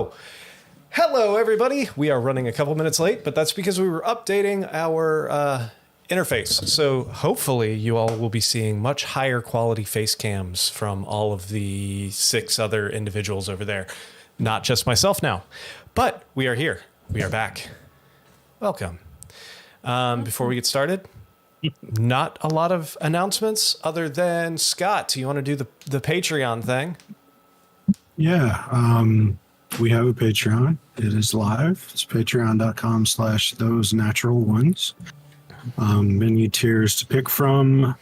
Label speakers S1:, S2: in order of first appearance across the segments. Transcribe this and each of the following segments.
S1: So, hello everybody. We are running a couple minutes late, but that's because we were updating our interface. So hopefully you all will be seeing much higher quality face cams from all of the 6 other individuals over there. Not just myself now, but we are here. We are back. Welcome. Before we get started, not a lot of announcements other than Scott. Do you want to do the Patreon thing?
S2: Yeah, we have a Patreon. It is live. It's patreon.com/thosenaturalones. Many tiers to pick from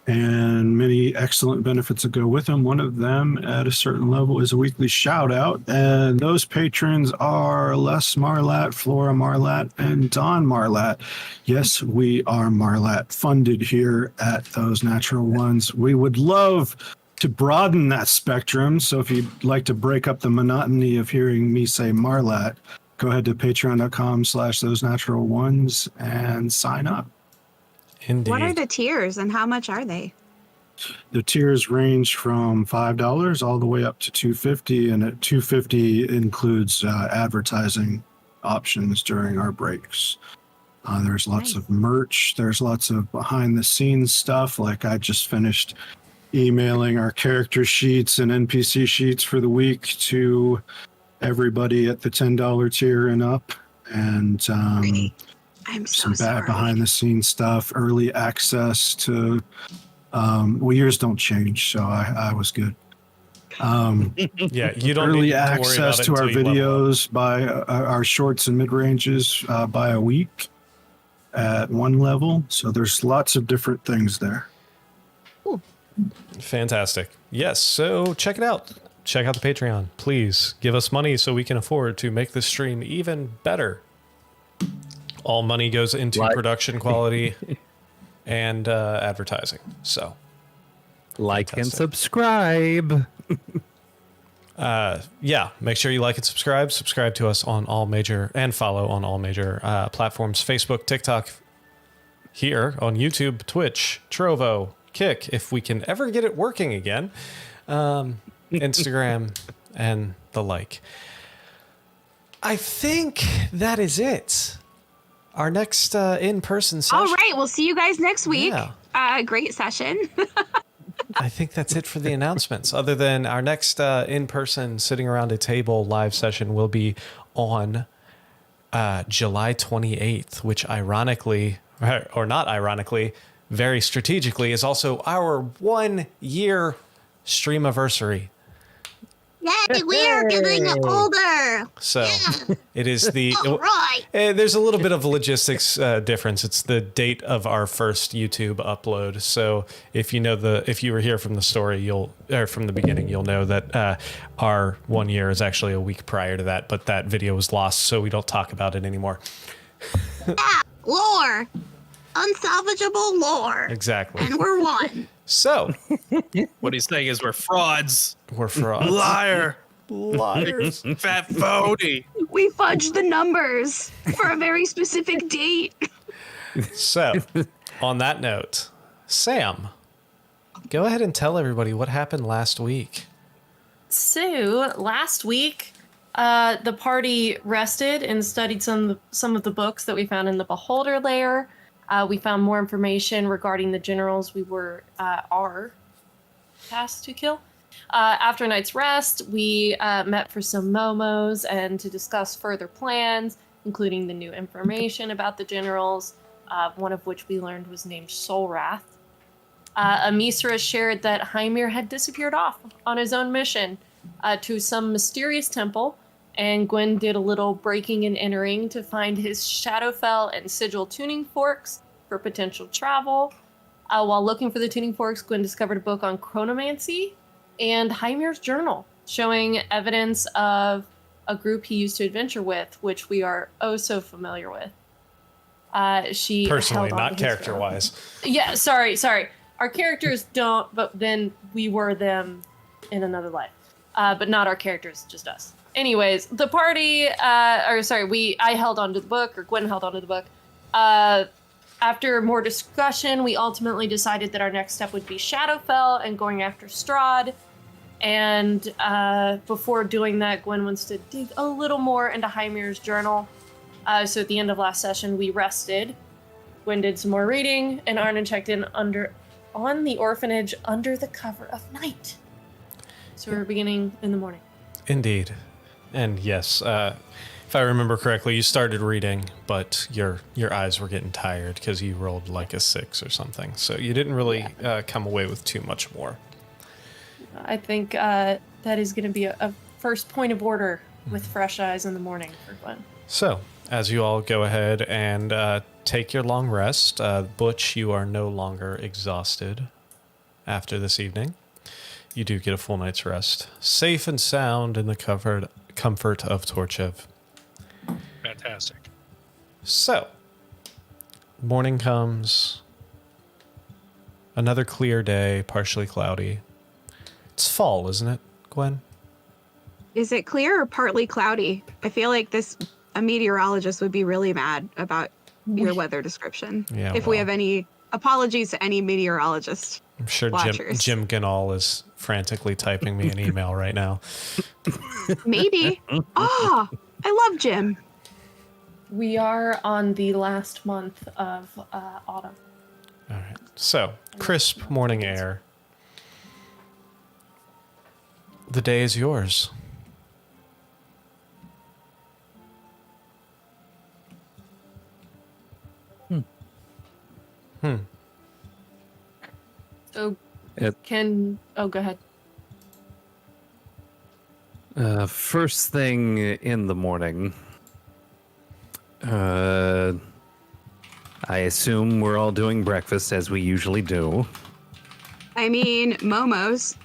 S2: and many excellent benefits that go with them. One of them at a certain level is a weekly shout out. And those patrons are Les Marlat, Flora Marlat, and Don Marlat. Yes, we are Marlat funded here at Those Natural Ones. We would love to broaden that spectrum. So if you'd like to break up the monotony of hearing me say Marlat, go ahead to patreon.com/thosenaturalones and sign up.
S1: Indeed.
S3: What are the tiers and how much are they?
S2: The tiers range from $5 all the way up to $2.50, and at $2.50 includes advertising options during our breaks. There's lots of merch. There's lots of behind the scenes stuff. Like I just finished emailing our character sheets and NPC sheets for the week to everybody at the $10 tier and up. And
S3: I'm so
S2: some
S3: sorry.
S2: behind the scenes stuff, early access to well, yours don't change, so I was good.
S1: Yeah, you don't
S2: early
S1: need to
S2: access to our videos by our shorts and mid ranges by a week at one level. So there's lots of different things there.
S3: Cool.
S1: Fantastic. Yes, so check it out. Check out the Patreon. Please give us money so we can afford to make this stream even better. All money goes into production quality and advertising. So,
S4: like and subscribe.
S1: yeah, make sure you like and subscribe. Subscribe to us on all major and follow on all major platforms: Facebook, TikTok, here on YouTube, Twitch, Trovo, Kick, if we can ever get it working again, Instagram, and the like. I think that is it. Our next in-person session.
S3: All right, we'll see you guys next week.
S1: Yeah.
S3: Great session.
S1: I think that's it for the announcements. Other than our next in-person sitting around a table live session will be on July 28th, which ironically, or not ironically, very strategically, is also our 1-year streamiversary.
S3: Yay, we are getting older.
S1: So it is the
S3: right.
S1: There's a little bit of logistics difference. It's the date of our first YouTube upload. So if you were here from the story, from the beginning, you'll know that our 1 year is actually a week prior to that. But that video was lost, so we don't talk about it anymore.
S3: Yeah, lore, unsalvageable lore.
S1: Exactly.
S3: And we're one.
S1: So
S5: what he's saying is we're frauds.
S1: We're frauds.
S5: Liar.
S1: Liars.
S5: Fat phony.
S3: We fudged the numbers for a very specific date.
S1: So, on that note, Sam, go ahead and tell everybody what happened last week.
S6: So, last week, the party rested and studied some of the books that we found in the Beholder Lair. We found more information regarding the generals we are tasked to kill. After a night's rest, we met for some momos and to discuss further plans, including the new information about the generals, one of which we learned was named Solrath. Amisra shared that Hymir had disappeared off on his own mission to some mysterious temple, and Gwen did a little breaking and entering to find his Shadowfell and Sigil tuning forks for potential travel. While looking for the tuning forks, Gwen discovered a book on chronomancy and Hymir's journal, showing evidence of a group he used to adventure with, which we are oh so familiar with. She
S1: personally, not character-wise.
S6: Yeah, sorry. Our characters don't, but then we were them in another life. But not our characters, just us. Anyways, the party, I held onto the book, or Gwen held onto the book. After more discussion, we ultimately decided that our next step would be Shadowfell and going after Strahd. And before doing that, Gwen wants to dig a little more into Hymir's journal. So at the end of last session, we rested. Gwen did some more reading, and Arnon checked in on the orphanage under the cover of night. So we're beginning in the morning.
S1: Indeed. And yes, if I remember correctly, you started reading, but your eyes were getting tired because you rolled like a 6 or something. So you didn't really come away with too much more.
S6: I think that is going to be a first point of order with fresh eyes in the morning for Gwen.
S1: So, as you all go ahead and take your long rest, Butch, you are no longer exhausted after this evening. You do get a full night's rest, safe and sound in the comfort of Torchev.
S5: Fantastic.
S1: So, morning comes. Another clear day, partially cloudy. It's fall, isn't it, Gwen?
S3: Is it clear or partly cloudy? I feel like a meteorologist would be really mad about your weather description.
S1: Yeah,
S3: If we
S1: well.
S3: have any apologies to any meteorologist.
S1: I'm sure
S3: Watchers.
S1: Jim Ganal is frantically typing me an email right now.
S3: Maybe. I love Jim.
S6: We are on the last month of autumn.
S1: All right. So, crisp morning air. The day is yours.
S6: So
S4: It-
S6: go ahead.
S4: First thing in the morning, I assume we're all doing breakfast as we usually do.
S3: I mean, Momo's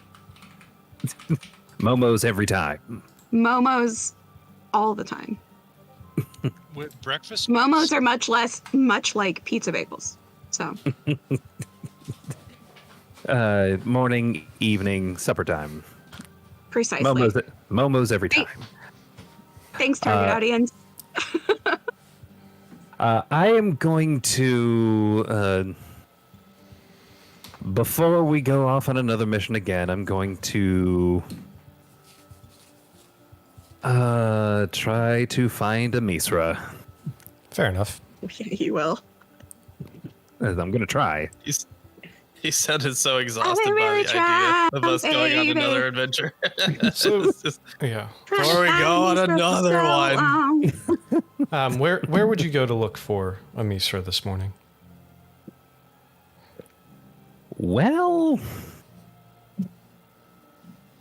S4: Every time.
S3: Momo's all the time.
S7: With breakfast?
S3: Momo's are much like pizza bagels. So
S4: Morning, evening, supper time.
S3: precisely.
S4: Momo's every time.
S3: Thanks, target audience.
S4: I am going to, before we go off on another mission again, I'm going to try to find a Misra.
S1: Fair enough.
S3: Yeah, you will.
S4: I'm going to try.
S5: He sounded so exhausted
S3: I really
S5: by the idea of us
S3: tried,
S5: going on
S3: baby.
S5: another adventure.
S1: So,
S5: It's just-
S1: yeah.
S5: Before we go on another one.
S1: Where would you go to look for a Misra this morning?
S4: Well,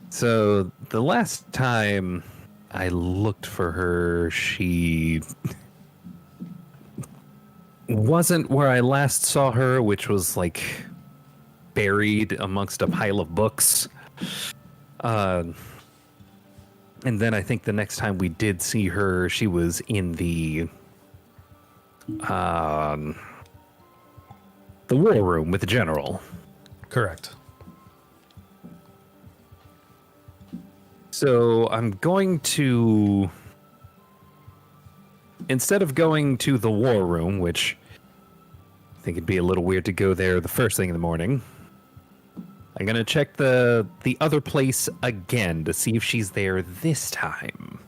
S4: so the last time I looked for her, she wasn't where I last saw her, which was like buried amongst a pile of books. And then I think the next time we did see her, she was in the war room with the general.
S1: Correct.
S4: So I'm going to, instead of going to the war room, which I think it'd be a little weird to go there the first thing in the morning, I'm going to check the other place again to see if she's there this time.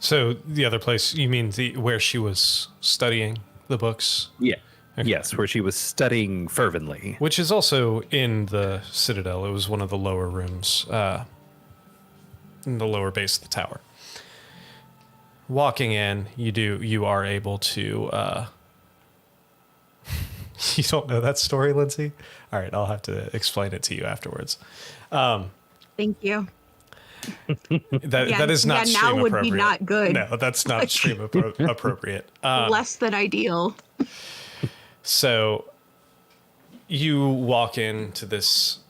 S1: So the other place, you mean where she was studying the books?
S4: Yeah.
S1: Okay.
S4: Yes, where she was studying fervently.
S1: Which is also in the Citadel. It was one of the lower rooms, in the lower base of the tower. Walking in, you are able to. You don't know that story, Lindsay? All right, I'll have to explain it to you afterwards.
S3: Thank you.
S1: That is not
S3: now
S1: stream
S3: would
S1: appropriate.
S3: be not good.
S1: No, that's not stream appropriate.
S3: Less than ideal.
S1: So you walk into this,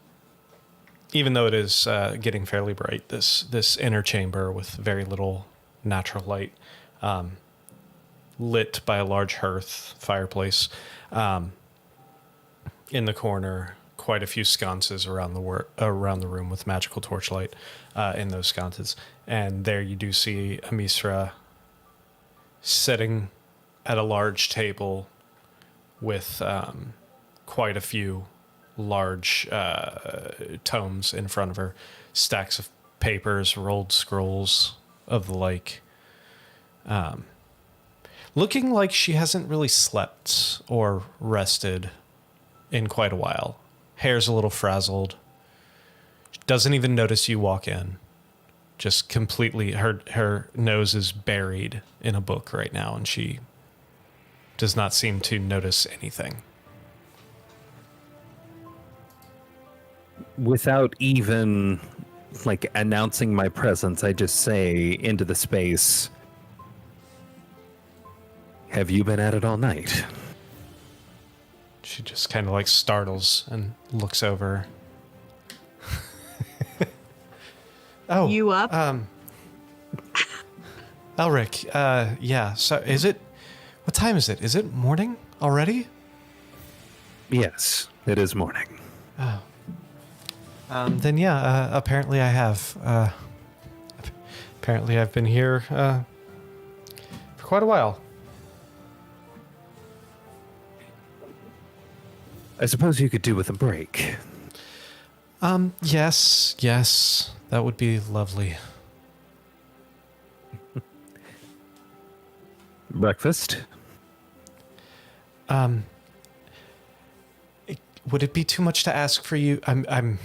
S1: even though it is getting fairly bright, this inner chamber with very little natural light, lit by a large hearth fireplace. In the corner, quite a few sconces around the room with magical torchlight in those sconces. And there you do see Amisra sitting at a large table with quite a few large tomes in front of her, stacks of papers, rolled scrolls of the like. Looking like she hasn't really slept or rested in quite a while. Hair's a little frazzled. Doesn't even notice you walk in. Just completely, her nose is buried in a book right now, and she does not seem to notice anything.
S4: Without even like announcing my presence, I just say into the space, "Have you been at it all night?"
S1: She just kind of like startles and looks over. Oh,
S3: You up?
S1: Elric, yeah. So is it? What time is it? Is it morning already?
S4: Yes, it is morning.
S1: Then yeah. Apparently I have. Apparently I've been here for quite a while.
S4: I suppose you could do with a break.
S1: Yes, that would be lovely.
S4: Breakfast?
S1: Would it be too much to ask for you? I'm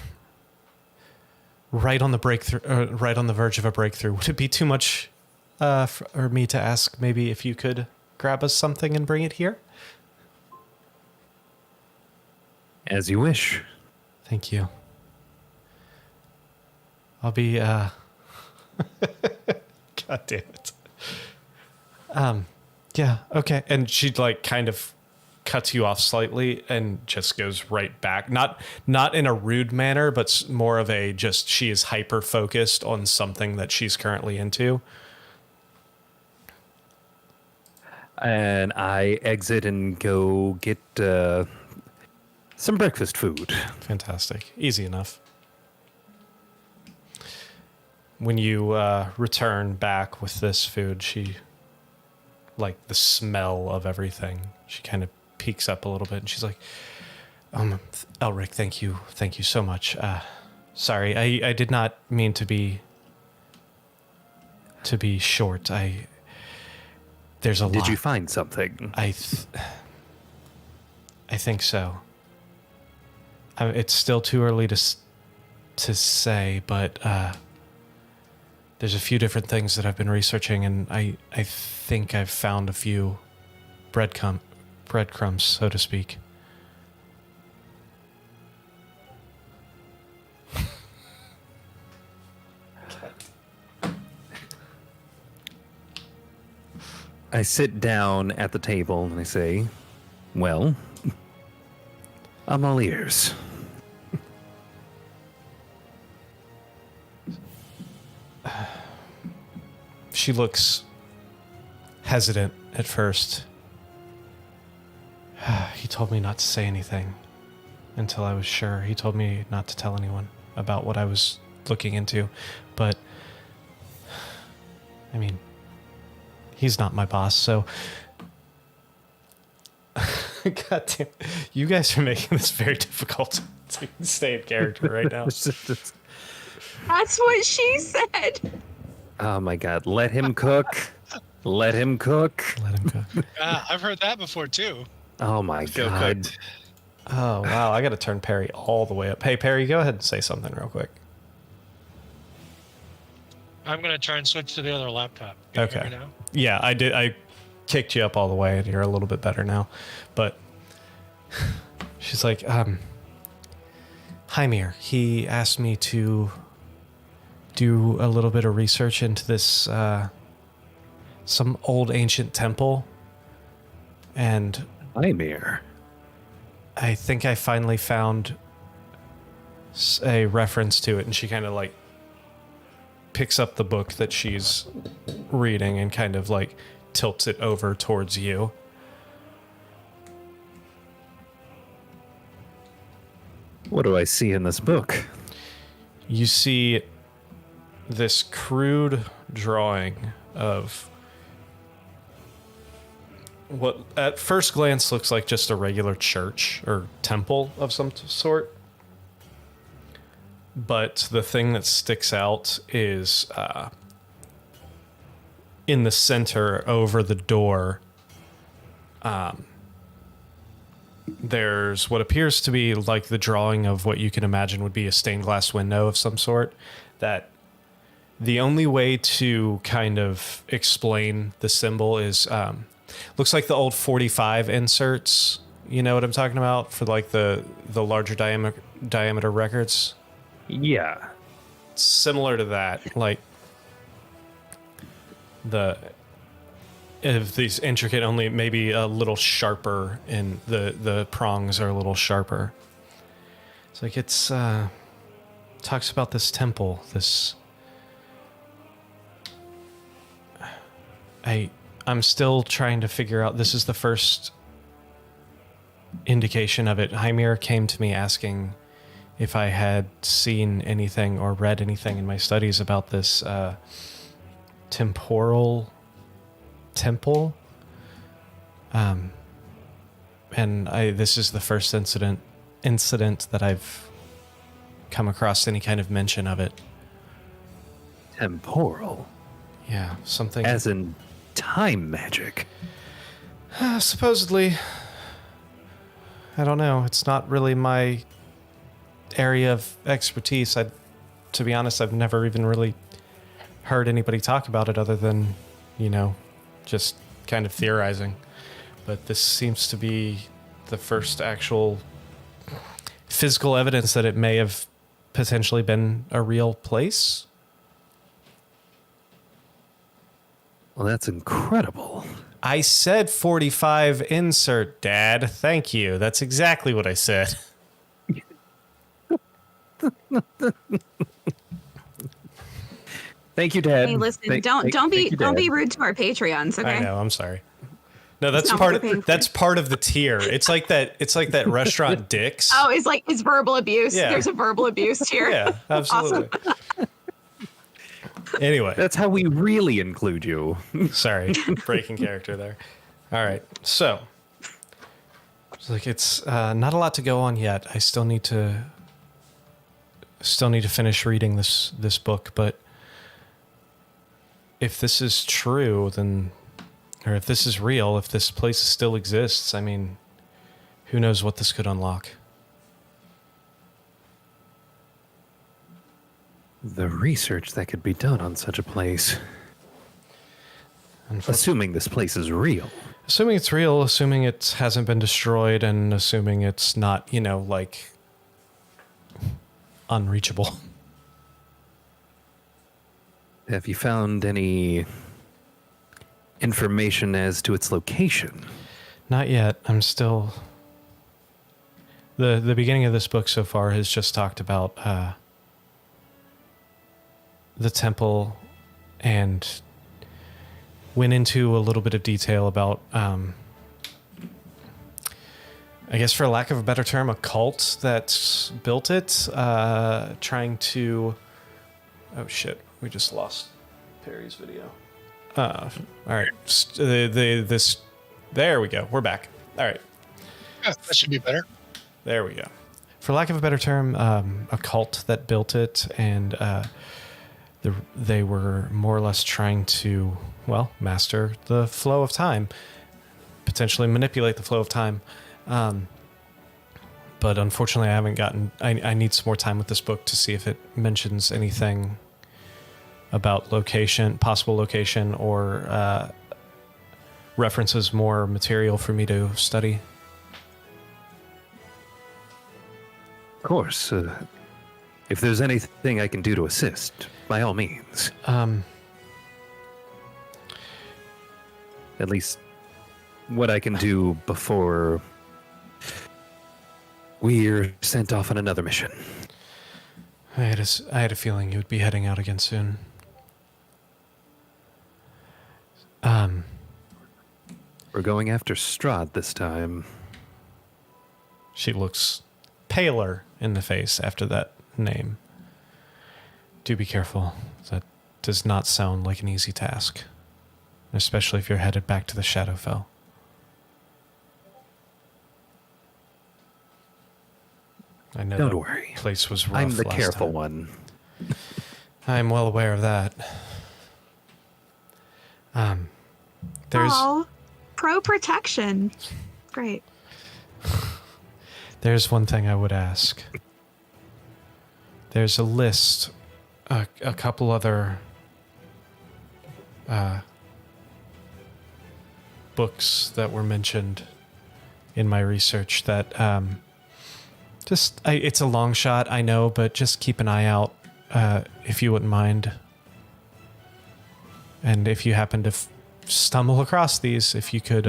S1: right on the breakthrough, right on the verge of a breakthrough. Would it be too much for me to ask maybe if you could grab us something and bring it here?
S4: As you wish.
S1: Thank you. I'll be, God damn it. Yeah, okay. And she like kind of cuts you off slightly and just goes right back. Not in a rude manner, but more of a just she is hyper focused on something that she's currently into.
S4: And I exit and go get some breakfast food.
S1: Fantastic. Easy enough. When you return back with this food, she, like the smell of everything, she kind of peeks up a little bit and she's like, Elric, thank you so much. Sorry, I did not mean to be short. There's a lot.
S4: Did you find something?
S1: I think so. It's still too early to say, but there's a few different things that I've been researching, and I think I've found a few breadcrumbs, so to speak.
S4: I sit down at the table and I say, well, I'm all ears.
S1: She looks hesitant at first. He told me not to say anything until I was sure. He told me not to tell anyone about what I was looking into. But, I mean, he's not my boss, so... God damn. You guys are making this very difficult to stay in character right now.
S3: That's what she said.
S4: Oh my God. Let him cook. Let him cook.
S1: Let him cook.
S7: I've heard that before too.
S4: Oh my
S1: Feel
S4: God.
S1: cooked. Oh, wow. I got to turn Perry all the way up. Hey, Perry, go ahead and say something real quick.
S7: I'm gonna try and switch to the other laptop. Can you hear
S1: Okay.
S7: me now?
S1: Yeah, I did. I kicked you up all the way, and you're a little bit better now. But she's like, Hymir, he asked me to do a little bit of research into this, some old ancient temple. And
S4: Nightmare.
S1: I think I finally found a reference to it. And she kind of like picks up the book that she's reading and kind of like tilts it over towards you.
S4: What do I see in this book?
S1: You see this crude drawing of what at first glance looks like just a regular church or temple of some sort. But the thing that sticks out is in the center over the door, there's what appears to be like the drawing of what you can imagine would be a stained glass window of some sort. That the only way to kind of explain the symbol is looks like the old 45 inserts. You know what I'm talking about for like the larger diameter records.
S4: Yeah.
S1: Similar to that, like if these intricate, only maybe a little sharper, and the prongs are a little sharper. It's like talks about this temple, this. I'm still trying to figure out. This is the first indication of it. Hymir came to me asking if I had seen anything or read anything in my studies about this temporal temple. And this is the first incident that I've come across any kind of mention of it.
S4: Temporal?
S1: Yeah, something.
S4: As in time magic?
S1: Supposedly. I don't know. It's not really my area of expertise. To be honest, I've never even really heard anybody talk about it other than, just kind of theorizing. But this seems to be the first actual physical evidence that it may have potentially been a real place.
S4: Well, that's incredible.
S1: I said 45 insert, Dad. Thank you. That's exactly what I said.
S4: Thank you, Dad.
S3: Hey, listen, don't be rude to our Patreons, okay?
S1: I know. I'm sorry. No, that's part of the tier. It's like that restaurant Dick's.
S3: Oh, it's verbal abuse.
S1: Yeah.
S3: There's a verbal abuse tier.
S1: Yeah, absolutely. Awesome. Anyway,
S4: that's how we really include you.
S1: Sorry, breaking character there. All right, so it's not a lot to go on yet. I still need to finish reading this book, but if this is true, then, or if this is real, if this place still exists, I mean, who knows what this could unlock?
S4: The research that could be done on such a place. Assuming this place is real.
S1: Assuming it's real, assuming it hasn't been destroyed, and assuming it's not, unreachable.
S4: Have you found any information as to its location?
S1: Not yet. I'm still... The beginning of this book so far has just talked about the temple and went into a little bit of detail about, I guess for lack of a better term, a cult that built it, trying to... Oh shit, we just lost Perry's video. All right, there we go. We're back. All right.
S7: Yeah, that should be better.
S1: There we go. For lack of a better term, a cult that built it, and they were more or less trying to, master the flow of time, potentially manipulate the flow of time. But unfortunately, I haven't gotten... I need some more time with this book to see if it mentions anything about possible location, or references more material for me to study.
S4: Of course. If there's anything I can do to assist, by all means. At least what I can do before we're sent off on another mission.
S1: I had a feeling you would be heading out again soon.
S4: We're going after Strahd this time.
S1: She looks paler in the face after that name. Do be careful. That does not sound like an easy task, especially if you're headed back to the Shadowfell. I know
S4: Don't
S1: the
S4: worry.
S1: place was rough.
S4: I'm the
S1: last
S4: careful
S1: time.
S4: one.
S1: I'm well aware of that. There's
S3: Oh, pro protection. Great.
S1: there's one thing I would ask. There's a list, a couple other books that were mentioned in my research that it's a long shot, I know, but just keep an eye out if you wouldn't mind. And if you happen to stumble across these, if you could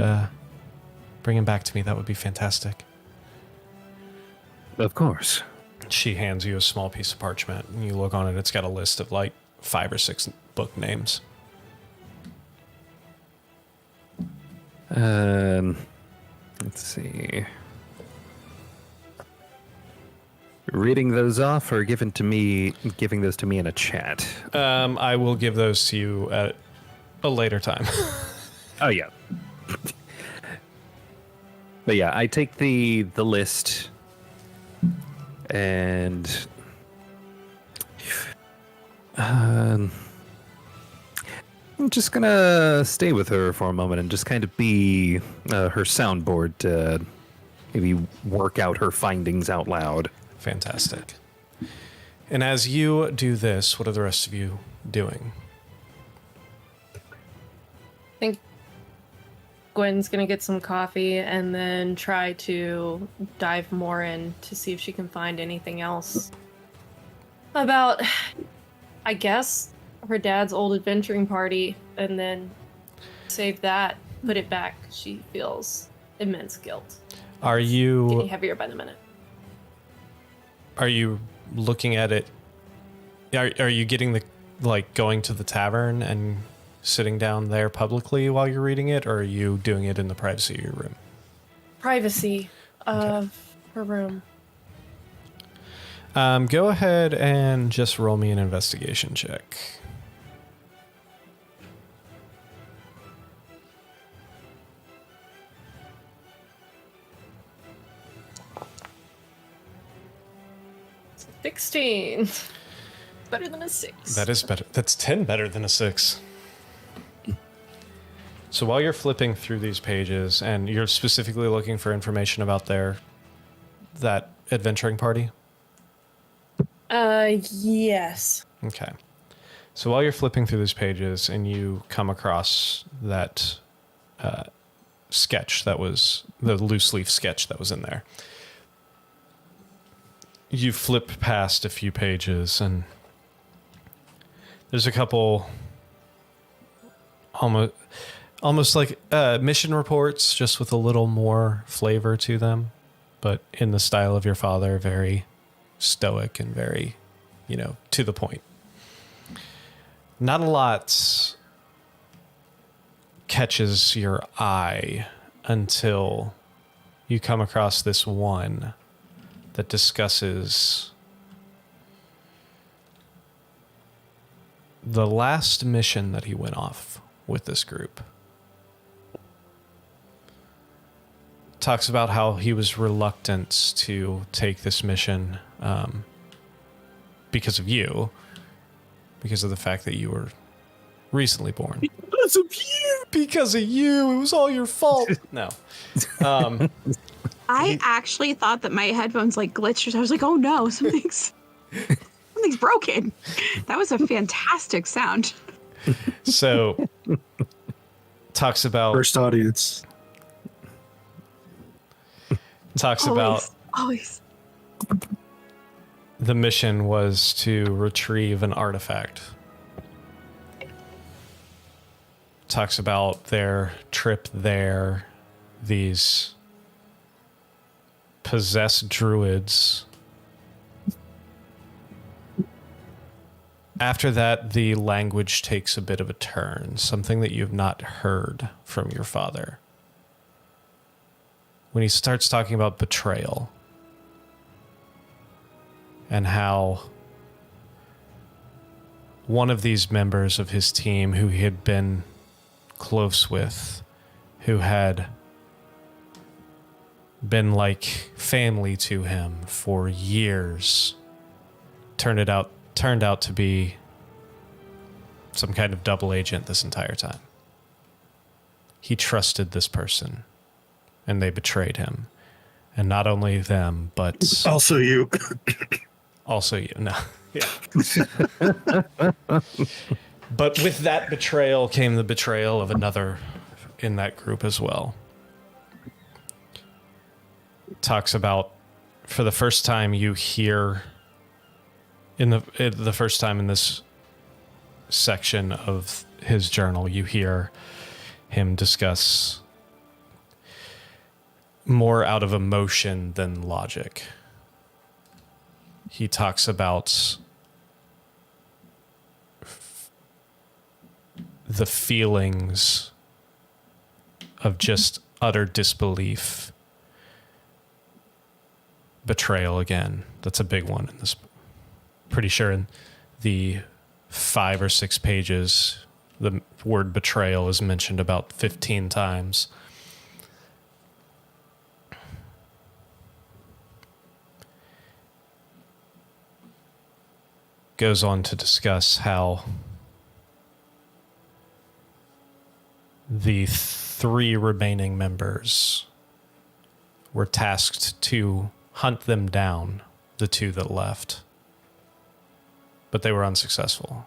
S1: bring them back to me, that would be fantastic.
S4: Of course.
S1: She hands you a small piece of parchment, and you look on it. It's got a list of like 5 or 6 book names.
S4: Let's see. Reading those off or giving those to me in a chat?
S1: I will give those to you at a later time.
S4: Oh yeah. But yeah, I take the list and I'm just gonna stay with her for a moment and just kind of be her soundboard to maybe work out her findings out loud.
S1: Fantastic. And as you do this, what are the rest of you doing?
S6: I think Gwen's gonna get some coffee and then try to dive more in to see if she can find anything else about, I guess, her dad's old adventuring party, and then save that, put it back. She feels immense guilt.
S1: Are
S6: Getting
S1: you
S6: heavier by the minute.
S1: looking at it? Are you getting going to the tavern and sitting down there publicly while you're reading it, or are you doing it in the privacy of your room?
S6: Privacy of her room.
S1: Go ahead and just roll me an investigation check.
S6: It's 16. Better than a 6.
S1: That is better. That's 10 better than a 6. So while you're flipping through these pages and you're specifically looking for information about that adventuring party?
S6: Yes.
S1: Okay. So while you're flipping through these pages and you come across that sketch that was the loose leaf sketch that was in there, you flip past a few pages and there's a couple almost like mission reports, just with a little more flavor to them, but in the style of your father, very stoic and very, to the point. Not a lot catches your eye until you come across this one that discusses the last mission that he went off with this group. Talks about how he was reluctant to take this mission because of you, because of the fact that you were recently born.
S2: Because of you.
S1: Because of you. It was all your fault. No.
S3: I actually thought that my headphones glitched. I was like, oh no, something's broken. That was a fantastic sound.
S1: So, talks about
S2: First audience.
S3: Always.
S1: The mission was to retrieve an artifact. Talks about their trip there, these possessed druids. After that, the language takes a bit of a turn, something that you've not heard from your father. When he starts talking about betrayal and how one of these members of his team who he had been close with, who had been like family to him for years, turned out to be some kind of double agent this entire time. He trusted this person, and they betrayed him. And not only them, but
S2: Also you.
S1: also you. No. Yeah. But with that betrayal came the betrayal of another in that group as well. Talks about, for the first time you hear in the first time in this section of his journal, you hear him discuss more out of emotion than logic. He talks about the feelings of just utter disbelief. Betrayal again. That's a big one in this. Pretty sure in the 5 or 6 pages, the word betrayal is mentioned about 15 times. Goes on to discuss how the 3 remaining members were tasked to hunt them down, the 2 that left. But they were unsuccessful.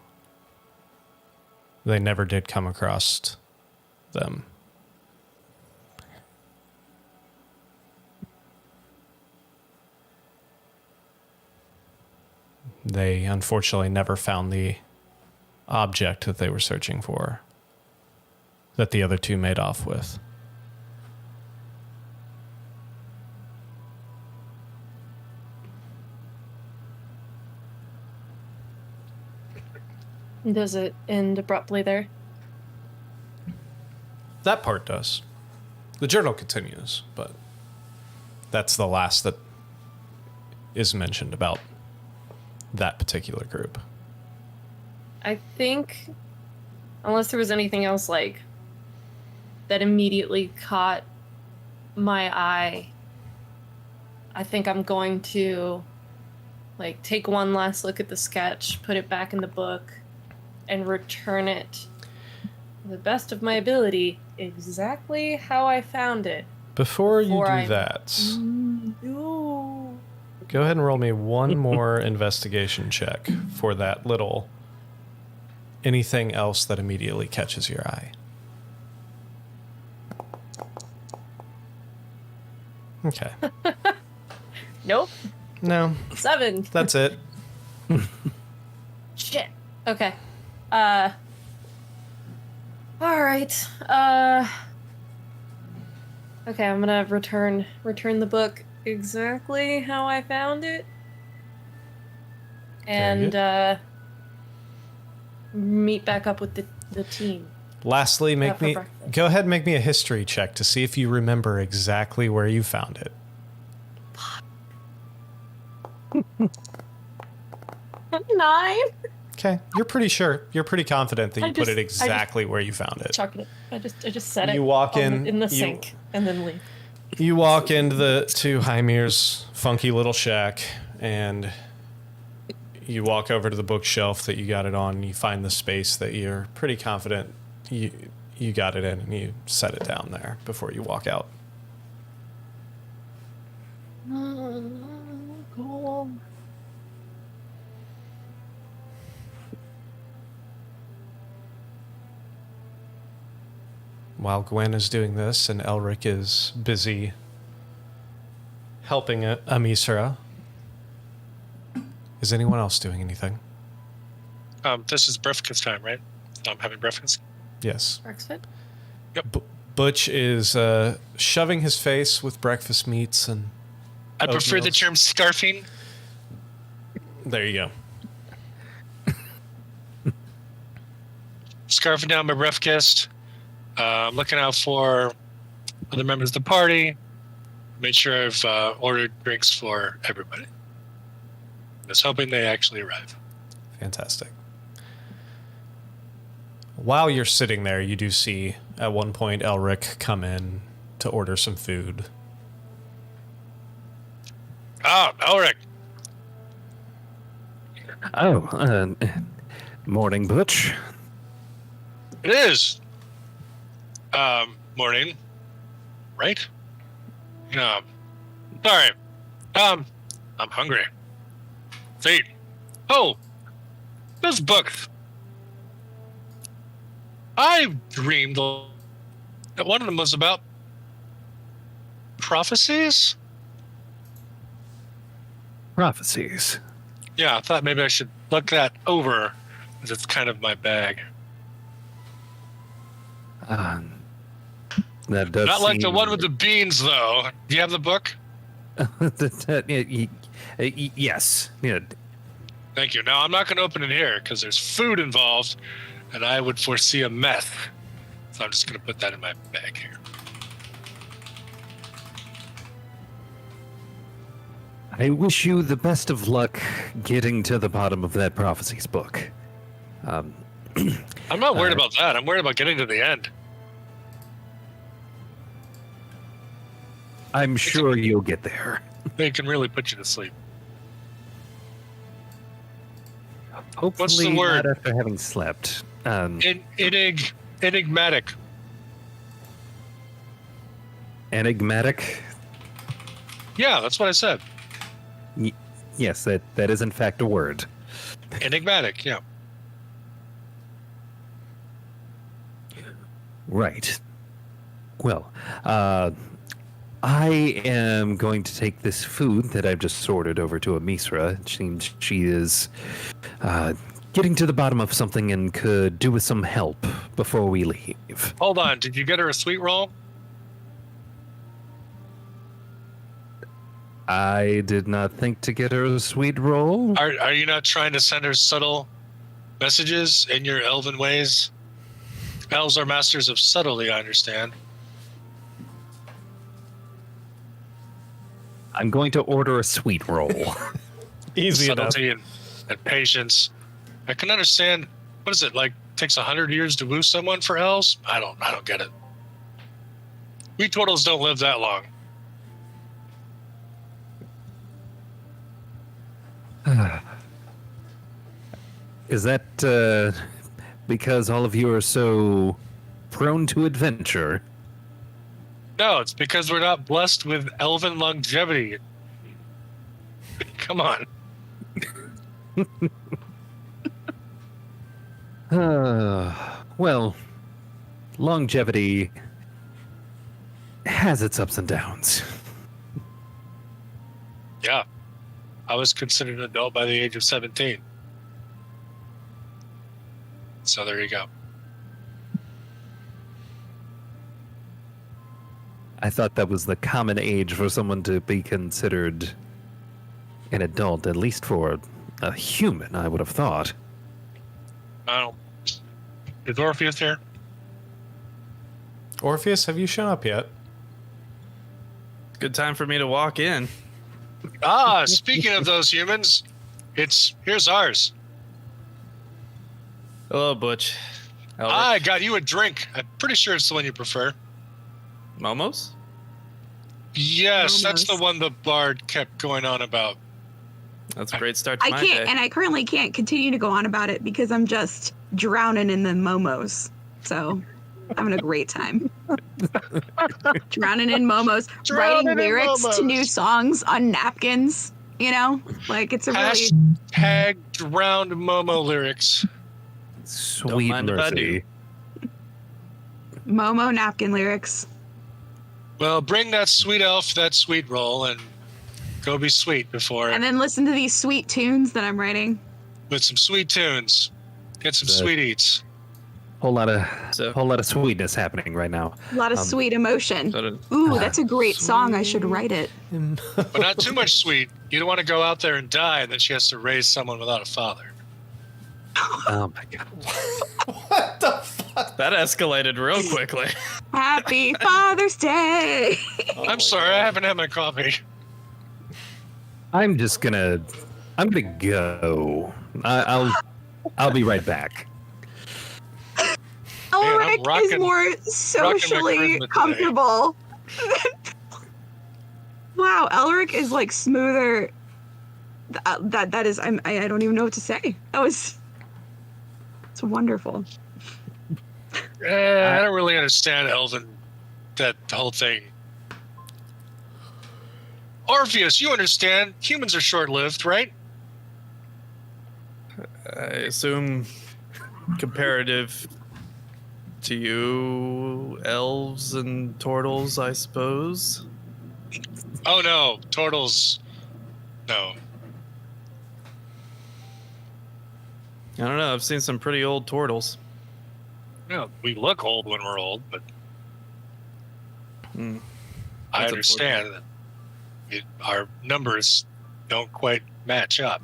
S1: They never did come across them. They unfortunately never found the object that they were searching for, that the other 2 made off with.
S6: Does it end abruptly there?
S1: That part does. The journal continues, but that's the last that is mentioned about that particular group.
S6: I think, unless there was anything else like that immediately caught my eye, I think I'm going to like take one last look at the sketch, put it back in the book, and return it to the best of my ability exactly how I found it.
S1: Before you do that,
S6: No.
S1: go ahead and roll me one more investigation check for that little anything else that immediately catches your eye. Okay.
S6: Nope.
S1: No,
S6: 7.
S1: that's it.
S6: Shit. Okay. All right. Okay, I'm gonna return the book exactly how I found it. And meet back up with the team.
S1: Lastly,
S6: for
S1: go ahead and make me a history check to see if you remember exactly where you found it.
S6: 9.
S1: Okay, you're pretty sure. You're pretty confident that you put it
S6: I
S1: exactly where you found it.
S6: Chuck it. I just set it.
S1: You walk
S6: in the sink and then leave.
S1: You walk into to Hymir's funky little shack, and you walk over to the bookshelf that you got it on, and you find the space that you're pretty confident you got it in, and you set it down there before you walk out.
S6: Cool.
S1: While Gwen is doing this and Elric is busy helping Amisra, is anyone else doing anything?
S7: This is breakfast time, right? I'm having breakfast.
S1: Yes.
S6: Breakfast?
S7: Yep.
S1: Butch is shoving his face with breakfast meats and
S7: I prefer the
S1: oatmeals.
S7: term scarfing.
S1: There you go.
S7: Scarfing down my breakfast. I'm looking out for other members of the party. Made sure I've ordered drinks for everybody. Just hoping they actually arrive.
S1: Fantastic. While you're sitting there, you do see at one point Elric come in to order some food.
S7: Ah, Elric.
S4: Oh, morning, Butch.
S7: It is. Morning. Right? No. Sorry. I'm hungry. See. Oh, those books. I dreamed that one of them was about prophecies.
S4: Prophecies.
S7: Yeah, I thought maybe I should look that over, because it's kind of my bag.
S4: That does
S7: Not like the
S4: seem-
S7: one with the beans, though. Do you have the book?
S4: Yes. Yeah.
S7: Thank you. Now, I'm not going to open it here because there's food involved, and I would foresee a mess. So I'm just going to put that in my bag here.
S4: I wish you the best of luck getting to the bottom of that prophecies book.
S7: I'm not worried about that. I'm worried about getting to the end.
S4: I'm sure you'll get there.
S7: They can really put you to sleep.
S4: Hopefully
S7: What's the word?
S4: not after having slept.
S7: Enigmatic.
S4: Enigmatic?
S7: Yeah, that's what I said.
S4: Yes, that is in fact a word.
S7: Enigmatic, yeah.
S4: Right. Well, I am going to take this food that I've just sorted over to Amisra. It seems she is getting to the bottom of something and could do with some help before we leave.
S7: Hold on. Did you get her a sweet roll?
S4: I did not think to get her a sweet roll.
S7: Are you not trying to send her subtle messages in your elven ways? Elves are masters of subtlety, I understand.
S4: I'm going to order a sweet roll.
S1: Easy enough.
S7: Subtlety and patience. I can understand. What is it like? Takes 100 years to woo someone for elves? I don't get it. We turtles don't live that long.
S4: Is that because all of you are so prone to adventure?
S7: No, it's because we're not blessed with elven longevity. Come on.
S4: Well, longevity has its ups and downs.
S7: Yeah. I was considered an adult by the age of 17. So there you go.
S4: I thought that was the common age for someone to be considered an adult, at least for a human, I would have thought.
S7: I don't. Is Orpheus here?
S1: Orpheus, have you shown up yet?
S5: Good time for me to walk in.
S7: Ah, speaking of those humans, here's ours.
S5: Hello, Butch. Elric.
S7: I got you a drink. I'm pretty sure it's the one you prefer.
S5: Momos?
S7: Yes, that's the
S3: Almost.
S7: one the bard kept going on about.
S5: That's a great start to
S3: I
S5: my
S3: can't,
S5: day.
S3: and I currently can't continue to go on about it because I'm just drowning in the momos. So, having a great time. Drowning in momos,
S7: Drowning
S3: writing
S7: in
S3: lyrics to
S7: momos.
S3: new songs on napkins. You know, like it's a really
S7: Hashtag drowned Momo lyrics.
S4: Sweet
S5: mind if I
S4: mercy.
S3: Momo napkin lyrics.
S7: Well, bring that sweet elf that sweet roll and go be sweet before
S3: And then listen to these sweet tunes that I'm writing.
S7: with some sweet tunes. Get some
S4: That-
S7: sweet eats.
S4: Whole lot
S5: So-
S4: of sweetness happening right now.
S3: A lot of sweet emotion.
S5: So did-
S3: Ooh, that's a great song. I should write it.
S7: But not too much sweet. You don't want to go out there and die, and then she has to raise someone without a father.
S4: Oh my god.
S1: What the fuck?
S5: that escalated real quickly.
S3: Happy Father's Day.
S7: I'm sorry, I haven't had my coffee.
S4: I'm gonna go. I'll be right back.
S3: Ulrich is
S7: rocking-
S3: more
S7: rocking my
S3: socially
S7: charisma today.
S3: comfortable Wow, Elric is like smoother. That is. I don't even know what to say. It's wonderful.
S7: I don't really understand Elven, that whole thing. Orpheus, you understand. Humans are short-lived, right?
S5: I assume comparative to you, elves and turtles, I suppose.
S7: Oh no, turtles. No.
S5: I don't know. I've seen some pretty old turtles.
S7: No, we look old when we're old, but
S5: Hmm.
S7: I
S5: That's
S7: understand that our numbers don't quite match up.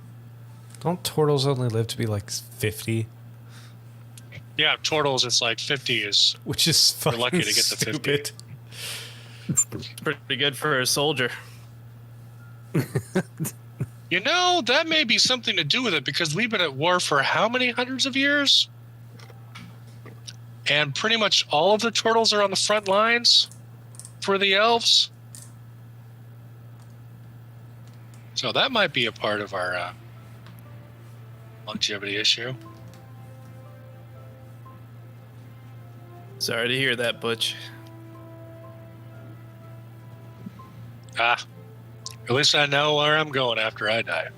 S1: Don't turtles only live to be like 50?
S7: Yeah, turtles, it's like 50 is...
S1: Which is
S7: We're
S1: fucking
S7: lucky to get to 50.
S1: stupid.
S5: Pretty good for a soldier.
S7: You know, that may be something to do with it, because we've been at war for how many hundreds of years? And pretty much all of the turtles are on the front lines for the elves. So that might be a part of our longevity issue.
S5: Sorry to hear that, Butch.
S7: At least I know where I'm going after I die.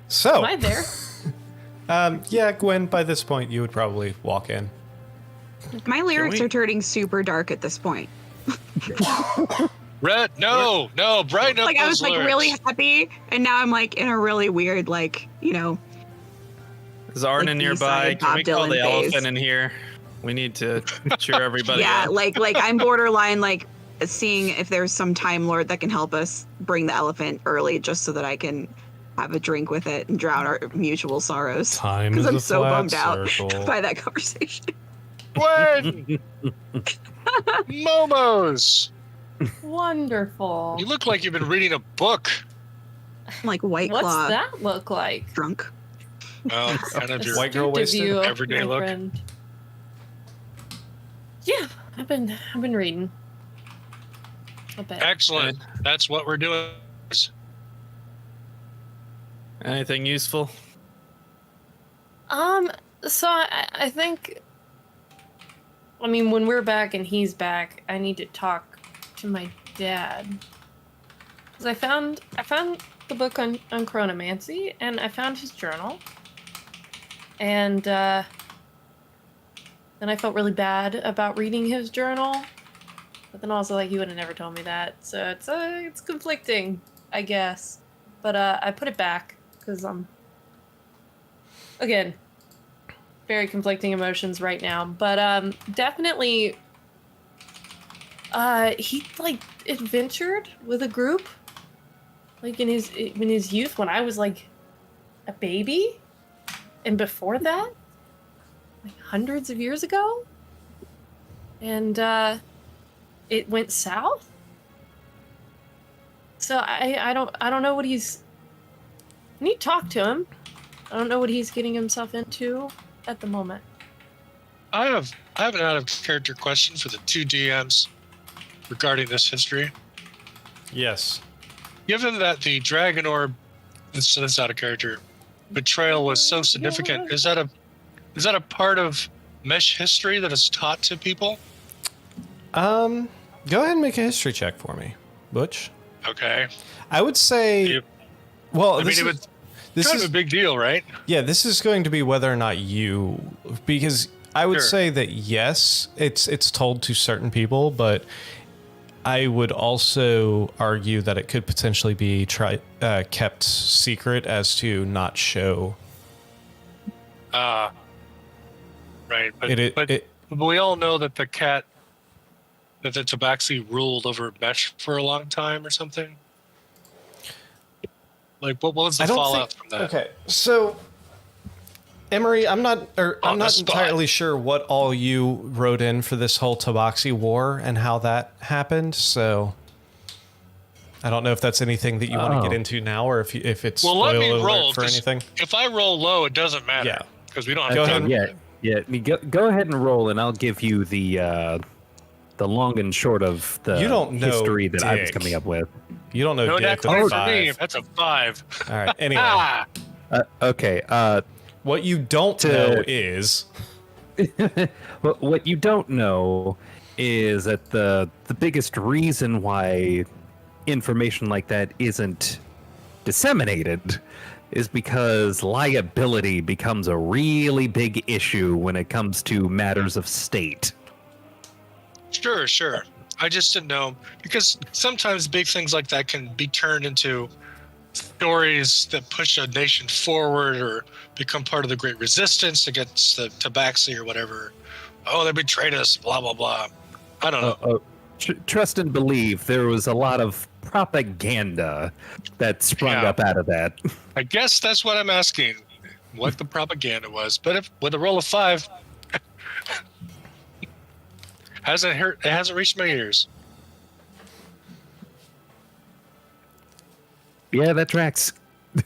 S1: So,
S6: Am I there?
S1: yeah, Gwen, by this point, you would probably walk in.
S3: My lyrics
S5: we-
S3: are turning super dark at this point.
S7: Red, no, brighten up
S3: Like I
S7: those
S3: was like
S7: lyrics.
S3: really happy, and now I'm like in a really weird, like, you know.
S5: Is Arna
S3: Like
S5: nearby?
S3: B-side
S5: Can we
S3: Bob
S5: call the
S3: Dylan phase.
S5: elephant in here? We need to cheer everybody
S3: Yeah,
S5: up.
S3: like I'm borderline like seeing if there's some Time Lord that can help us bring the elephant early, just so that I can have a drink with it and drown our mutual sorrows.
S1: Time
S3: Because
S1: is
S3: I'm
S1: a
S3: so
S1: flat
S3: bummed out
S1: circle.
S3: by that conversation.
S7: Gwen! Momos!
S6: Wonderful.
S7: You look like you've been reading a book.
S3: I'm like White
S6: What's
S3: Claw
S6: that look like?
S3: drunk.
S7: Well, kind of your
S1: White girl
S6: Astute of
S1: wasted?
S6: you,
S7: Everyday
S6: my
S7: look.
S6: friend. Yeah, I've been reading. A bit.
S7: Excellent. That's what we're doing.
S5: Anything useful?
S6: So I think, I mean, when we're back and he's back, I need to talk to my dad. Because I found the book on chronomancy, and I found his journal. And then I felt really bad about reading his journal. But then also, like, he would have never told me that. So it's conflicting, I guess. But I put it back, because again, very conflicting emotions right now. But definitely, he, like, adventured with a group, like, in his youth, when I was, like, a baby. And before that, like, hundreds of years ago. And it went south. So I don't know what he's... I need to talk to him. I don't know what he's getting himself into at the moment.
S7: I have an out of character question for the two DMs regarding this history.
S1: Yes.
S7: Given that the Dragon Orb, that's out of character, betrayal was so significant, is that a part of Mesh history that is taught to people?
S1: Go ahead and make a history check for me, Butch.
S7: Okay.
S1: I would say,
S7: Yep.
S1: well,
S7: I mean, it was kind of a big deal, right?
S1: yeah, this is going to be whether or not you, because I would
S7: Sure.
S1: say that yes, it's told to certain people, but I would also argue that it could potentially be kept secret as to not show.
S7: Right. But,
S1: It-
S7: but
S1: it-
S7: we all know that the Tabaxi ruled over Mesh for a long time or something. Like, what was the fallout from that?
S1: Okay, so Emery, I'm not
S7: On the spot.
S1: entirely sure what all you wrote in for this whole Tabaxi war and how that happened. So I don't know if that's anything that you want to
S4: Oh.
S1: get into now, or if it's
S7: Well, let me
S1: spoiler alert
S7: roll,
S1: for
S7: 'cause
S1: anything.
S7: If I roll low, it doesn't matter.
S1: Yeah.
S7: Because we don't have
S1: Go
S7: time.
S1: ahead.
S4: Yeah. Yeah, go ahead and roll, and I'll give you the long and short of the
S1: You don't know
S4: history that I was
S1: dick.
S4: coming up with.
S1: You don't know
S7: No,
S1: dick
S7: that's
S1: with a
S7: for me.
S1: 5.
S7: That's a 5.
S1: All right. Anyway,
S7: Ah,
S4: Okay.
S1: what you don't know is
S4: What you don't know is that the biggest reason why information like that isn't disseminated is because liability becomes a really big issue when it comes to matters of state.
S7: sure. I just didn't know because sometimes big things like that can be turned into stories that push a nation forward or become part of the Great Resistance against the Tabaxi or whatever. Oh, they betrayed us, blah, blah, blah. I don't know.
S4: Trust and believe there was a lot of propaganda that sprung
S7: Yeah.
S4: up out of that.
S7: I guess that's what I'm asking, what the propaganda was. But if with a roll of 5, hasn't hurt. It hasn't reached my ears.
S4: Yeah, that tracks.
S7: Of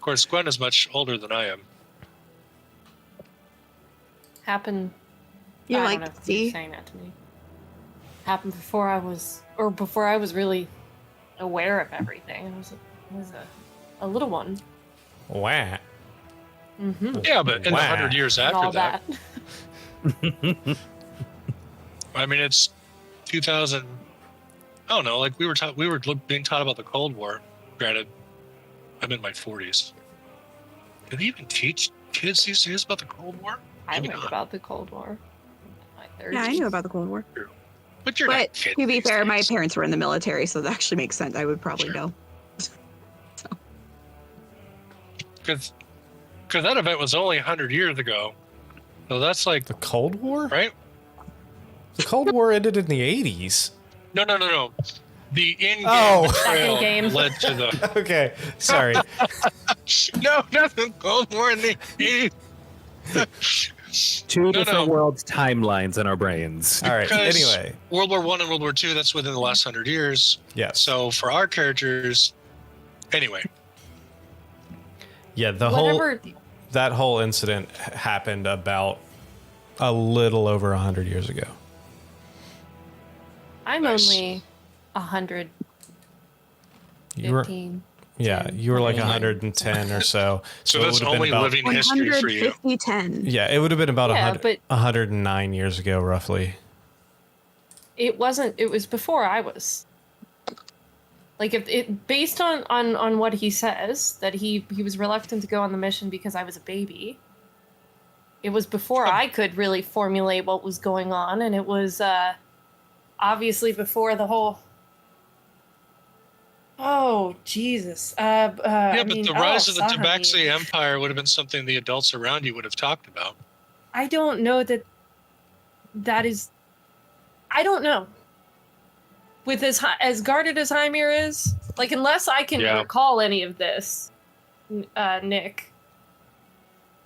S7: course, Gwen is much older than I am.
S6: Happened.
S3: You
S6: I
S3: like
S6: don't know
S3: to
S6: if you're
S3: see?
S6: saying that to me. Happened before I was really aware of everything. I was a little one.
S1: wah.
S6: Mm-hmm.
S7: Yeah, but in the
S1: Wow.
S7: 100 years
S6: And
S7: after
S6: all
S7: that,
S6: that.
S7: I mean, it's 2000. I don't know. Like we were being taught about the Cold War. Granted, I'm in my 40s. Do they even teach kids these days about the Cold War?
S6: I
S7: Maybe
S6: learned
S7: not.
S6: about the Cold War. in my 30s.
S3: Yeah, I knew about the Cold War.
S7: But you're
S3: But
S7: not kids
S3: to be
S7: these
S3: fair, my
S7: days.
S3: parents were in the military, so that actually makes sense. I would probably know.
S7: Because that event was only 100 years ago. So that's like,
S1: The Cold War?
S7: right?
S1: The Cold War ended in the 80s.
S7: No. The in-game
S1: Oh.
S7: betrayal
S6: In-game.
S7: led to the...
S1: Okay, sorry.
S7: No, nothing. Cold War in the 80s.
S4: Two
S7: No,
S4: different
S7: no.
S4: worlds timelines in our brains.
S1: All right.
S7: Because
S1: Anyway,
S7: World War I and World War II, that's within the last 100 years.
S1: yes.
S7: So for our characters... Anyway,
S1: Yeah, that whole incident happened about a little over 100 years ago.
S6: I'm
S7: Nice.
S6: only 115.
S1: You were, yeah, you were like
S6: 20.
S1: 110 or so.
S7: so
S1: it
S7: that's
S1: would have been
S7: only
S1: about,
S7: living history for you.
S3: 150, 10.
S1: Yeah, it would have been about
S6: Yeah,
S1: 100,
S6: but-
S1: 109 years ago, roughly.
S6: It wasn't. It was before I was. Like if it based on what he says that he was reluctant to go on the mission because I was a baby. It was before I could really formulate what was going on, and it was obviously before the whole. Oh Jesus!
S7: Yeah,
S6: I
S7: but
S6: mean,
S7: the rise of the
S6: Sahamin.
S7: Tabaxi Empire would have been something the adults around you would have talked about.
S6: I don't know that is. I don't know. With as guarded as Hymir is, like unless I can
S7: Yeah.
S6: recall any of this, Nick.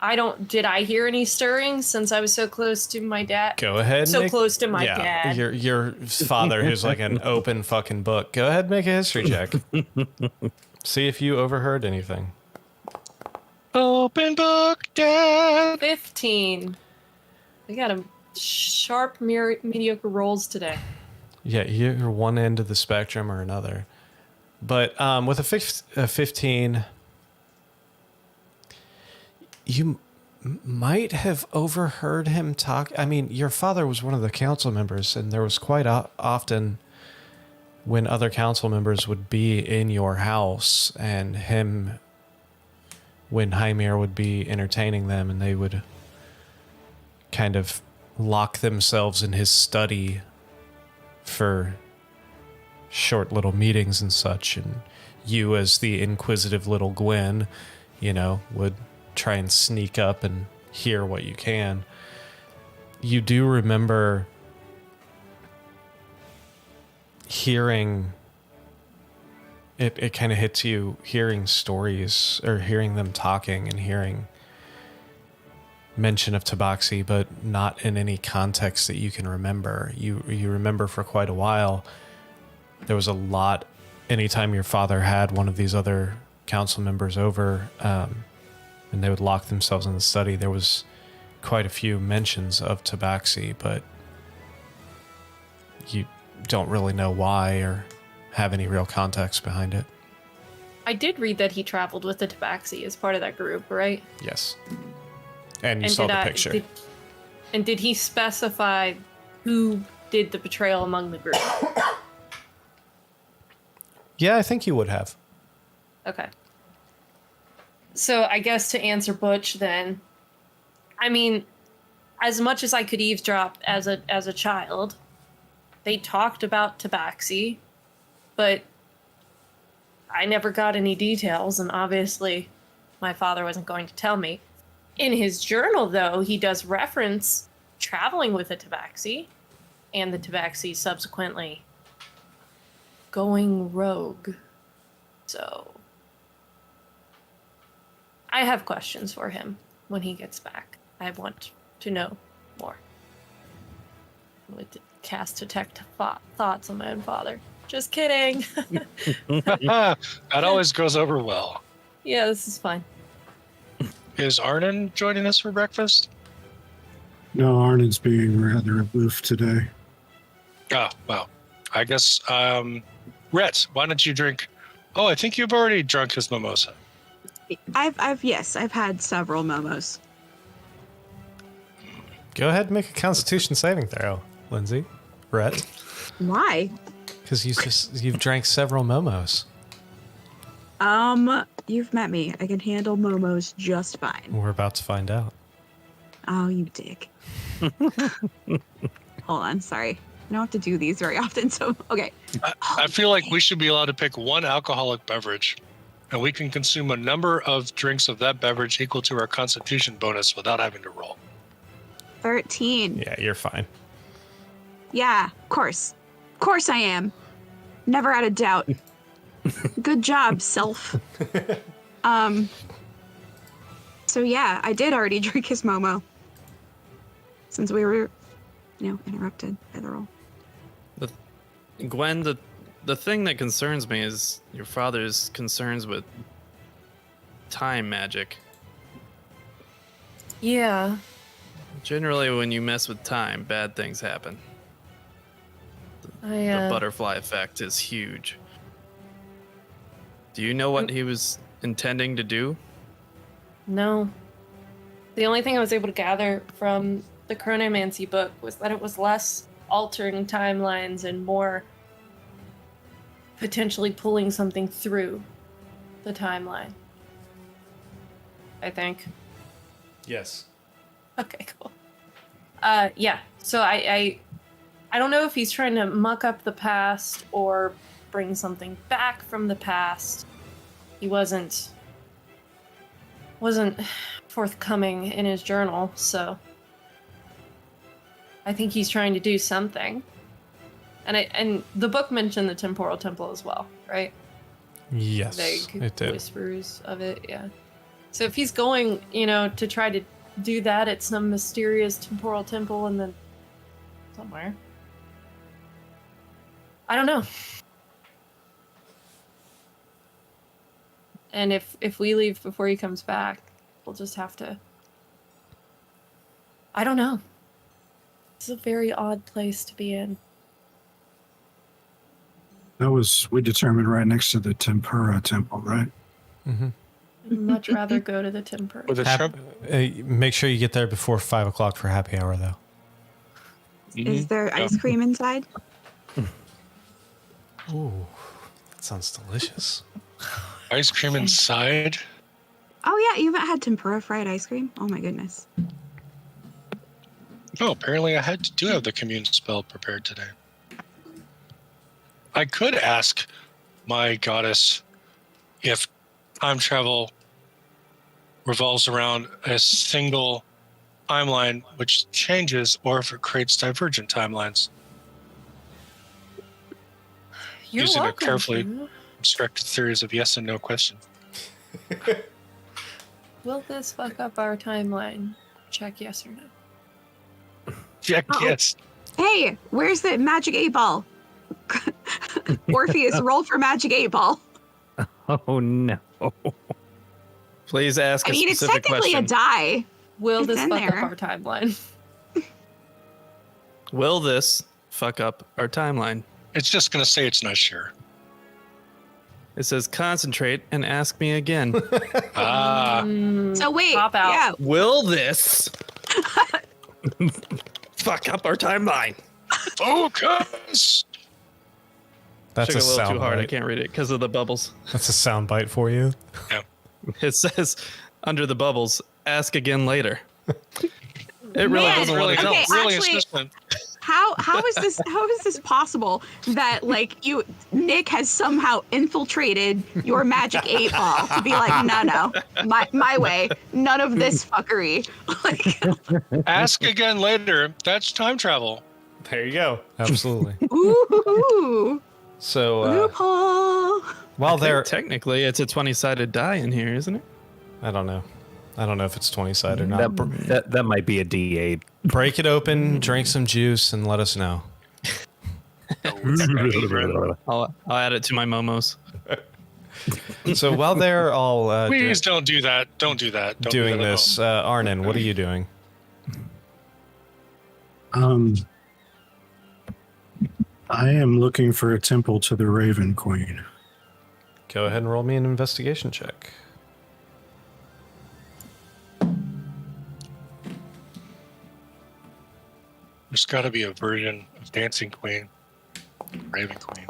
S6: I don't. Did I hear any stirring since I was so close to my dad?
S1: Go ahead,
S6: So
S1: Nick.
S6: close to my
S1: yeah,
S6: dad.
S1: your father, who's like an open fucking book. Go ahead, make a history check. See if you overheard anything.
S7: Open book, Dad.
S6: 15. I got a sharp, mediocre rolls today.
S1: Yeah, you're one end of the spectrum or another. But with a 15, you might have overheard him talk. I mean, your father was one of the council members, and there was quite often when other council members would be in your house, and him, when Hymir would be entertaining them, and they would kind of lock themselves in his study for short little meetings and such, and you as the inquisitive little Gwen, would try and sneak up and hear what you can. You do remember hearing it kind of hits you hearing stories or hearing them talking and hearing mention of Tabaxi, but not in any context that you can remember. You remember for quite a while there was a lot anytime your father had one of these other council members over, and they would lock themselves in the study, there was quite a few mentions of tabaxi, but you don't really know why or have any real context behind it.
S6: I did read that he traveled with the tabaxi as part of that group, right?
S1: Yes. And you saw the picture.
S6: Did he specify who did the betrayal among the group?
S1: Yeah, I think you would have.
S6: Okay. So I guess to answer Butch then, I mean, as much as I could eavesdrop as a child, they talked about tabaxi, but I never got any details, and obviously my father wasn't going to tell me. In his journal, though, he does reference traveling with a tabaxi, and the tabaxi subsequently going rogue. So I have questions for him when he gets back. I want to know more. I would cast detect thoughts on my own father. Just kidding.
S7: That always goes over well.
S6: Yeah, this is fine.
S7: Is Arnon joining us for breakfast?
S2: No, Arnon's being rather aloof today.
S7: Oh, well, I guess, Rhett, why don't you drink? Oh, I think you've already drunk his mimosa.
S3: I've had several momos.
S1: Go ahead and make a Constitution saving throw, Lindsay. Rhett.
S3: Why?
S1: Because you've drank several momos.
S3: You've met me. I can handle momos just fine.
S1: We're about to find out.
S3: Oh, you dick. Hold on, sorry. I don't have to do these very often, so okay.
S7: I feel like we should be allowed to pick one alcoholic beverage, and we can consume a number of drinks of that beverage equal to our Constitution bonus without having to roll.
S3: 13.
S1: Yeah, you're fine.
S3: Yeah, of course. Of course I am. Never had a doubt. Good job, self. So yeah, I did already drink his Momo. Since we were, interrupted by the roll.
S5: Gwen, the thing that concerns me is your father's concerns with time magic.
S6: Yeah.
S5: Generally, when you mess with time, bad things happen.
S6: The
S5: The butterfly effect is huge. Do you know what he was intending to do?
S6: No. The only thing I was able to gather from the Chronomancy book was that it was less altering timelines and more potentially pulling something through the timeline. I think.
S1: Yes.
S6: Okay, cool. Yeah. So I don't know if he's trying to muck up the past or bring something back from the past. He wasn't forthcoming in his journal, so I think he's trying to do something. And the book mentioned the temporal temple as well, right?
S1: Yes,
S6: Vague
S1: it did.
S6: whispers of it, yeah. So if he's going, to try to do that at some mysterious temporal temple and then somewhere. I don't know. And if we leave before he comes back, we'll just have to... I don't know. It's a very odd place to be in.
S2: We determined right next to the Tempura temple, right?
S1: Mm-hmm.
S6: I'd much rather go to the Temper.
S7: With a shrimp?
S1: Make sure you get there before 5 o'clock for happy hour, though.
S3: Is there ice cream inside?
S1: Ooh, that sounds delicious.
S7: Ice cream inside?
S3: Oh yeah, you haven't had tempura fried ice cream? Oh my goodness.
S7: Oh, apparently I do have the commune spell prepared today. I could ask my goddess if time travel revolves around a single timeline which changes or if it creates divergent timelines.
S6: You're
S7: Using
S6: welcome
S7: a carefully
S6: to.
S7: constructed series of yes and no questions.
S6: Will this fuck up our timeline? Check yes or no.
S7: Check yes.
S3: Hey, where's the magic 8-ball? Orpheus, roll for magic 8-ball.
S4: Oh no.
S5: Please ask
S3: I
S5: a
S3: mean, it's
S5: specific
S3: technically
S5: question.
S3: a die.
S6: Will
S3: It's
S6: this
S3: in
S6: fuck
S3: there.
S6: up our timeline?
S5: Will this fuck up our timeline?
S7: It's just going to say it's not sure.
S5: It says concentrate and ask me again.
S7: Ah,
S3: So wait,
S6: Pop out.
S3: yeah.
S5: Will this fuck up our timeline?
S7: focus!
S1: That's
S5: Took
S1: a
S5: a little
S1: sound
S5: too hard. I
S1: bite.
S5: can't read it because of the bubbles.
S1: That's a sound bite for you.
S5: It says under the bubbles, ask again later. It really
S3: Man,
S5: doesn't want to
S3: okay,
S5: tell us.
S7: Really
S3: actually-
S7: insistent.
S3: How is this possible that like Nick has somehow infiltrated your magic 8-ball to be like, no, my way, none of this fuckery. Like,
S7: Ask again later. That's time travel.
S1: There you go. Absolutely.
S3: ooh,
S1: So
S3: loophole.
S1: while
S5: I think
S1: they're,
S5: technically it's a 20-sided die in here, isn't it?
S1: I don't know. I don't know if it's 20 sided or not.
S4: That might be a D8.
S1: Break it open, drink some juice, and let us know.
S5: I'll add it to my momos.
S1: So while they're all
S7: Please don't do that. Don't do that. Don't
S1: doing
S7: do that at
S1: this,
S7: home.
S1: Arnon, what are you doing?
S2: I am looking for a temple to the Raven Queen.
S1: Go ahead and roll me an investigation check.
S7: There's got to be a version of Dancing Queen, Raven Queen.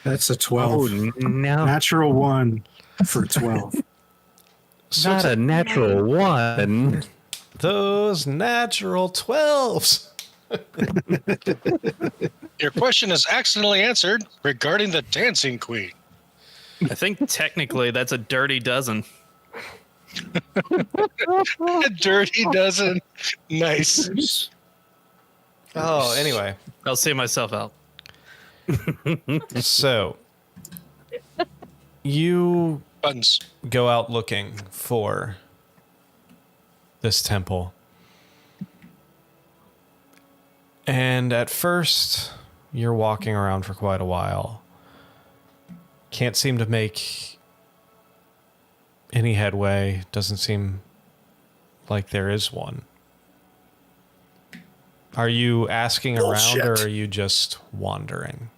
S2: That's a
S4: Oh,
S2: 12.
S4: now
S2: Natural 1 for 12.
S4: not a natural one.
S1: Those natural 12s.
S7: Your question is accidentally answered regarding the Dancing Queen.
S5: I think technically that's a dirty dozen.
S7: A dirty dozen. Nice.
S1: Oh, anyway.
S5: I'll see myself out.
S1: So you
S7: Buttons.
S1: go out looking for this temple. And at first, you're walking around for quite a while. Can't seem to make any headway. Doesn't seem like there is one. Are you asking around or
S2: Bullshit.
S1: are you just wandering?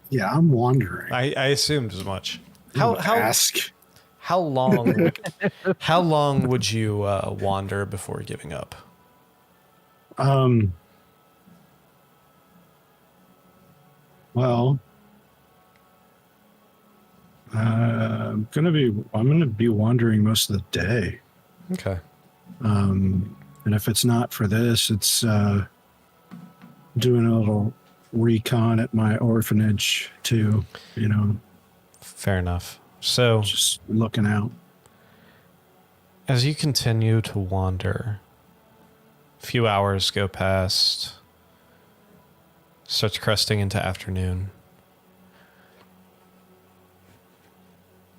S2: Yeah, I'm wandering.
S1: I assumed as much.
S2: Ask.
S1: How long how long would you wander before giving up?
S2: Well, I'm gonna be wandering most of the day.
S1: Okay.
S2: And if it's not for this, it's doing a little recon at my orphanage too. You know,
S1: Fair enough. So
S2: just looking out.
S1: as you continue to wander, a few hours go past, starts cresting into afternoon.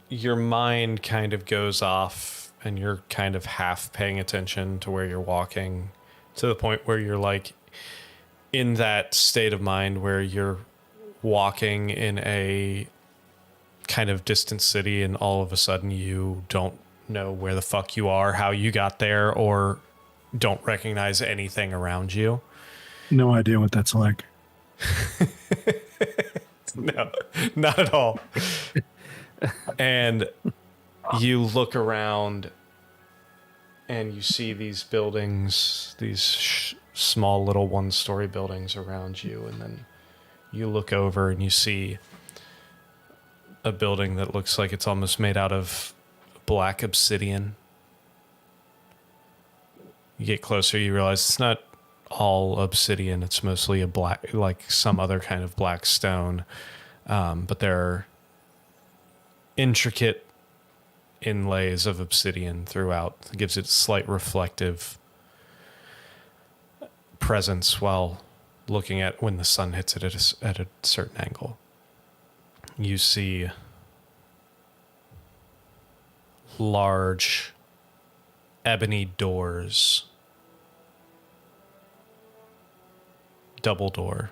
S1: Your mind kind of goes off and you're kind of half paying attention to where you're walking, to the point where you're like in that state of mind where you're walking in a kind of distant city and all of a sudden you don't know where the fuck you are, how you got there, or don't recognize anything around you.
S2: No idea what that's like.
S1: No, not at all. And you look around and you see these buildings, these small little one-story buildings around you. And then you look over and you see a building that looks like it's almost made out of black obsidian. You get closer, you realize it's not all obsidian. It's mostly a black, like some other kind of black stone. But there are intricate inlays of obsidian throughout. It gives it a slight reflective presence while looking at when the sun hits it at a certain angle. You see large ebony doors, double door,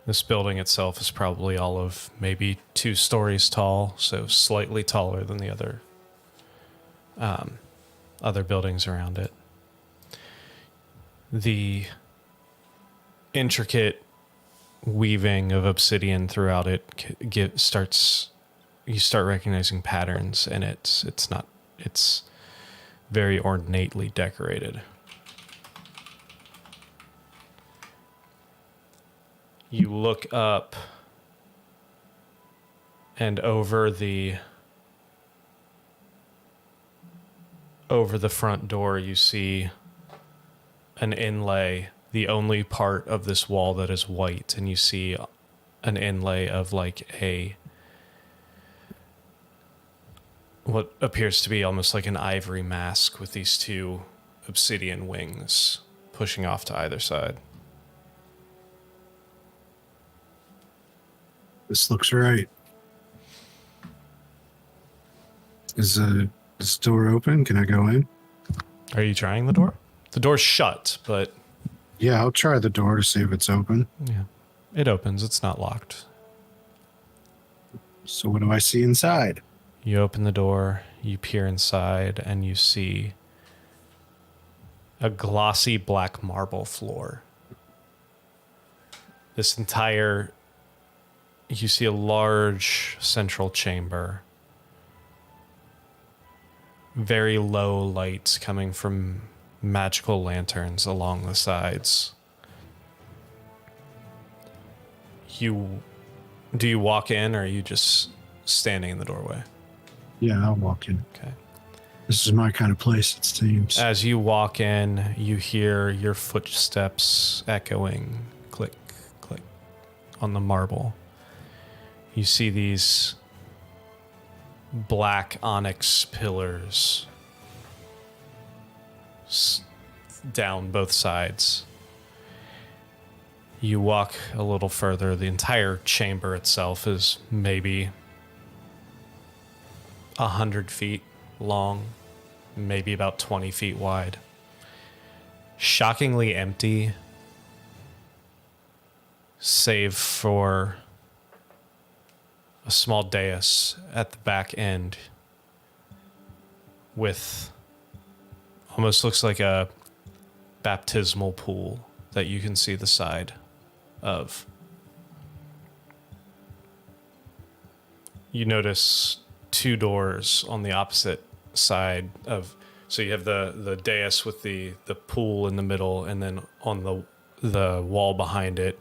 S1: This building itself is probably all of maybe 2 stories tall, so slightly taller than the other buildings around it. The intricate weaving of obsidian throughout it you start recognizing patterns, and it's very ornately decorated. You look up, and over the front door you see an inlay, the only part of this wall that is white, and you see an inlay of like what appears to be almost like an ivory mask with these 2 obsidian wings pushing off to either side.
S2: This looks right. Is this door open? Can I go in?
S1: Are you trying the door? The door's shut, but
S2: Yeah, I'll try the door to see if it's open.
S1: yeah, it opens. It's not locked.
S2: So what do I see inside?
S1: You open the door, you peer inside, and you see a glossy black marble floor. You see a large central chamber. Very low lights coming from magical lanterns along the sides. Do you walk in, or are you just standing in the doorway?
S2: Yeah, I'll walk in.
S1: Okay.
S2: This is my kind of place, it seems.
S1: As you walk in, you hear your footsteps echoing, click, click, on the marble. You see these black onyx pillars down both sides. You walk a little further. The entire chamber itself is maybe 100 feet long, maybe about 20 feet wide. Shockingly empty, save for a small dais at the back end with almost looks like a baptismal pool that you can see the side of. You notice 2 doors on the opposite side of, so you have the dais with the pool in the middle, and then on the wall behind it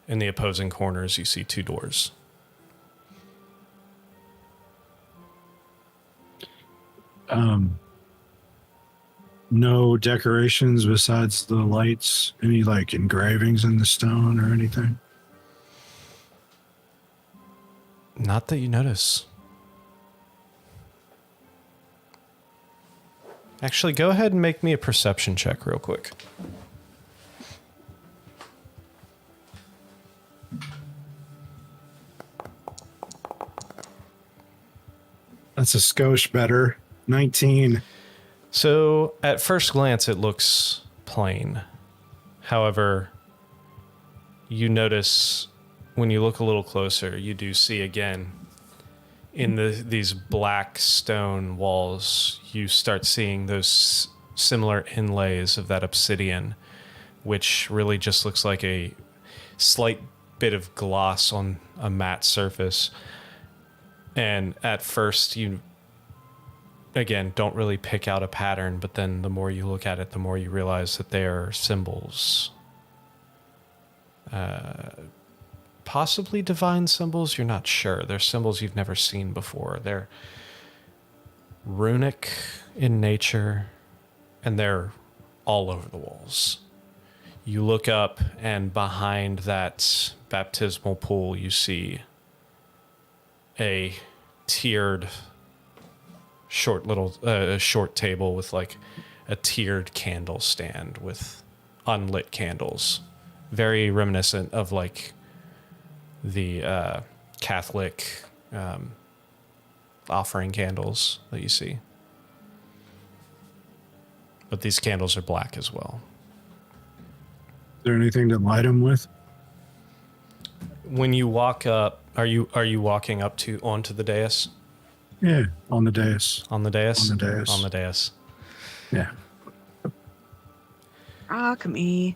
S1: in the opposing corners you see 2 doors.
S2: No decorations besides the lights? Any like engravings in the stone or anything?
S1: Not that you notice. Actually, go ahead and make me a perception check real quick.
S2: That's a skosh better. 19.
S1: So, at first glance, it looks plain. However, you notice when you look a little closer, you do see again in these black stone walls, you start seeing those similar inlays of that obsidian, which really just looks like a slight bit of gloss on a matte surface. And at first, you, again, don't really pick out a pattern, but then the more you look at it, the more you realize that they are symbols. Possibly divine symbols, you're not sure. They're symbols you've never seen before. They're runic in nature, and they're all over the walls. You look up, and behind that baptismal pool, you see a tiered short table with like a tiered candle stand with unlit candles, very reminiscent of like the Catholic offering candles that you see. But these candles are black as well.
S2: Is there anything to light them with?
S1: When you walk up, are you walking up onto the dais?
S2: Yeah, on the dais.
S1: On the dais?
S2: On the dais.
S1: On the dais.
S2: Yeah.
S3: Rock me.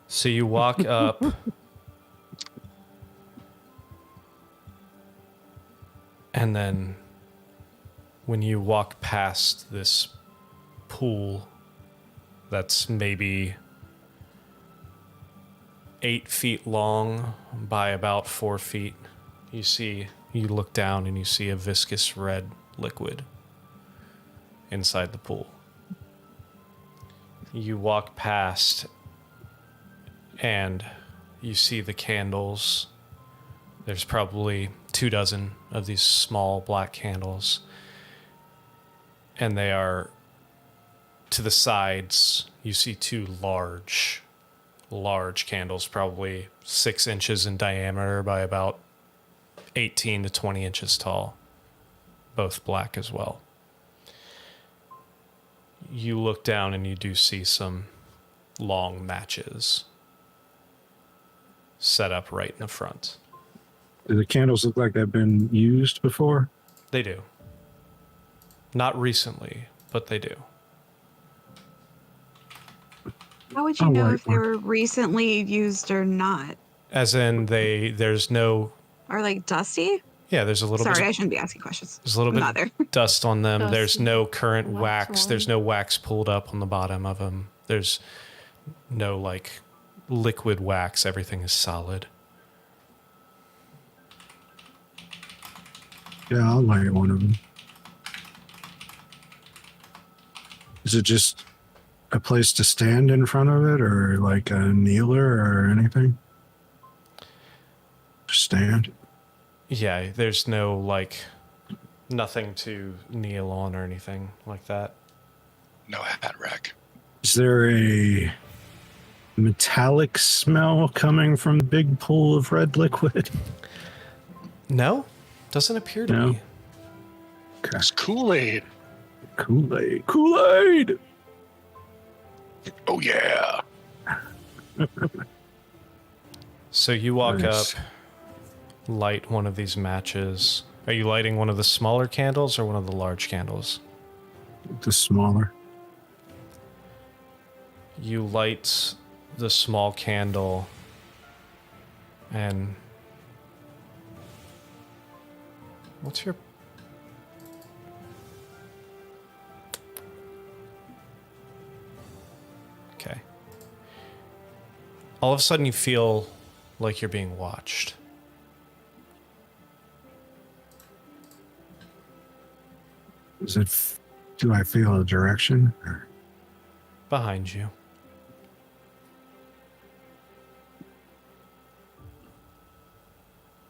S1: So you walk up. And then when you walk past this pool that's maybe 8 feet long by about 4 feet, you look down and you see a viscous red liquid inside the pool. You walk past and you see the candles. There's probably 24 of these small black candles. And they are to the sides. You see 2 large candles, probably 6 inches in diameter by about 18 to 20 inches tall. Both black as well. You look down and you do see some long matches set up right in the front.
S2: Do the candles look like they've been used before?
S1: They do. Not recently, but they do.
S3: How would you know if they were recently used or not?
S1: As in, there's no...
S3: Or like dusty?
S1: Yeah, there's a little
S3: Sorry,
S1: bit...
S3: I shouldn't be asking questions.
S1: There's a little bit of dust on them.
S6: Dust
S1: There's no current
S6: wax
S1: wax.
S6: on.
S1: There's no wax pulled up on the bottom of them. There's no, like, liquid wax. Everything is solid.
S2: Yeah, I'll light one of them. Is it just a place to stand in front of it, or like a kneeler or anything? Just stand.
S1: Yeah, there's no, like, nothing to kneel on or anything like that.
S7: No hat rack.
S2: Is there a metallic smell coming from the big pool of red liquid?
S1: No, doesn't appear to
S2: No.
S1: be.
S2: Okay.
S7: It's Kool-Aid.
S2: Kool-Aid. Kool-Aid!
S7: Oh yeah.
S1: So you walk
S2: Nice.
S1: up, light one of these matches. Are you lighting one of the smaller candles or one of the large candles?
S2: The smaller.
S1: You light the small candle and what's your okay. All of a sudden you feel like you're being watched.
S2: Is it? Do I feel a direction? Or?
S1: Behind you.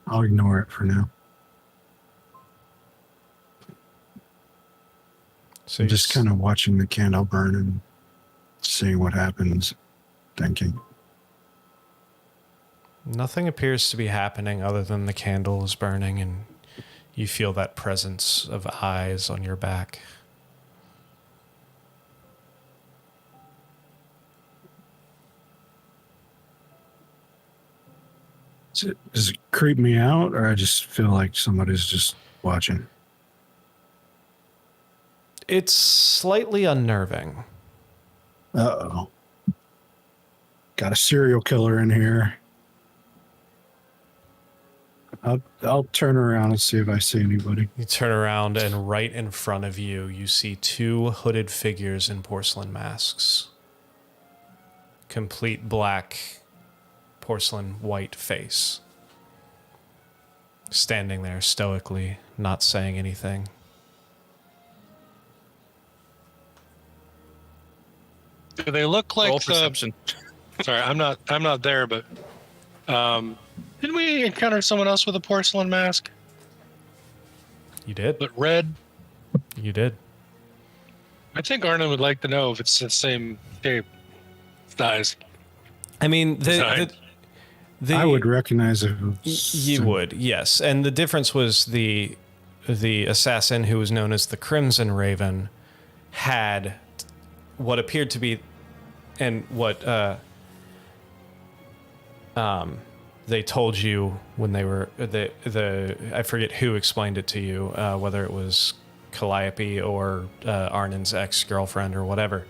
S2: I'll ignore it for now.
S1: So
S2: I'm just kind of watching the candle burn and seeing what happens, thinking.
S1: nothing appears to be happening other than the candle is burning and you feel that presence of eyes on your back.
S2: Does it creep me out, or I just feel like somebody's just watching?
S1: It's slightly unnerving.
S2: Uh-oh. Got a serial killer in here. I'll turn around and see if I see anybody.
S1: You turn around and right in front of you, you see two hooded figures in porcelain masks. Complete black, porcelain white face. Standing there stoically, not saying anything.
S7: Do they look like
S5: Roll
S7: the?
S5: perception.
S7: Sorry, I'm not there, but didn't we encounter someone else with a porcelain mask,
S1: You did?
S7: but red?
S1: You did.
S7: I think Arnon would like to know if it's the same shape, size.
S1: I mean,
S7: Design.
S2: I would recognize it.
S1: You would, yes. And the difference was the assassin who was known as the Crimson Raven had what appeared to be, and what they told you when they were the I forget who explained it to you, whether it was Calliope or Arnin's ex-girlfriend or whatever,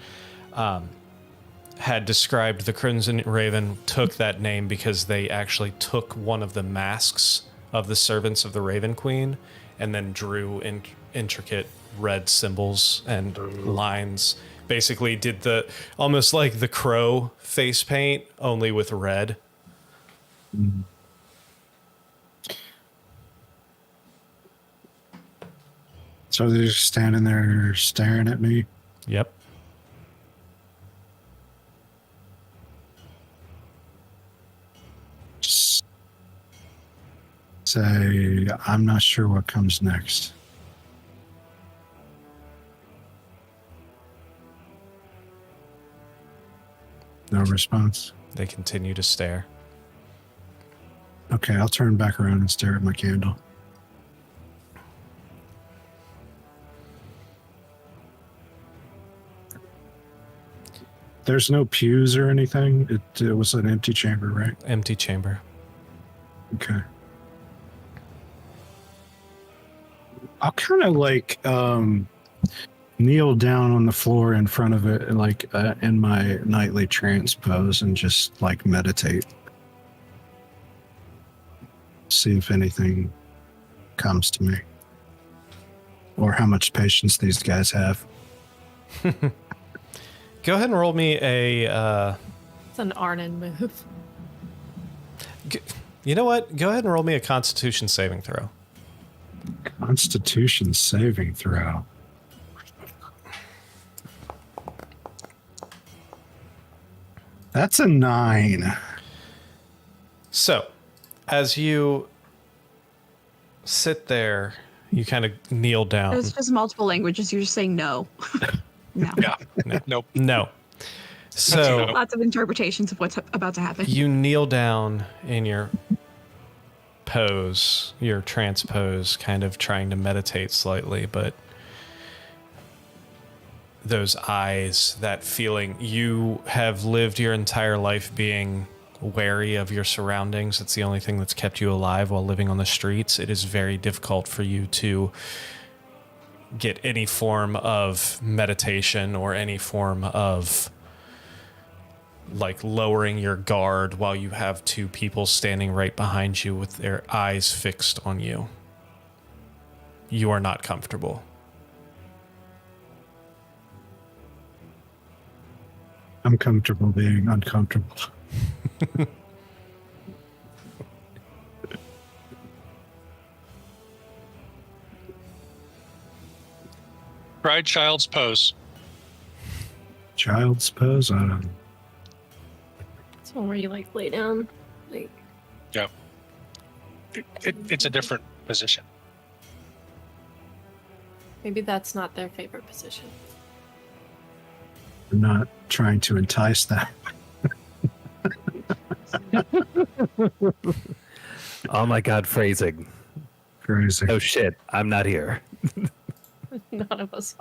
S1: had described the Crimson Raven, took that name because they actually took one of the masks of the servants of the Raven Queen and then drew intricate red symbols and lines. Basically did the almost like the crow face paint, only with red.
S2: So they're just standing there staring at me.
S1: Yep.
S2: Just say, I'm not sure what comes next. No response.
S1: They continue to stare.
S2: Okay, I'll turn back around and stare at my candle. There's no pews or anything. It was an empty chamber, right?
S1: Empty chamber.
S2: Okay. I'll kind of like kneel down on the floor in front of it, like in my nightly trance pose, and just like meditate. See if anything comes to me, or how much patience these guys have.
S1: Go ahead and roll me a.
S6: It's an Arnon move.
S1: You know what? Go ahead and roll me a Constitution saving throw.
S2: Constitution saving throw. That's a 9.
S1: So, as you sit there, you kind of kneel down.
S3: It's just multiple languages. You're just saying no. No.
S7: Yeah. Nope.
S1: No. So
S3: Lots of interpretations of what's about to happen.
S1: you kneel down in your pose, your trance pose, kind of trying to meditate slightly, but those eyes, that feeling, you have lived your entire life being wary of your surroundings. It's the only thing that's kept you alive while living on the streets. It is very difficult for you to get any form of meditation or any form of like lowering your guard while you have two people standing right behind you with their eyes fixed on you. You are not comfortable.
S2: I'm comfortable being uncomfortable.
S7: Try child's pose.
S2: Child's pose? I don't know.
S6: It's one where you like lay down. Like
S7: Yeah. It's a different position.
S6: maybe that's not their favorite position.
S2: I'm not trying to entice that.
S4: Oh my god, phrasing.
S2: Crazy.
S4: Oh shit, I'm not here.
S6: None of us.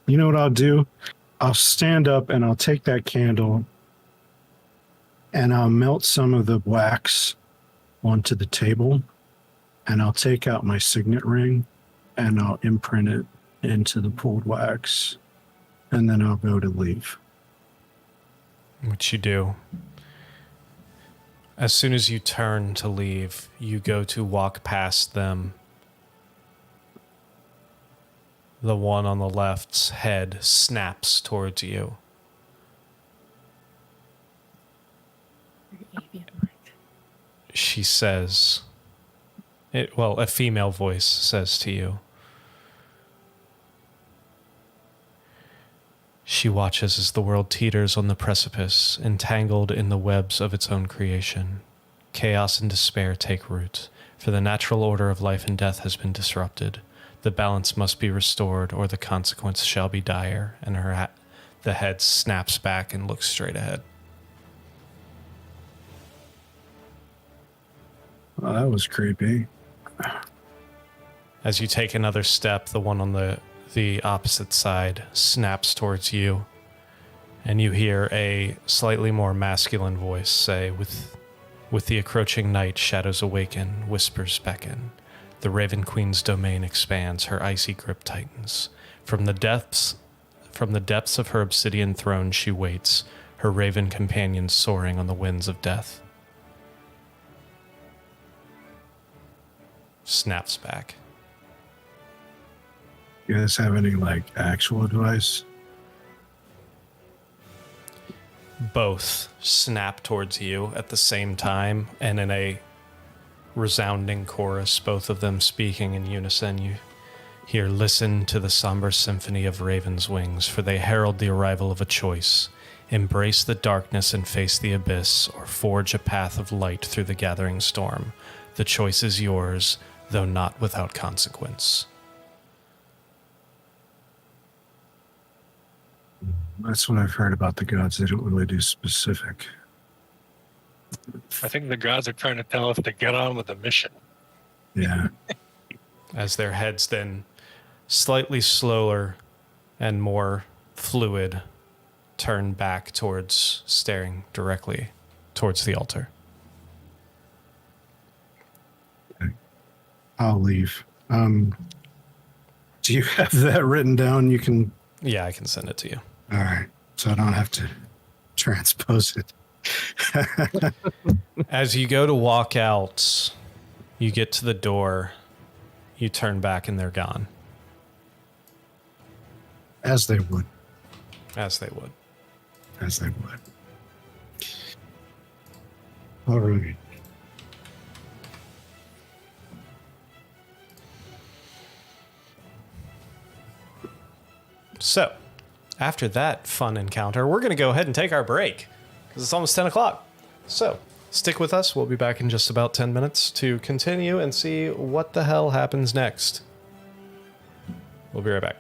S2: You know what I'll do? I'll stand up and I'll take that candle and I'll melt some of the wax onto the table, and I'll take out my signet ring and I'll imprint it into the pulled wax, and then I'll go to leave.
S1: What you do. As soon as you turn to leave, you go to walk past them. The one on the left's head snaps towards you. She says, a female voice says to you. She watches as the world teeters on the precipice, entangled in the webs of its own creation. Chaos and despair take root, for the natural order of life and death has been disrupted. The balance must be restored, or the consequence shall be dire. And the head snaps back and looks straight ahead.
S2: Well, that was creepy.
S1: As you take another step, the one on the opposite side snaps towards you, and you hear a slightly more masculine voice say, with the encroaching night, shadows awaken, whispers beckon. The Raven Queen's domain expands, her icy grip tightens. From the depths of her obsidian throne she waits, her raven companions soaring on the winds of death. Snaps back.
S2: You guys have any, like, actual advice?
S1: Both snap towards you at the same time, and in a resounding chorus, both of them speaking in unison. You hear, listen to the somber symphony of ravens' wings, for they herald the arrival of a choice. Embrace the darkness and face the abyss, or forge a path of light through the gathering storm. The choice is yours, though not without consequence.
S2: That's what I've heard about the gods. They don't really do specific.
S7: I think the gods are trying to tell us to get on with the mission.
S2: Yeah.
S1: As their heads then, slightly slower and more fluid, turn back towards staring directly towards the altar.
S2: I'll leave. Do you have that written down? You can...
S1: Yeah, I can send it to you.
S2: All right. So I don't have to transpose it.
S1: As you go to walk out, you get to the door, you turn back and they're gone.
S2: As they would.
S1: As they would.
S2: As they would. All right.
S1: So, after that fun encounter, we're going to go ahead and take our break because it's almost 10 o'clock. So, stick with us. We'll be back in just about 10 minutes to continue and see what the hell happens next. We'll be right back.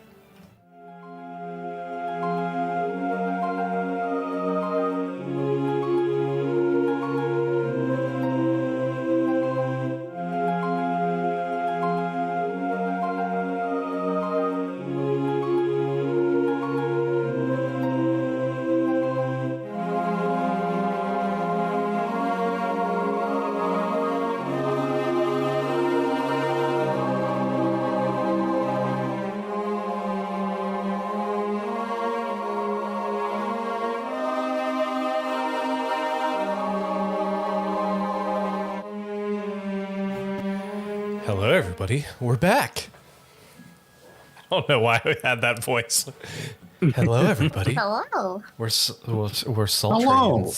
S1: Hello, everybody. We're back. I don't know why we had that voice. Hello, everybody.
S8: Hello.
S1: We're sultry
S2: Hello.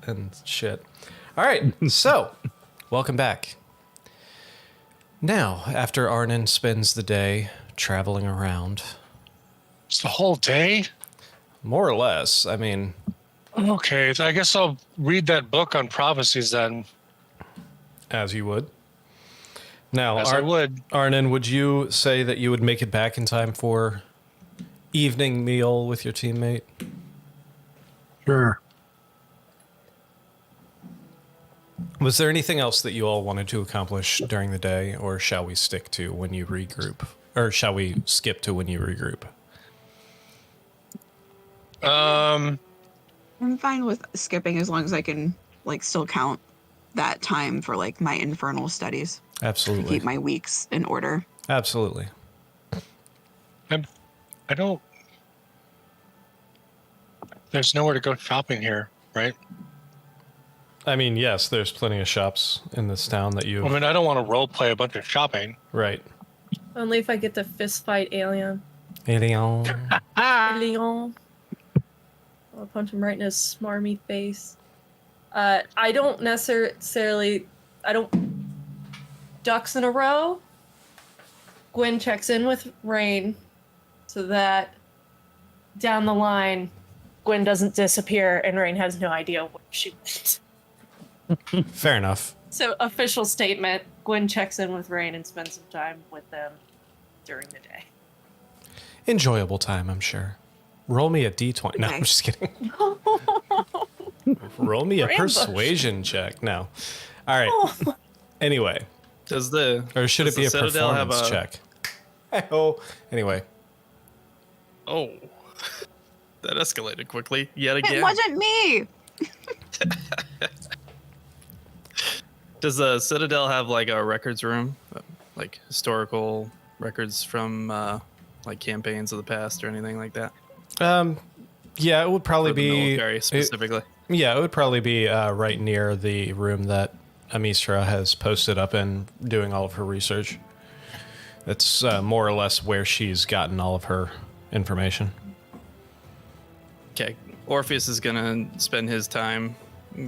S1: and shit. All right, so welcome back. Now, after Arnon spends the day traveling around,
S7: It's the whole day?
S1: more or less. I mean,
S7: Okay, I guess I'll read that book on prophecies then,
S1: as you would. Now,
S7: as I would.
S1: Arnon, would you say that you would make it back in time for evening meal with your teammate?
S2: Sure.
S1: Was there anything else that you all wanted to accomplish during the day, or shall we stick to when you regroup? Or shall we skip to when you regroup?
S3: I'm fine with skipping as long as I can like still count that time for like my infernal studies.
S1: Absolutely.
S3: Keep my weeks in order.
S1: Absolutely.
S7: I don't. There's nowhere to go shopping here, right?
S1: I mean, yes, there's plenty of shops in this town that you...
S7: I mean, I don't want to role play a bunch of shopping.
S1: Right.
S6: Only if I get to fist fight Alien.
S1: Alien.
S6: Alien. I'll punch him right in his smarmy face. I don't necessarily... I don't... Ducks in a row. Gwen checks in with Rain so that down the line, Gwen doesn't disappear and Rain has no idea where she went.
S1: Fair enough.
S6: So, official statement, Gwen checks in with Rain and spends some time with them during the day.
S1: Enjoyable time, I'm sure. Roll me a d20. No,
S3: Okay.
S1: I'm just kidding. Roll me a
S6: Ambush.
S1: persuasion check. No. All right. Anyway,
S5: Does the
S1: or should
S5: does
S1: it be
S5: the
S1: a
S5: Citadel have
S1: performance check? Oh, anyway.
S5: Oh, that escalated quickly yet again.
S3: It wasn't me.
S5: Does the Citadel have like a records room, like historical records from like campaigns of the past or anything like that?
S1: Yeah, it would probably
S5: For the
S1: be
S5: military specifically.
S1: Yeah, it would probably be right near the room that Amistra has posted up in doing all of her research. That's more or less where she's gotten all of her information.
S5: Okay, Orpheus is gonna spend his time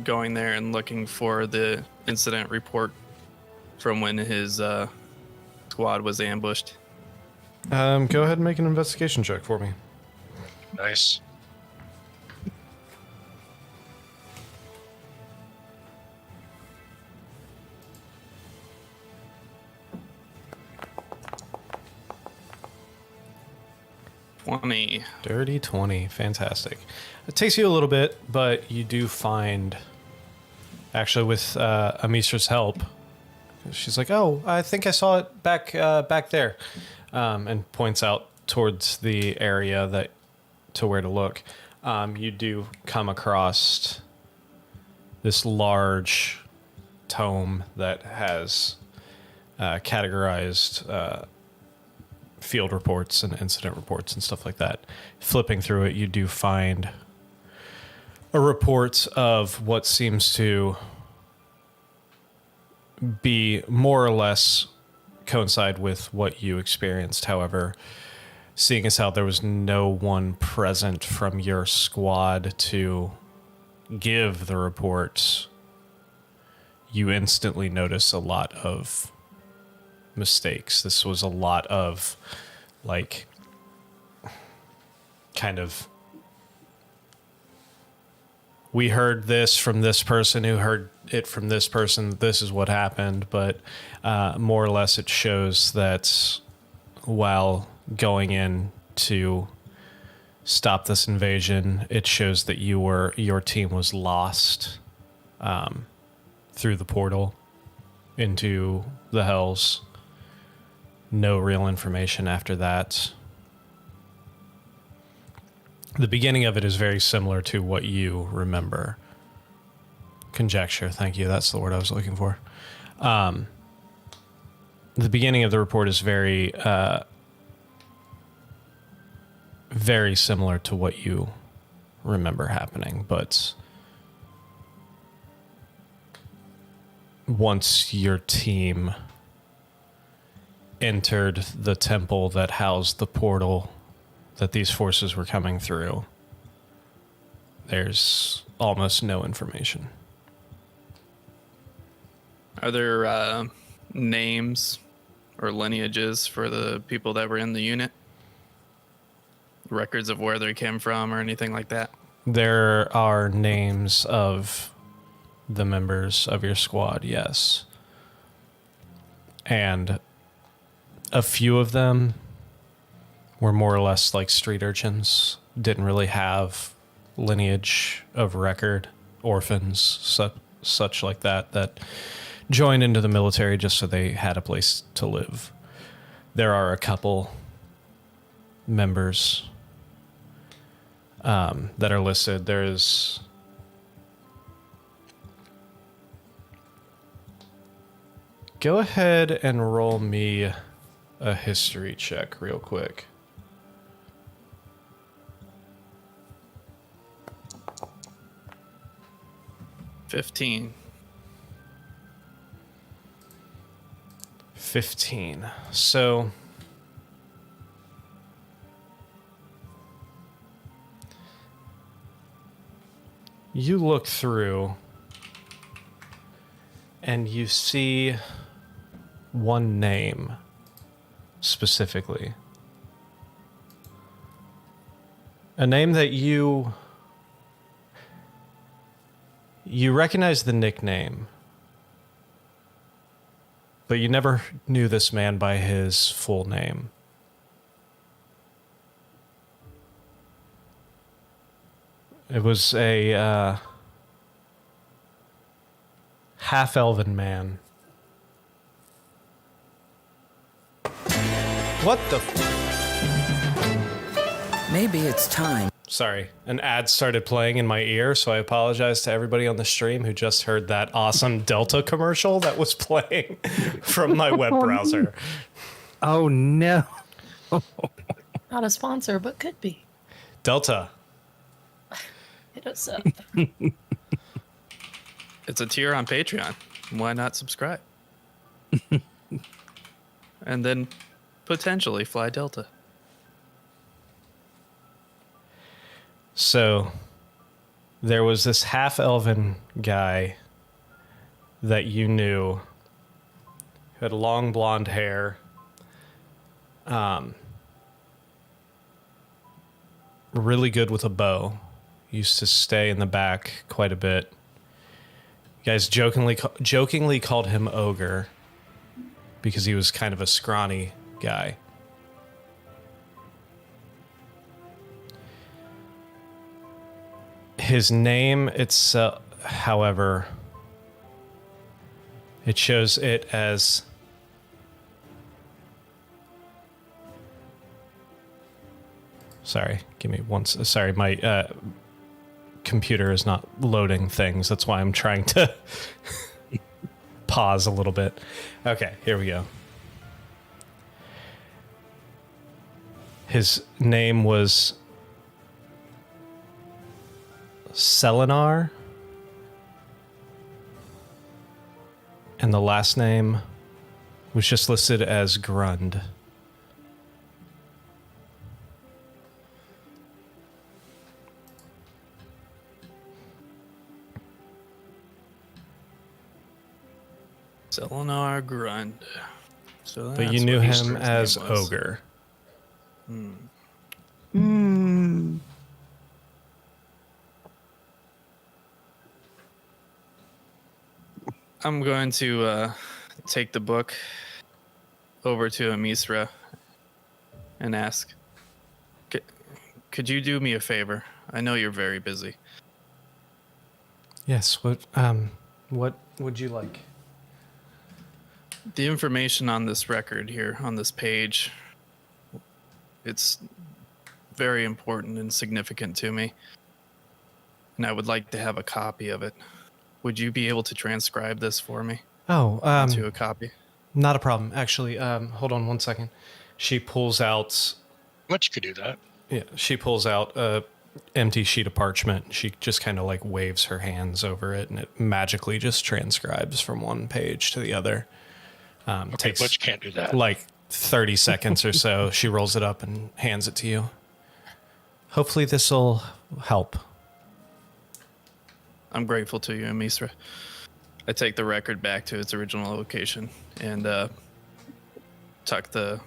S5: going there and looking for the incident report from when his squad was ambushed.
S1: Go ahead and make an investigation check for me.
S7: Nice.
S1: Dirty 20. Fantastic. It takes you a little bit, but you do find, actually with Amistra's help, she's like, oh, I think I saw it back there, and points out towards the area to where to look. You do come across this large tome that has categorized field reports and incident reports and stuff like that. Flipping through it, you do find a report of what seems to be more or less coincide with what you experienced. However, seeing as how there was no one present from your squad to give the report, you instantly notice a lot of mistakes. This was a lot of like kind of, we heard this from this person who heard it from this person, this is what happened, but more or less it shows that while going in to stop this invasion, it shows that your team was lost through the portal into the Hells. No real information after that. The beginning of it is very similar to what you remember. Conjecture, thank you. That's the word I was looking for. The beginning of the report is very, very similar to what you remember happening, but once your team entered the temple that housed the portal that these forces were coming through, there's almost no information.
S5: Are there names or lineages for the people that were in the unit? Records of where they came from or anything like that?
S1: There are names of the members of your squad, yes. And a few of them were more or less like street urchins, didn't really have lineage of record, orphans, such like that joined into the military just so they had a place to live. There are a couple members that are listed. There's go ahead and roll me a history check real quick.
S5: $15.
S1: 15. So you look through and you see one name specifically. A name that you recognize the nickname, but you never knew this man by his full name. It was a half-elven man. What the?
S8: Maybe it's time.
S1: Sorry, an ad started playing in my ear, so I apologize to everybody on the stream who just heard that awesome Delta commercial that was playing from my web browser.
S4: Oh no.
S6: Not a sponsor, but could be.
S1: Delta.
S6: Hit us up.
S5: It's a tier on Patreon. Why not subscribe? And then potentially fly Delta.
S1: So there was this half-elven guy that you knew who had long blonde hair. Really good with a bow. Used to stay in the back quite a bit. You guys jokingly called him Ogre because he was kind of a scrawny guy. His name itself, however, it shows it as sorry, give me one. Sorry, my computer is not loading things. That's why I'm trying to pause a little bit. Okay, here we go. His name was Selenar, and the last name was just listed as Grund.
S5: Selenar Grund. So
S1: But
S5: that's
S1: you knew
S5: what
S1: him
S5: Easter's
S1: as
S5: name was.
S1: Ogre.
S5: I'm going to take the book over to Amisra and ask, could you do me a favor? I know you're very busy.
S1: Yes, what would you like?
S5: The information on this record here, on this page, it's very important and significant to me. And I would like to have a copy of it. Would you be able to transcribe this for me
S1: Oh,
S5: to a copy?
S1: not a problem. Actually, hold on one second. She pulls out.
S7: Much could do that.
S1: Yeah, she pulls out a empty sheet of parchment. She just kind of like waves her hands over it, and it magically just transcribes from one page to the other.
S7: Okay,
S1: Takes
S7: Butch can't do that.
S1: like 30 seconds or so. She rolls it up and hands it to you. Hopefully, this will help.
S5: I'm grateful to you, Amisra. I take the record back to its original location and tuck the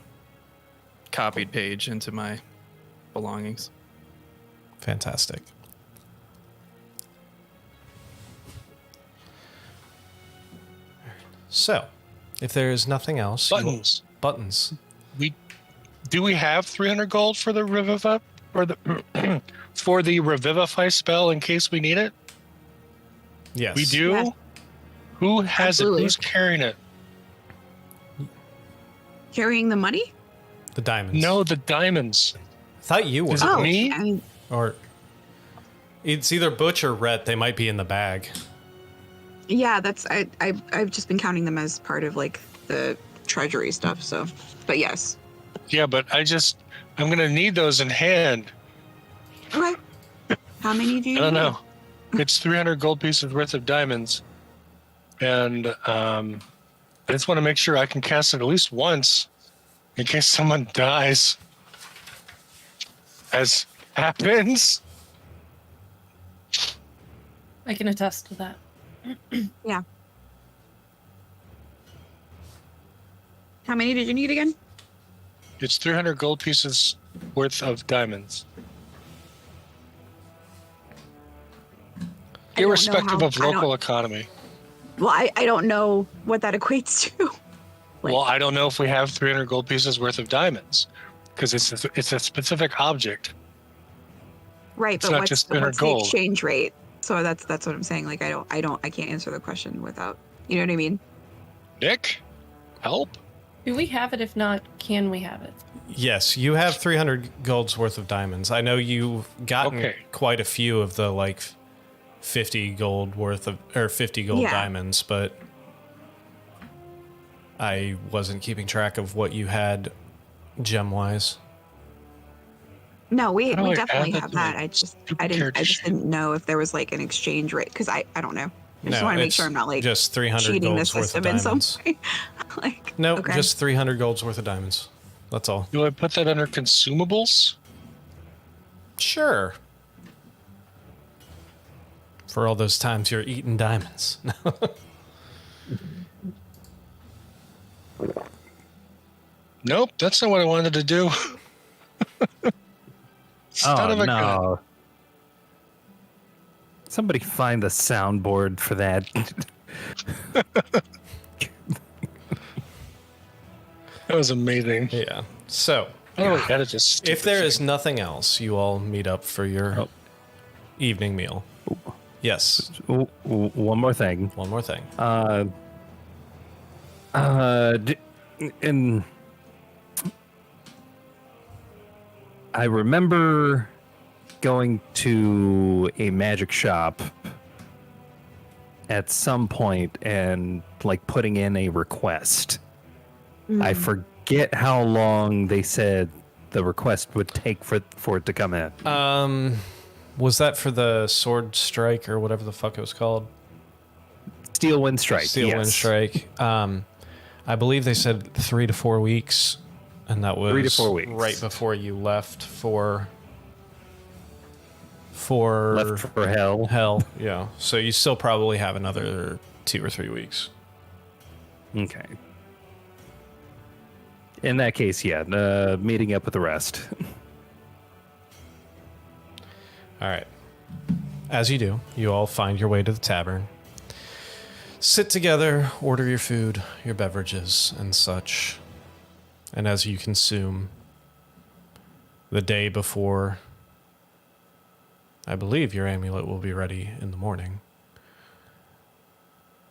S5: copied page into my belongings.
S1: Fantastic. So, if there is nothing else,
S7: Buttons.
S1: buttons.
S7: Do we have 300 gold for the revivify or the for the revivify spell in case we need it?
S1: Yes,
S7: We do.
S3: Yes.
S7: Who has
S3: Absolutely.
S7: it? Who's carrying it?
S3: Carrying the money?
S1: The diamonds.
S7: No, the diamonds.
S1: I thought you were.
S7: Is it
S3: Oh,
S7: me?
S3: I mean,
S1: Or it's either Butch or Rhett. They might be in the bag.
S3: yeah, that's I've just been counting them as part of like the treasury stuff. So, but yes.
S7: Yeah, but I'm gonna need those in hand.
S3: Okay. How many do you?
S7: I don't
S3: need?
S7: know. It's 300 gold pieces worth of diamonds, and I just want to make sure I can cast it at least once, in case someone dies. As happens.
S6: I can attest to that.
S3: Yeah. How many did you need again?
S7: It's 300 gold pieces worth of diamonds.
S3: I don't know
S7: Irrespective
S3: how-
S7: of
S3: I don't-
S7: local economy.
S3: Well, I don't know what that equates to. Like-
S7: Well, I don't know if we have 300 gold pieces worth of diamonds, because it's a specific object.
S3: Right,
S7: It's
S3: but
S7: not
S3: what's,
S7: just
S3: what's
S7: 300
S3: the
S7: gold.
S3: exchange rate? So that's what I'm saying. Like I can't answer the question without, you know what I mean?
S7: Nick, help.
S6: Do we have it? If not, can we have it?
S1: Yes, you have 300 gold's worth of diamonds. I know you've gotten
S7: Okay.
S1: quite a few of the like 50 gold worth of, or 50 gold
S3: Yeah.
S1: diamonds, but I wasn't keeping track of what you had gem-wise.
S3: No, we
S7: How do I add
S3: definitely
S7: that
S3: have
S7: to my
S3: that. I just
S7: stupid character sheet?
S3: didn't know if there was like an exchange rate because I don't know. I just
S1: No,
S3: want to make
S1: it's
S3: sure I'm not like
S1: just 300
S3: cheating the
S1: gold's worth of
S3: system in some
S1: diamonds.
S3: way. Like
S1: No,
S3: okay.
S1: just 300 gold's worth of diamonds. That's all.
S7: Do I put that under consumables?
S1: Sure. For all those times you're eating diamonds.
S7: Nope, that's not what I wanted to do. Son
S4: Oh
S7: of a gun.
S4: no! Somebody find the soundboard for that.
S7: That was amazing.
S1: Yeah. So,
S7: How do I edit this?
S1: if there
S7: stupid
S1: is
S7: thing?
S1: nothing else, you all meet up for your
S4: Oh.
S1: evening meal. Yes.
S4: One more thing.
S1: One more thing.
S4: And I remember going to a magic shop at some point and like putting in a request. I forget how long they said the request would take for it to come in.
S1: Was that for the sword strike or whatever the fuck it was called?
S4: Steel Wind Strike.
S1: Steel Wind
S4: yes.
S1: Strike. I believe they said 3 to 4 weeks, and that was
S4: 3 to 4 weeks.
S1: right before you left for
S4: Left for hell.
S1: hell. Yeah. So you still probably have another 2 or 3 weeks.
S4: Okay. In that case, yeah, meeting up with the rest.
S1: All right. As you do, you all find your way to the tavern. Sit together, order your food, your beverages, and such. And as you consume, the day before, I believe your amulet will be ready in the morning.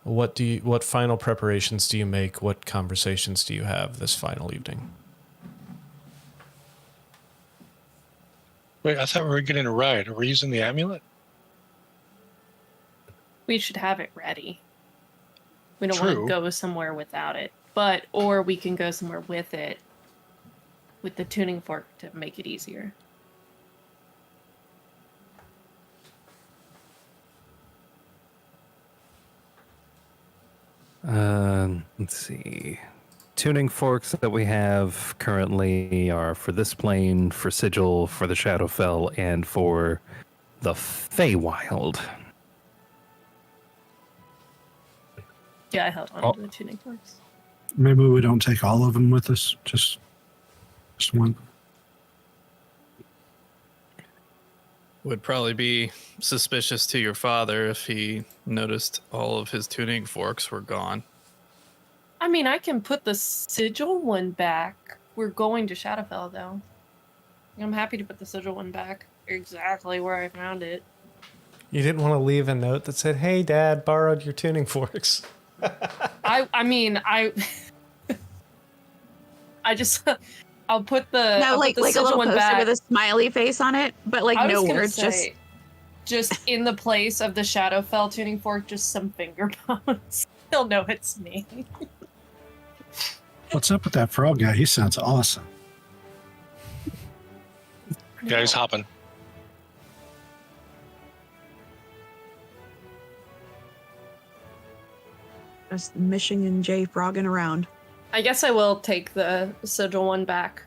S1: What final preparations do you make? What conversations do you have this final evening?
S7: Wait, I thought we were getting a ride. Are we using the amulet?
S6: We should have it ready. We don't
S7: True.
S6: want to go somewhere without it. Or we can go somewhere with it, with the tuning fork to make it easier.
S4: Let's see. Tuning forks that we have currently are for this plane, for Sigil, for the Shadowfell, and for the Feywild.
S6: Yeah, I held on to the tuning forks.
S2: Maybe we don't take all of them with us. Just one.
S5: Would probably be suspicious to your father if he noticed all of his tuning forks were gone.
S6: I mean, I can put the sigil one back. We're going to Shadowfell, though. I'm happy to put the sigil one back exactly where I found it.
S1: You didn't want to leave a note that said, "Hey, Dad, borrowed your tuning forks."
S6: I mean, I just, I'll put the,
S3: No,
S6: I'll
S3: like
S6: put the
S3: a
S6: sigil
S3: little
S6: one
S3: poster
S6: back.
S3: with a smiley face on it, but like
S6: I was
S3: no
S6: gonna
S3: words.
S6: say, just in the place of the Shadowfell tuning fork, just some finger bones. He'll know it's me.
S2: What's up with that frog guy? He sounds awesome.
S7: Yeah, he's hopping.
S3: Just mishing and Jay frogging around.
S6: I guess I will take the sigil one back,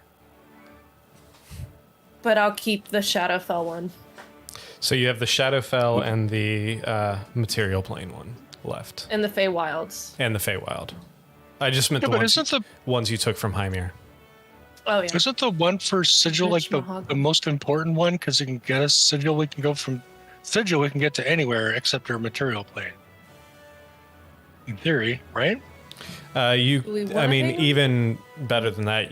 S6: but I'll keep the Shadowfell one.
S1: So you have the Shadowfell and the material plane one left,
S6: And the Feywilds.
S1: and the Feywild. I just meant
S7: Yeah,
S1: the
S7: but
S1: ones,
S7: isn't
S1: ones you took from Hymir.
S6: Oh yeah.
S7: Isn't the one for Sigil like
S6: Rich
S7: the
S6: mahogany.
S7: most important one? Because you can get us Sigil, we can go from Sigil, we can get to anywhere except our material plane. In theory, right?
S6: Do we
S1: I
S6: wanna
S1: mean,
S6: pay them?
S1: even better than that.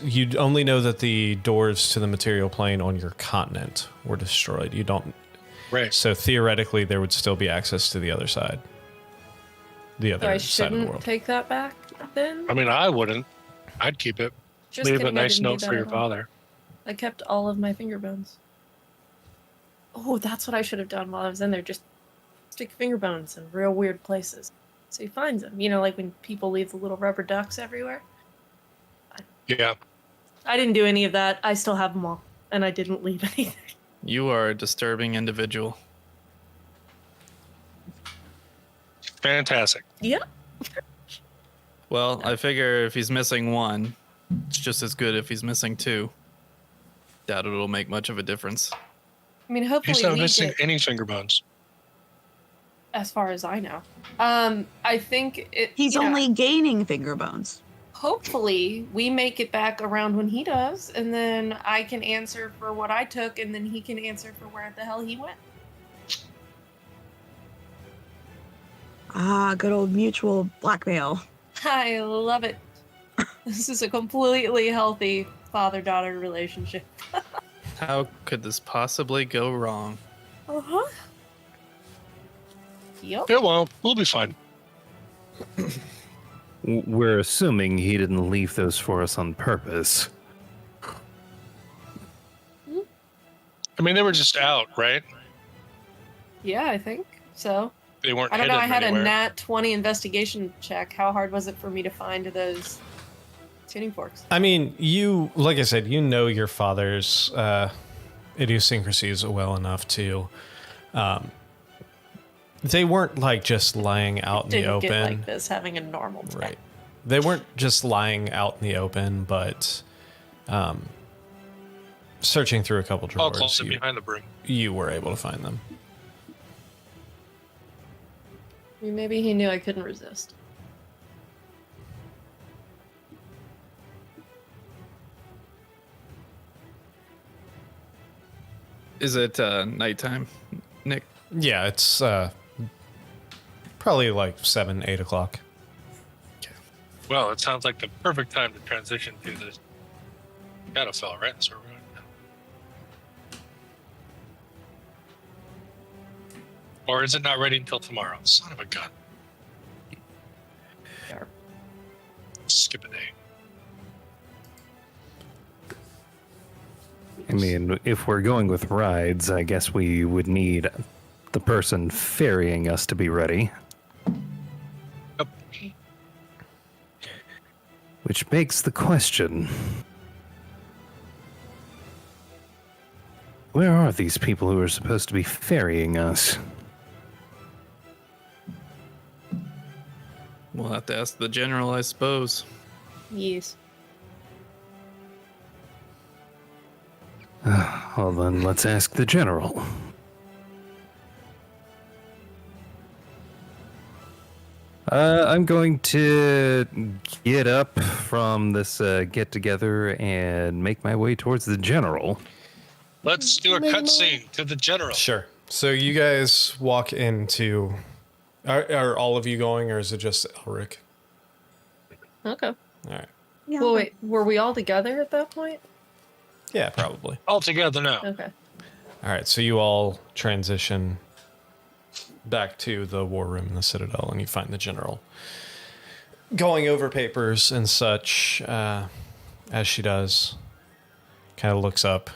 S1: You only know that the doors to the material plane on your continent were destroyed. You don't.
S7: Right.
S1: So theoretically, there would still be access to the other side. The
S6: So
S1: other
S6: I
S1: side of the
S6: shouldn't
S1: world.
S6: take that back then?
S7: I mean, I wouldn't. I'd keep it.
S6: Just
S7: Leave a
S6: kidding, I
S7: nice
S6: didn't do
S7: note
S6: that
S7: for your
S6: at all.
S7: father.
S6: I kept all of my finger bones. Oh, that's what I should have done while I was in there. Just stick finger bones in real weird places. So he finds them. You know, like when people leave the little rubber ducks everywhere.
S7: Yeah.
S6: I didn't do any of that. I still have them all. And I didn't leave anything.
S5: You are a disturbing individual.
S7: Fantastic.
S6: Yep.
S5: Well, I figure if he's missing one, it's just as good if he's missing two. Doubt it'll make much of a difference.
S6: I mean, hopefully
S7: He's not
S6: we
S7: missing
S6: get,
S7: any finger bones.
S6: as far as I know. I think
S3: He's only gaining finger bones.
S6: Hopefully we make it back around when he does, and then I can answer for what I took, and then he can answer for where the hell he went.
S3: Ah, good old mutual blackmail.
S6: I love it. This is a completely healthy father-daughter relationship.
S5: How could this possibly go wrong?
S6: Uh-huh. Yep.
S7: It won't. We'll be fine.
S4: We're assuming he didn't leave those for us on purpose.
S7: I mean, they were just out, right?
S6: Yeah, I think so.
S7: They weren't
S6: I don't know. I
S7: hidden
S6: had
S7: anywhere.
S6: a nat 20 investigation check. How hard was it for me to find those tuning forks?
S1: I mean, like I said, you know your father's idiosyncrasies well enough to. They weren't like just lying out in the
S6: Didn't
S1: open.
S6: get like this having a normal day.
S1: Right. They weren't just lying out in the open, but searching through a couple
S7: All
S1: drawers,
S7: closet behind the broom.
S1: you were able to find them.
S6: I mean, maybe he knew I couldn't resist.
S5: Is it nighttime, Nick?
S1: Yeah, it's probably like 7, 8 o'clock.
S7: Well, it sounds like the perfect time to transition to the Shadowfell, right? That's where we're going. Or is it not ready until tomorrow? Son of a gun.
S6: Sure.
S7: Skip a day.
S4: I mean, if we're going with rides, I guess we would need the person ferrying us to be ready.
S7: Yep.
S4: Which begs the question, where are these people who are supposed to be ferrying us?
S5: We'll have to ask the general, I suppose.
S6: Yes.
S4: Well, then let's ask the general. I'm going to get up from this get-together and make my way towards the general.
S7: Let's do a cutscene to the general.
S1: Sure. So you guys walk into. Are all of you going, or is it just Elric?
S6: Okay.
S1: All right.
S3: Yeah.
S6: Well, wait, were we all together at that point?
S1: Yeah, probably.
S7: All together now.
S6: Okay.
S1: All right. So you all transition back to the war room in the Citadel, and you find the general going over papers and such, as she does. Kind of looks up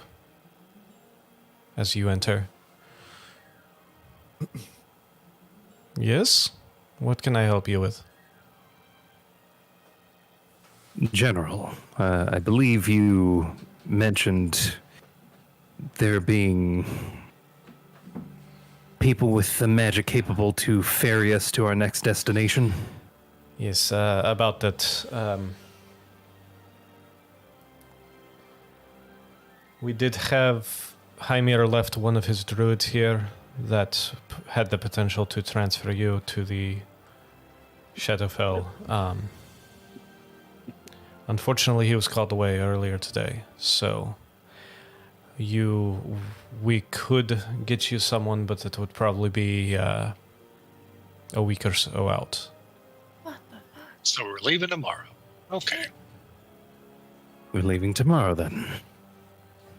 S1: as you enter. Yes? What can I help you with?
S4: General, I believe you mentioned there being people with the magic capable to ferry us to our next destination.
S1: Yes, about that. We did have Hymir left one of his druids here that had the potential to transfer you to the Shadowfell. Unfortunately, he was called away earlier today, so we could get you someone, but it would probably be a week or so out.
S7: So we're leaving tomorrow. Okay.
S4: We're leaving tomorrow then.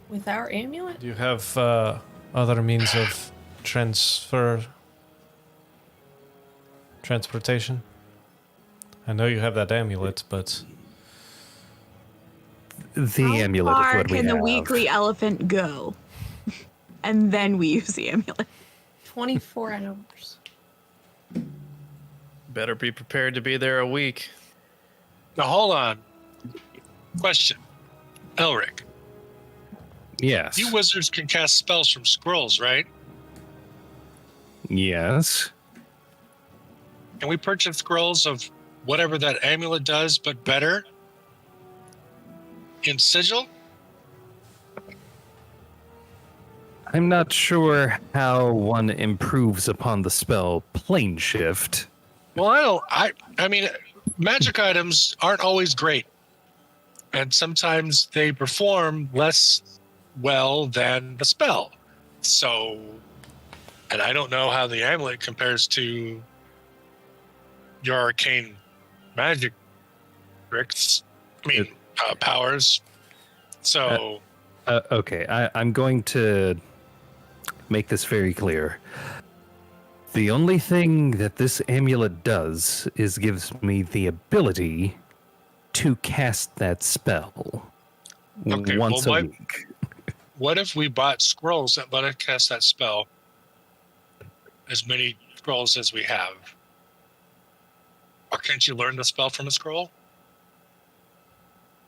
S6: With our amulet?
S1: Do you have other means of transportation? I know you have that amulet, but
S4: The
S3: How
S4: amulet is
S3: far
S4: what we
S3: can the
S4: have.
S3: weekly elephant go? And then we use the amulet.
S6: 24 hours.
S5: Better be prepared to be there a week.
S7: Now hold on. Question. Elric,
S4: Yes.
S7: you wizards can cast spells from scrolls, right?
S4: Yes.
S7: Can we purchase scrolls of whatever that amulet does, but better? In sigil?
S4: I'm not sure how one improves upon the spell plane shift.
S7: Well, I mean, magic items aren't always great. And sometimes they perform less well than the spell. So, and I don't know how the amulet compares to your arcane magic tricks. I mean, powers. So,
S4: Okay, I'm going to make this very clear. The only thing that this amulet does is gives me the ability to cast that spell
S7: Okay,
S4: once
S7: well,
S4: a week.
S7: what if we bought scrolls that let us cast that spell? As many scrolls as we have. Or can't you learn the spell from a scroll?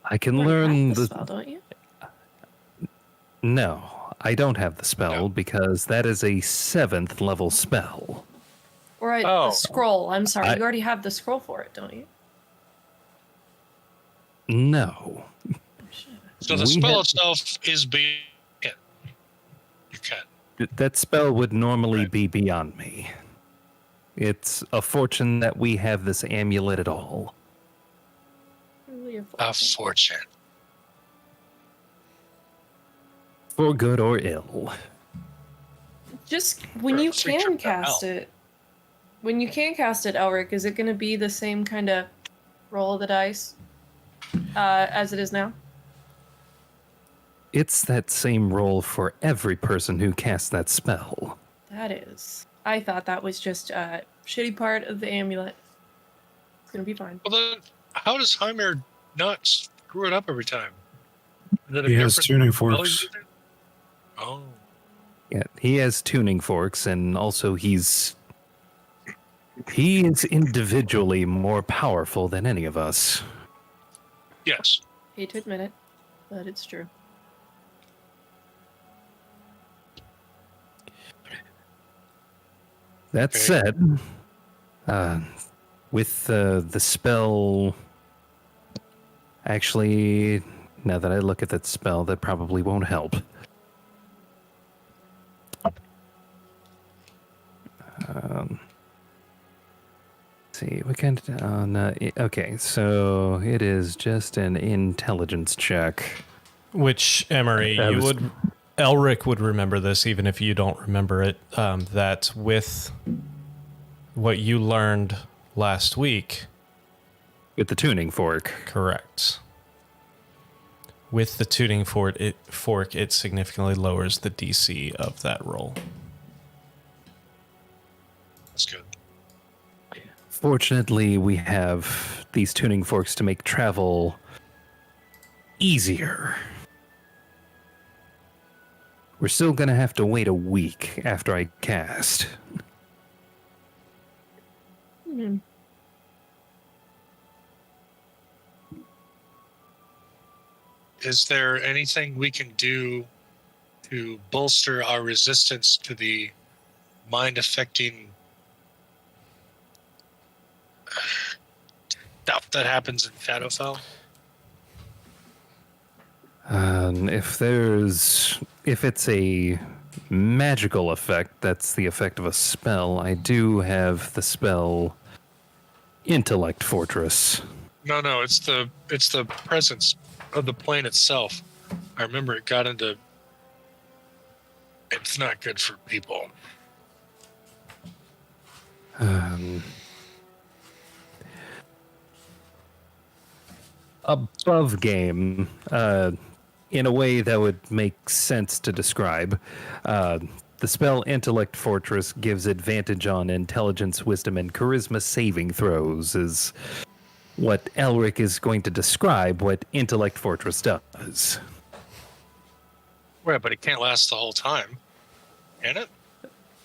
S4: I can
S6: You already
S4: learn
S6: have
S4: the
S6: spell, don't you?
S4: No, I don't have the spell
S7: No.
S4: because that is a 7th level spell.
S6: Or
S7: Oh.
S6: the scroll. I'm sorry.
S4: I-
S6: You already have the scroll for it, don't you?
S4: No.
S6: Oh, shit.
S7: So the
S4: We
S7: spell
S4: have-
S7: itself is being. You can.
S4: That spell would normally
S7: Right.
S4: be beyond me. It's a fortune that we have this amulet at all.
S6: Really
S7: A fortune.
S4: For good or ill.
S6: Just when you
S7: Sweet
S6: can
S7: trip to hell.
S6: cast it. When you can cast it, Elric, is it going to be the same kind of roll of the dice as it is now?
S4: It's that same roll for every person who casts that spell.
S6: That is. I thought that was just a shitty part of the amulet. It's going to be fine.
S7: Well, then, how does Heimer not screw it up every time? Is it a
S2: He has
S7: different
S2: tuning
S7: spell
S2: forks.
S7: he's using? Oh,
S4: Yeah, he has tuning forks, and also he is individually more powerful than any of us.
S7: yes.
S6: Hate to admit it, but it's true.
S4: That
S7: Okay.
S4: said, with the spell, actually, now that I look at that spell, that probably won't help. Let's see, what kind of, okay, so it is just an intelligence check.
S1: which Emery,
S4: That
S1: you
S4: was-
S1: would, Elric would remember this even if you don't remember it. That with what you learned last week,
S4: With the tuning fork.
S1: correct. With the tuning fork, it significantly lowers the DC of that roll.
S7: That's good.
S4: Fortunately, we have these tuning forks to make travel easier. We're still going to have to wait a week after I cast.
S6: Hmm.
S7: Is there anything we can do to bolster our resistance to the mind affecting stuff that happens in Shadowfell?
S4: If it's a magical effect, that's the effect of a spell. I do have the spell Intellect Fortress.
S7: No, it's the presence of the plane itself. I remember it got into. It's not good for people.
S4: above game in a way that would make sense to describe. The spell Intellect Fortress gives advantage on intelligence, wisdom, and charisma saving throws, is what Elric is going to describe what Intellect Fortress does.
S7: Right, but it can't last the whole time, can it?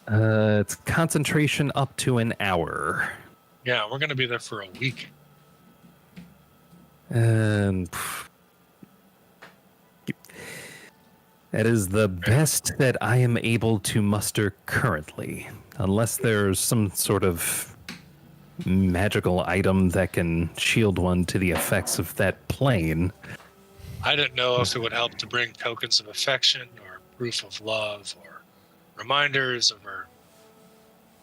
S4: It's concentration up to an hour.
S7: Yeah, we're going to be there for a week.
S4: And that is the best that I am able to muster currently, unless there's some sort of magical item that can shield one to the effects of that plane.
S7: I didn't know if it would help to bring tokens of affection or proof of love or reminders of our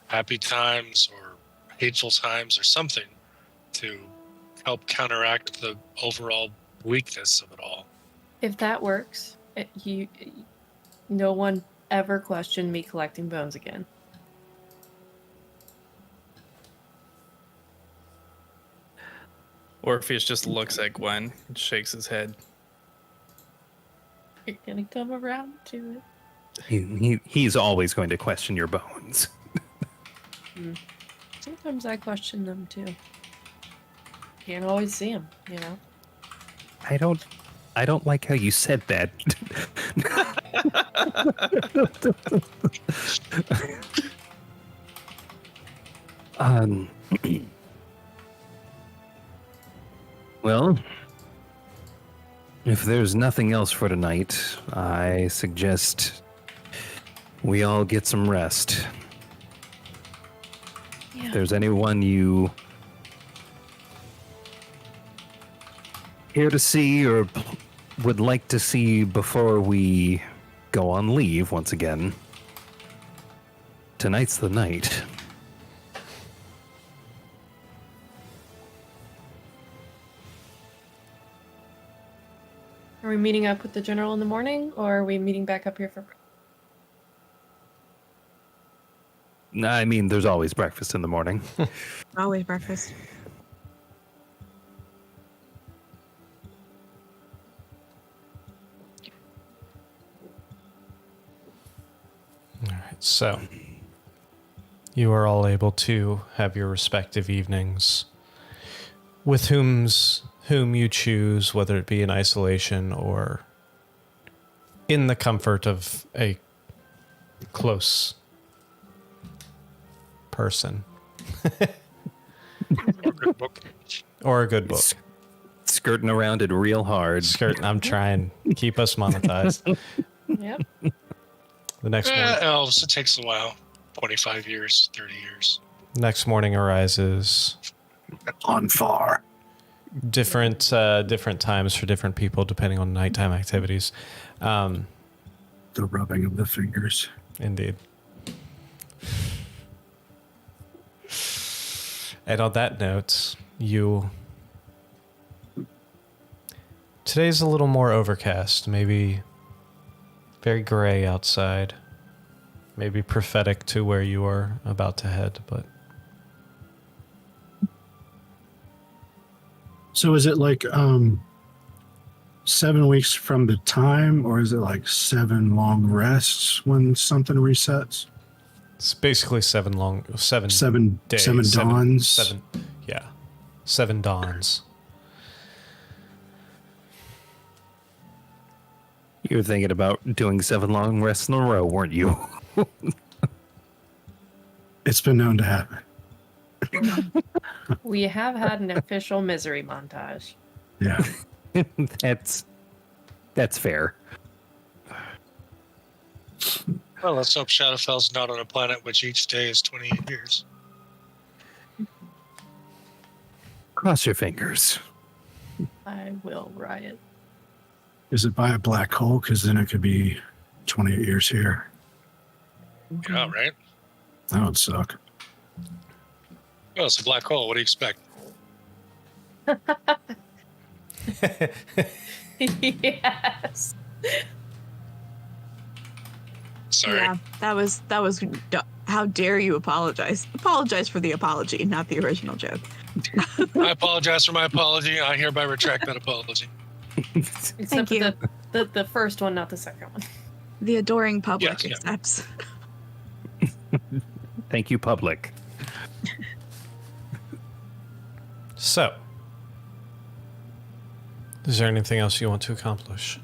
S7: happy times or hateful times or something to help counteract the overall weakness of it all.
S6: If that works, no one ever questioned me collecting bones again.
S5: Orpheus just looks at Gwen and shakes his head.
S6: You're gonna come around to it.
S4: He's always going to question your bones.
S6: Sometimes I question them too. Can't always see them, you know.
S4: I don't like how you said that. Well, if there's nothing else for tonight, I suggest we all get some rest.
S6: Yeah.
S4: If there's anyone you here to see or would like to see before we go on leave once again, tonight's the night.
S6: Are we meeting up with the general in the morning, or are we meeting back up here for?
S4: I mean, there's always breakfast in the morning.
S3: Always breakfast.
S1: All right, so you are all able to have your respective evenings with whom you choose, whether it be in isolation or in the comfort of a close person.
S7: Or a good book.
S1: Or a good book.
S4: Skirting around it real hard.
S1: I'm trying. Keep us monetized.
S6: Yep.
S1: The next morning.
S7: Elves, it takes a while. 25 years, 30 years.
S1: Next morning arises.
S2: On far.
S1: Different times for different people depending on nighttime activities.
S2: The rubbing of the fingers.
S1: Indeed. And on that note, today's a little more overcast, maybe very gray outside, maybe prophetic to where you are about to head, but
S2: So is it like 7 weeks from the time, or is it like 7 long rests when something resets?
S1: it's basically seven days,
S2: 7 dawns.
S1: 7 dawns.
S4: You were thinking about doing 7 long rests in a row, weren't you?
S2: It's been known to happen.
S6: We have had an official misery montage.
S2: Yeah.
S4: That's fair.
S7: Well, let's hope Shadowfell's not on a planet which each day is 28 years.
S4: Cross your fingers.
S6: I will riot.
S2: Is it by a black hole? Because then it could be 28 years here.
S7: Yeah, right?
S2: That would suck.
S7: Well, it's a black hole. What do you expect?
S6: Yes.
S7: Sorry.
S3: Yeah, that was. How dare you apologize? Apologize for the apology, not the original joke.
S7: I apologize for my apology. I hereby retract that apology.
S6: Except
S3: Thank
S6: for
S3: you.
S6: the first one, not the second one.
S3: The adoring public
S7: Yes, yeah.
S3: accepts.
S4: Thank you, public.
S1: So, is there anything else you want to accomplish?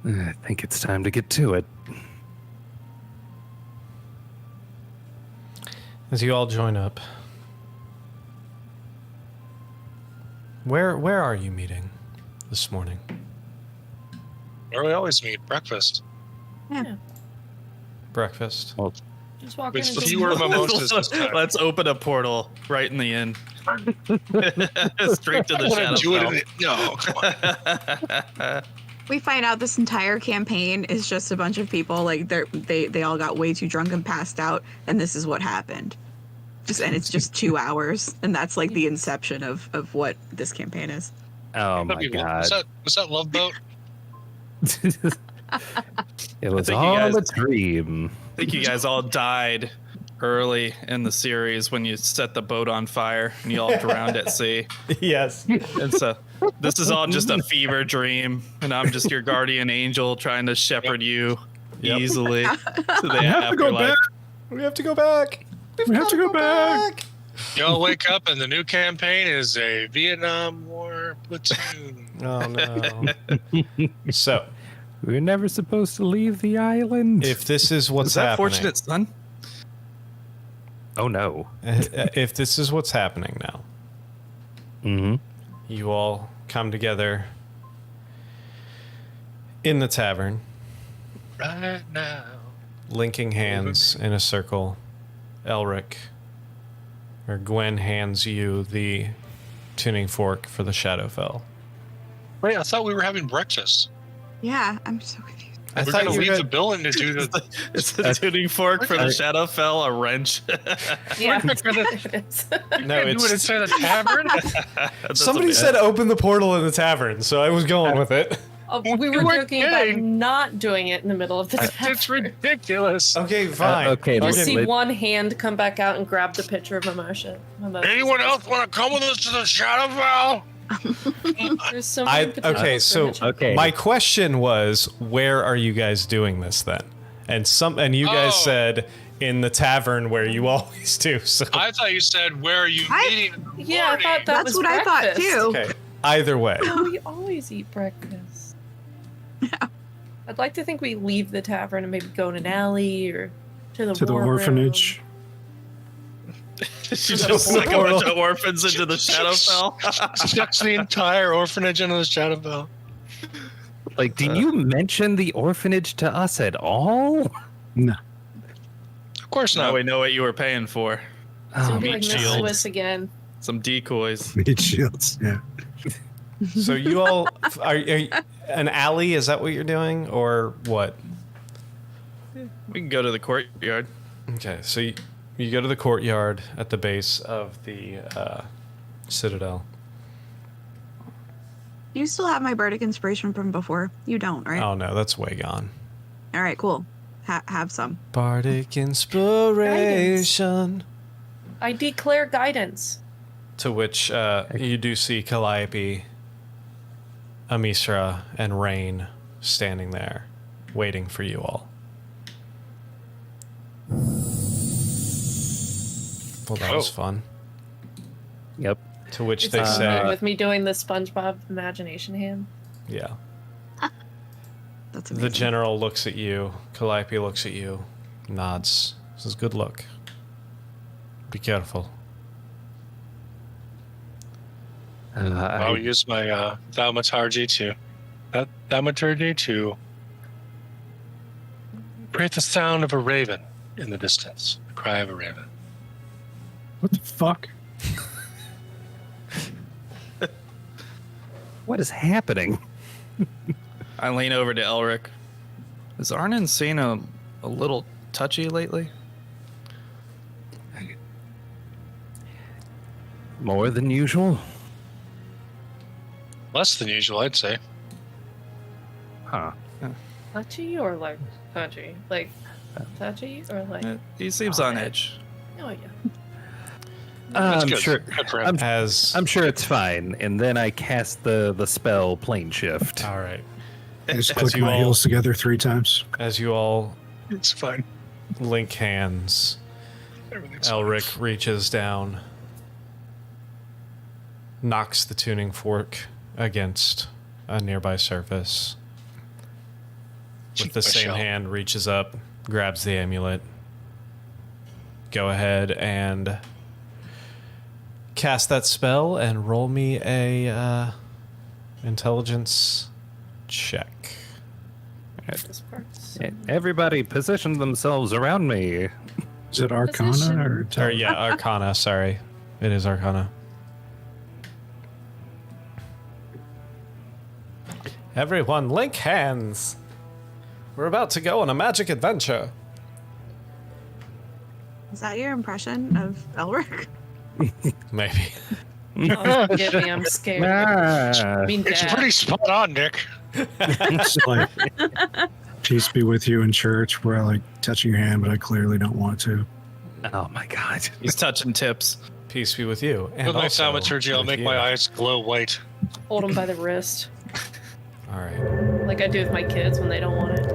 S4: I think it's time to get to it.
S1: As you all join up, where are you meeting this morning?
S7: Where we always meet, breakfast.
S1: Breakfast.
S4: Well,
S6: Just walk
S7: With
S6: in and
S7: fewer mimosas this time.
S5: Let's open a portal right in the inn. Straight to the
S7: I wanna do it
S5: Shadowfell.
S7: in the- No, come on.
S3: We find out this entire campaign is just a bunch of people like they all got way too drunk and passed out, and this is what happened. And it's just 2 hours, and that's like the inception of what this campaign is.
S4: oh my god.
S7: Was that Love Boat?
S4: It was
S5: think you
S4: all
S5: guys-
S4: a dream.
S5: I think you guys all died early in the series when you set the boat on fire and you all drowned at sea.
S1: Yes.
S5: And so this is all just a fever dream, and I'm just your guardian angel trying to shepherd you easily to the
S2: We have to go
S5: afterlife.
S2: back.
S1: We have to go back.
S2: We have to go back.
S7: Y'all wake up and the new campaign is a Vietnam War platoon.
S1: Oh no. So,
S4: We were never supposed to leave the island.
S1: if this is what's
S5: Is that
S1: happening,
S5: fortunate, son?
S4: Oh no.
S1: if this is what's happening now,
S4: Mm-hmm.
S1: you all come together in the tavern,
S7: Right now.
S1: linking hands in a circle. Elric, or Gwen, hands you the tuning fork for the Shadowfell.
S7: Wait, I thought we were having breakfast.
S3: Yeah, I'm so confused.
S1: I
S7: We're
S1: thought
S7: going to
S1: you
S7: leave
S1: were
S7: the building to do the.
S5: It's the tuning fork for the Shadowfell, a wrench.
S6: Yeah,
S7: We're gonna-
S6: it is.
S1: No,
S7: do it
S1: it's
S7: inside the tavern?
S5: That's
S1: somebody
S5: a-
S1: said open the portal in the tavern, so I was going with it.
S6: Oh, we were
S7: You weren't
S6: joking about
S7: kidding.
S6: not doing it in the middle of the
S7: It's ridiculous.
S1: Okay, fine.
S4: okay,
S6: You'll
S4: let's-
S6: see
S4: let-
S6: one hand come back out and grab the picture of Mimosas.
S7: Anyone else want to come with us to the Shadowfell?
S6: There's so many potentials
S1: okay,
S6: for
S1: so
S6: Mitchell.
S4: Okay.
S1: my question was, where are you guys doing this then? And you guys
S7: Oh.
S1: said in the tavern where you always do. So
S7: I thought you said, where are you meeting? in the
S6: Yeah, I
S7: morning?"
S6: thought that
S3: That's
S6: was
S3: what I thought
S6: breakfast.
S3: too.
S1: okay. Either way,
S6: Oh, we always eat breakfast. I'd like to think we leave the tavern and maybe go in an alley or to the war room.
S2: orphanage.
S5: She just like a bunch of orphans into the Shadowfell.
S7: Sucks the entire orphanage into the Shadowfell.
S4: Like, did you mention the orphanage to us at all?
S2: No.
S7: Of course
S5: Now
S7: not.
S5: we know what you were paying for.
S6: It's gonna
S4: Oh,
S6: be like Miss
S5: shields.
S6: Swiss again.
S5: Some decoys.
S2: Meat shields. Yeah.
S1: so you all are an alley? Is that what you're doing, or what?
S5: We can go to the courtyard.
S1: Okay, so you go to the courtyard at the base of the citadel.
S3: You still have my bardic inspiration from before. You don't, right?
S1: Oh no, that's way gone.
S3: All right, cool. Have some.
S1: Bardic inspiration.
S6: I declare guidance.
S1: To which you do see Calliope, Amisra, and Rain standing there, waiting for you all. Well, that was
S7: Oh.
S1: fun.
S4: Yep.
S1: To which
S6: It's
S1: they
S6: something
S1: say,
S6: with me doing the SpongeBob imagination hand.
S1: yeah.
S3: That's amazing.
S1: The general looks at you. Calliope looks at you, nods. Says, "Good luck. Be careful."
S7: I'll use my thaumaturgy to create the sound of a raven in the distance. The cry of a raven.
S2: What the fuck?
S4: What is happening?
S5: I lean over to Elric. Has Arnon seen a little touchy lately?
S4: More than usual?
S7: Less than usual, I'd say.
S4: Huh.
S6: Touchy or like touchy? Like touchy or like
S5: He seems on edge.
S6: Oh yeah.
S7: That's
S4: I'm
S7: good.
S4: sure.
S7: Good for him.
S4: I'm sure it's fine. And then I cast the spell plane shift.
S1: All right.
S2: I just
S1: As
S2: click
S1: you
S2: my
S1: all-
S2: heels together 3 times.
S1: As you all
S7: It's fine.
S1: link hands,
S7: Everything's fine.
S1: Elric reaches down, knocks the tuning fork against a nearby surface. With the
S7: My
S1: same
S7: shell.
S1: hand, reaches up, grabs the amulet. Go ahead and cast that spell and roll me a intelligence check.
S6: This part's
S4: Everybody position themselves around me.
S2: Is it Arcana
S6: Position.
S2: or
S1: Or yeah, Arcana. Sorry, it is Arcana. Everyone, link hands. We're about to go on a magic adventure.
S3: Is that your impression of Elric?
S1: Maybe.
S6: Oh, forgive me, I'm scared.
S4: Ah.
S6: I mean,
S7: It's
S6: Dad.
S7: pretty spot on, Nick.
S2: It's like, peace be with you in church, where I like touching your hand, but I clearly don't want to.
S4: Oh my god.
S5: He's touching tips.
S1: Peace be with you. And
S7: With my
S1: also
S7: thaumaturgy, I'll
S1: with
S7: make
S1: you.
S7: my eyes glow white.
S6: Hold him by the wrist,
S1: All right.
S6: like I do with my kids when they don't want it.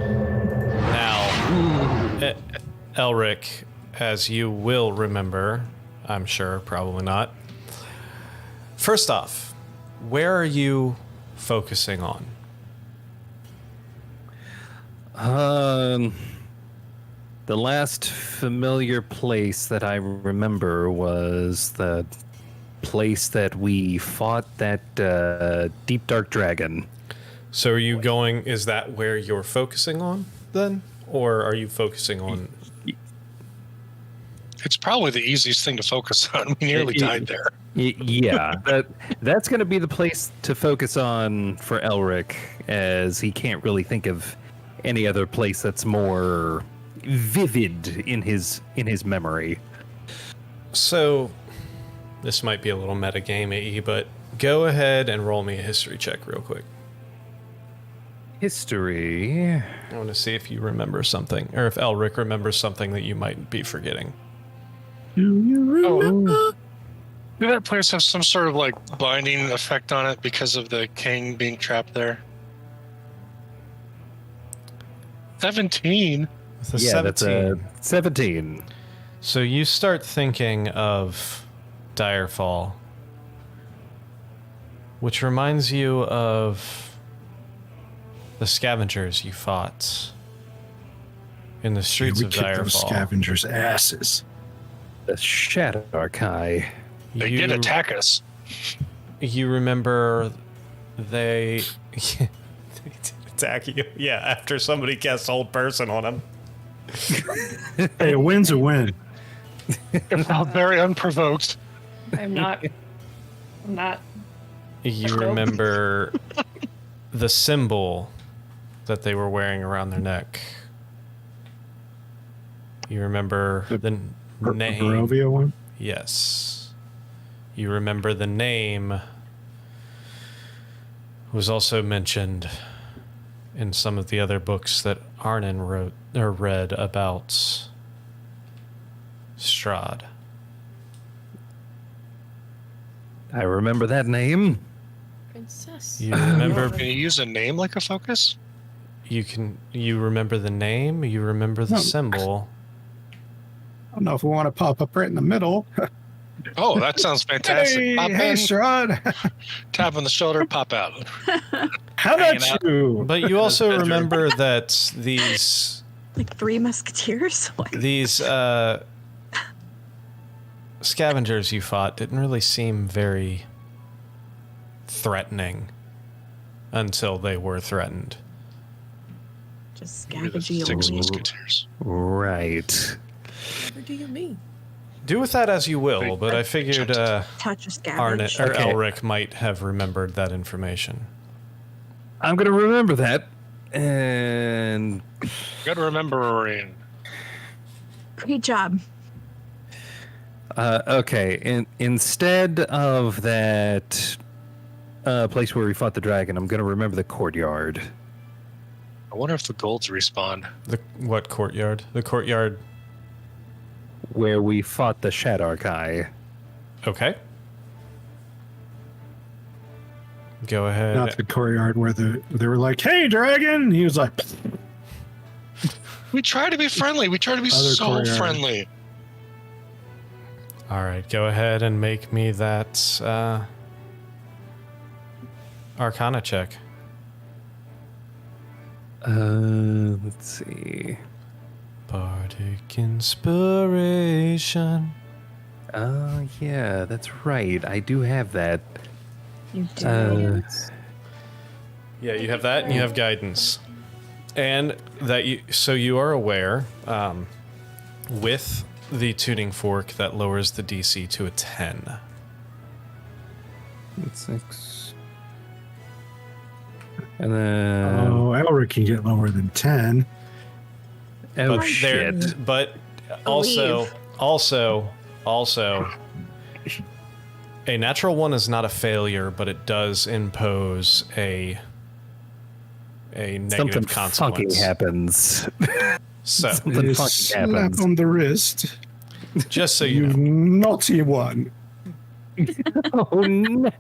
S1: Now, Elric, as you will remember, I'm sure, probably not. First off, where are you focusing on?
S4: The last familiar place that I remember was the place that we fought that deep dark dragon.
S1: So are you going, is that where you're focusing on then? Or are you focusing on,
S7: It's probably the easiest thing to focus on. We nearly died there.
S4: Yeah, that's going to be the place to focus on for Elric, as he can't really think of any other place that's more vivid in his memory.
S1: so this might be a little metagame-y, but go ahead and roll me a history check real quick.
S4: History.
S1: I want to see if you remember something, or if Elric remembers something that you might be forgetting.
S2: Do you remember?
S7: Did that place have some sort of like binding effect on it because of the king being trapped there? 17.
S1: With a
S4: Yeah,
S1: 17.
S4: that's a 17.
S1: So you start thinking of Direfall, which reminds you of the scavengers you fought in the streets
S2: We
S1: of
S2: kicked those
S1: Direfall.
S2: scavengers' asses.
S4: The Shadowfell.
S7: They did attack us.
S1: You remember they did attack you? Yeah, after somebody cast Hold Person on them.
S2: Hey, a win's a win.
S7: It felt very unprovoked.
S6: I'm not. I'm not.
S1: You
S6: Nope.
S1: remember the symbol that they were wearing around their neck. You remember the name.
S2: Barovia one?
S1: Yes. You remember the name was also mentioned in some of the other books that Arnon wrote or read about Strahd.
S4: I remember that name.
S6: Princess.
S1: You remember
S7: Can you use a name like a focus?
S1: you remember the name, you remember the
S2: No.
S1: symbol.
S2: I don't know if we want to pop up right in the middle.
S7: Oh, that sounds fantastic.
S2: Hey,
S7: Pop
S2: hey,
S7: in,
S2: Strahd.
S7: tap on the shoulder, pop out.
S2: How
S7: Hanging
S2: about
S7: out.
S2: you?
S1: But you also
S7: bedroom.
S1: remember that these
S3: Like 3 Musketeers? What?
S1: these scavengers you fought didn't really seem very threatening until they were threatened.
S3: Just
S7: Maybe the
S3: scavenging
S7: Six
S3: away.
S7: Musketeers.
S4: Right.
S6: What do you mean?
S1: Do with that as you will, but I figured
S3: Touch a
S1: Arnett
S3: scavenge.
S1: or
S4: Okay.
S1: Elric might have remembered that information.
S4: I'm going to remember that. And
S7: Gotta remember, Maureen.
S3: Great job.
S4: okay, instead of that place where we fought the dragon, I'm going to remember the courtyard.
S7: I wonder if the golds respawn.
S1: The what courtyard? The courtyard
S4: where we fought the Shadar guy.
S1: Okay. Go ahead.
S2: Not the courtyard where they were like, "Hey, dragon!" He was like,
S7: We try to be friendly. We try to be
S2: Other
S7: so
S2: courtyard.
S7: friendly.
S1: All right, go ahead and make me that Arcana check.
S4: Let's see.
S1: Bardic inspiration.
S4: Oh, yeah, that's right. I do have that.
S3: You do.
S1: Yeah, you have that, and you have guidance, and that you are aware, with the tuning fork that lowers the DC to a 10.
S4: That's 6. And then.
S2: "Oh, Elric can get lower than 10."
S4: Oh,
S1: But
S4: shit.
S1: but
S3: Believe.
S1: also, a natural one is not a failure, but it does impose a negative
S4: Something funky
S1: consequence.
S4: happens.
S1: So,
S4: Something
S2: You
S4: funky
S2: slap
S4: happens.
S2: on the wrist.
S1: just so you
S2: You
S1: know,
S2: naughty one.
S4: Oh, no.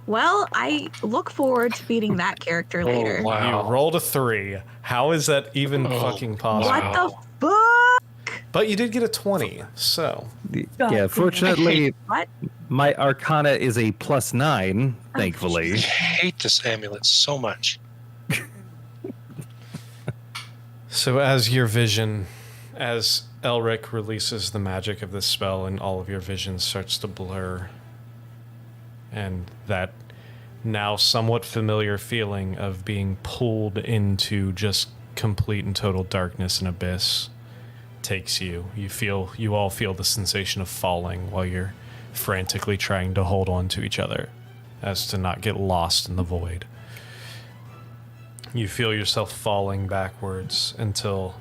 S3: Well, I look forward to beating that character later.
S7: Oh, wow.
S1: you rolled a 3. How is that even fucking possible?
S3: What the fuck?
S1: But you did get a 20, so
S4: Yeah, fortunately,
S3: What?
S4: my Arcana is a +9, thankfully.
S7: I hate this amulet so much.
S1: So as Elric releases the magic of this spell and all of your vision starts to blur, and that now somewhat familiar feeling of being pulled into just complete and total darkness and abyss takes you. You all feel the sensation of falling while you're frantically trying to hold on to each other as to not get lost in the void. You feel yourself falling backwards until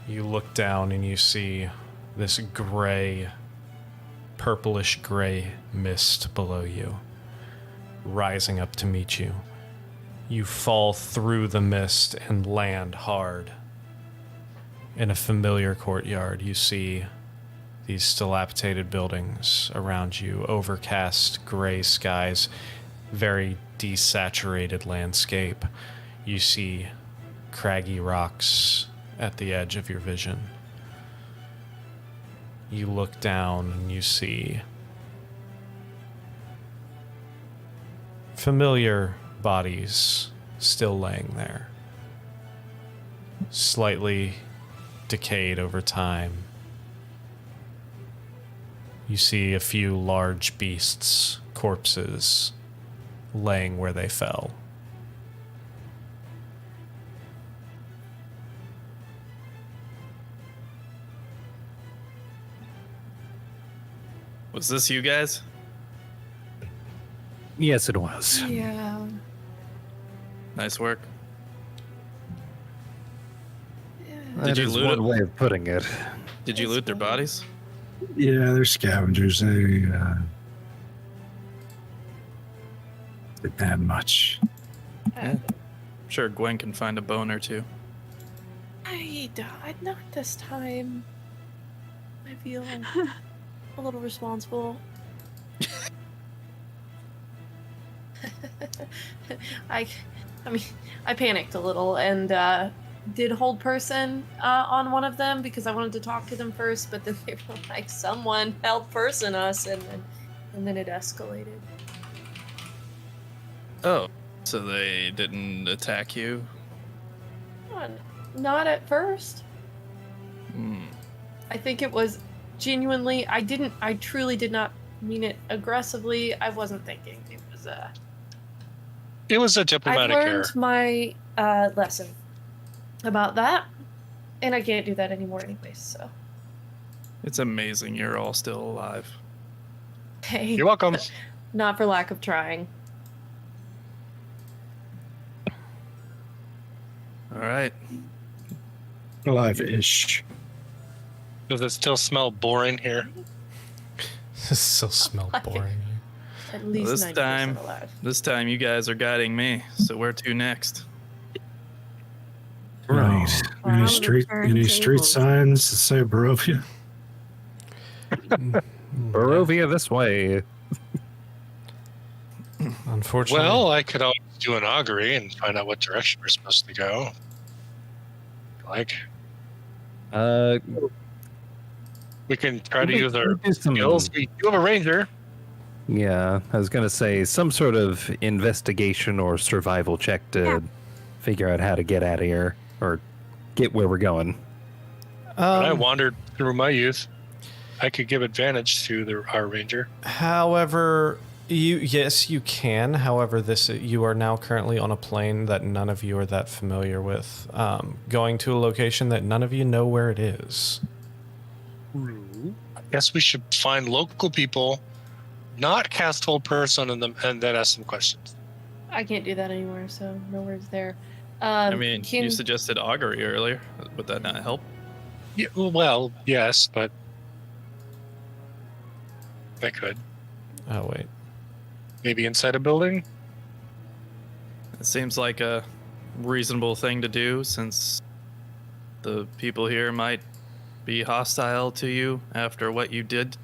S1: you look down and you see this gray, purplish gray mist below you, rising up to meet you. You fall through the mist and land hard. In a familiar courtyard, you see these dilapidated buildings around you, overcast gray skies, very desaturated landscape. You see craggy rocks at the edge of your vision. You look down and you see familiar bodies still laying there, slightly decayed over time. You see a few large beasts, corpses, laying where they fell.
S5: Was this you guys?
S4: Yes, it was.
S6: Yeah.
S5: Nice work.
S4: That
S5: Did you
S4: is
S5: loot
S4: one
S5: it?
S4: way of putting it.
S5: Did you loot their bodies?
S2: Yeah, they're scavengers. They didn't have much.
S5: Sure, Gwen can find a bone or two.
S6: I died not this time. I feel a little responsible. I mean, I panicked a little and did hold person on one of them because I wanted to talk to them first, but then they were like, someone held person us, and then it escalated.
S5: Oh, so they didn't attack you?
S6: Not at first.
S5: Hmm.
S6: I think it was genuinely, I truly did not mean it aggressively. I wasn't thinking.
S7: It was a
S6: I've
S7: diplomatic error.
S6: learned my lesson about that, and I can't do that anymore anyways, so.
S5: It's amazing you're all still alive.
S6: Hey,
S7: You're welcome.
S6: not for lack of trying.
S5: All right.
S2: Alive-ish.
S7: Does it still smell boring here?
S1: This still smell boring.
S6: At least
S5: this
S6: 90%
S5: time-
S6: alive.
S5: This time you guys are guiding me, so where to next?
S2: Right.
S6: Wow,
S2: Any
S6: the
S2: street
S6: turntables.
S2: signs that say Barovia?
S4: Barovia this way.
S1: Unfortunately.
S7: Well, I could always do an augury and find out what direction we're supposed to go. Like, we can try to use our
S4: do some-
S7: skills. We do have a ranger.
S4: Yeah, I was gonna say some sort of investigation or survival check to figure out how to get out of here or get where we're going.
S7: When I wandered through my youth, I could give advantage to our ranger.
S1: However, yes, you can. However, you are now currently on a plane that none of you are that familiar with, going to a location that none of you know where it is.
S7: I guess we should find local people, not cast hold person on them, and then ask them questions.
S6: I can't do that anymore, so no words there.
S5: I mean, you suggested augury earlier. Would that not help?
S7: Yeah, well, yes, but I could.
S1: Oh, wait.
S7: Maybe inside a building?
S5: It seems like a reasonable thing to do since the people here might be hostile to you after what you did.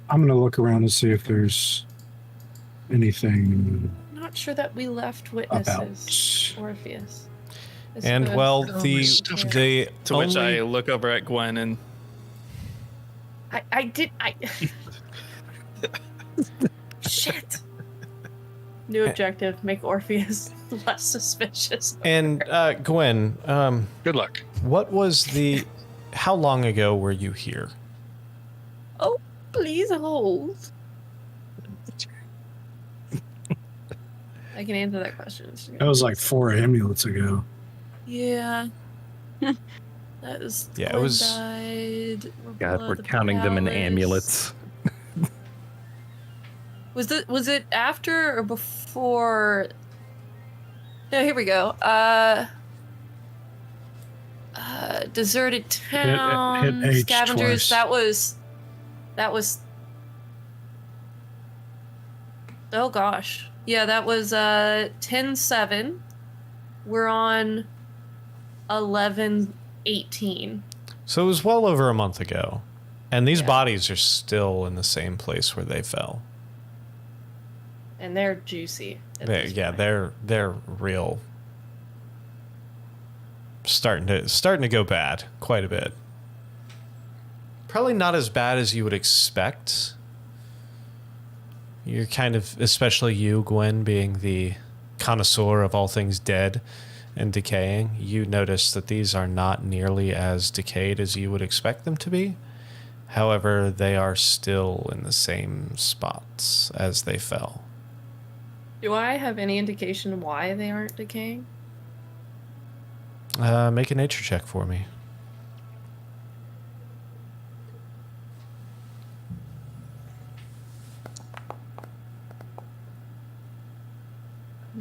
S2: I'm going to look around and see if there's anything
S6: Not sure that we left witnesses, Orpheus. This
S1: And
S6: could
S1: well,
S6: go
S1: the
S6: here.
S5: To which I look over at Gwen and
S6: Shit. New objective: make Orpheus less suspicious.
S1: And Gwen,
S7: Good luck.
S1: what was the? How long ago were you here?
S6: Oh, please hold. I can answer that question.
S2: That was like 4 amulets ago.
S6: Yeah. That was.
S1: Yeah, it
S6: Gwen
S1: was-
S6: Died.
S4: God, we're counting them in amulets.
S6: Was it after or before? No, here we go. Deserted town,
S2: hit H
S6: scavengers.
S2: twice.
S6: That was. Oh gosh, yeah, that was 10/7. We're on 11/18.
S1: So it was well over a month ago, and these bodies are still in the same place where they fell.
S6: And they're juicy. at this point.
S1: They're real. Starting to go bad quite a bit. Probably not as bad as you would expect. You're kind of, especially you, Gwen, being the connoisseur of all things dead and decaying, you notice that these are not nearly as decayed as you would expect them to be. However, they are still in the same spots as they fell.
S6: Do I have any indication why they aren't decaying?
S1: Make a nature check for me.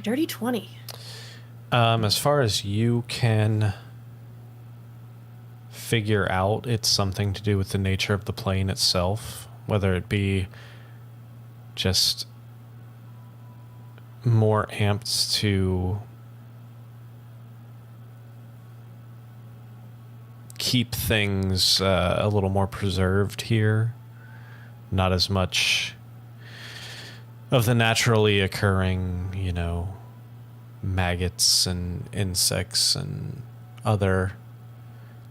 S6: Dirty 20.
S1: As far as you can figure out, it's something to do with the nature of the plane itself, whether it be just more amped to keep things a little more preserved here, not as much of the naturally occurring, maggots and insects and other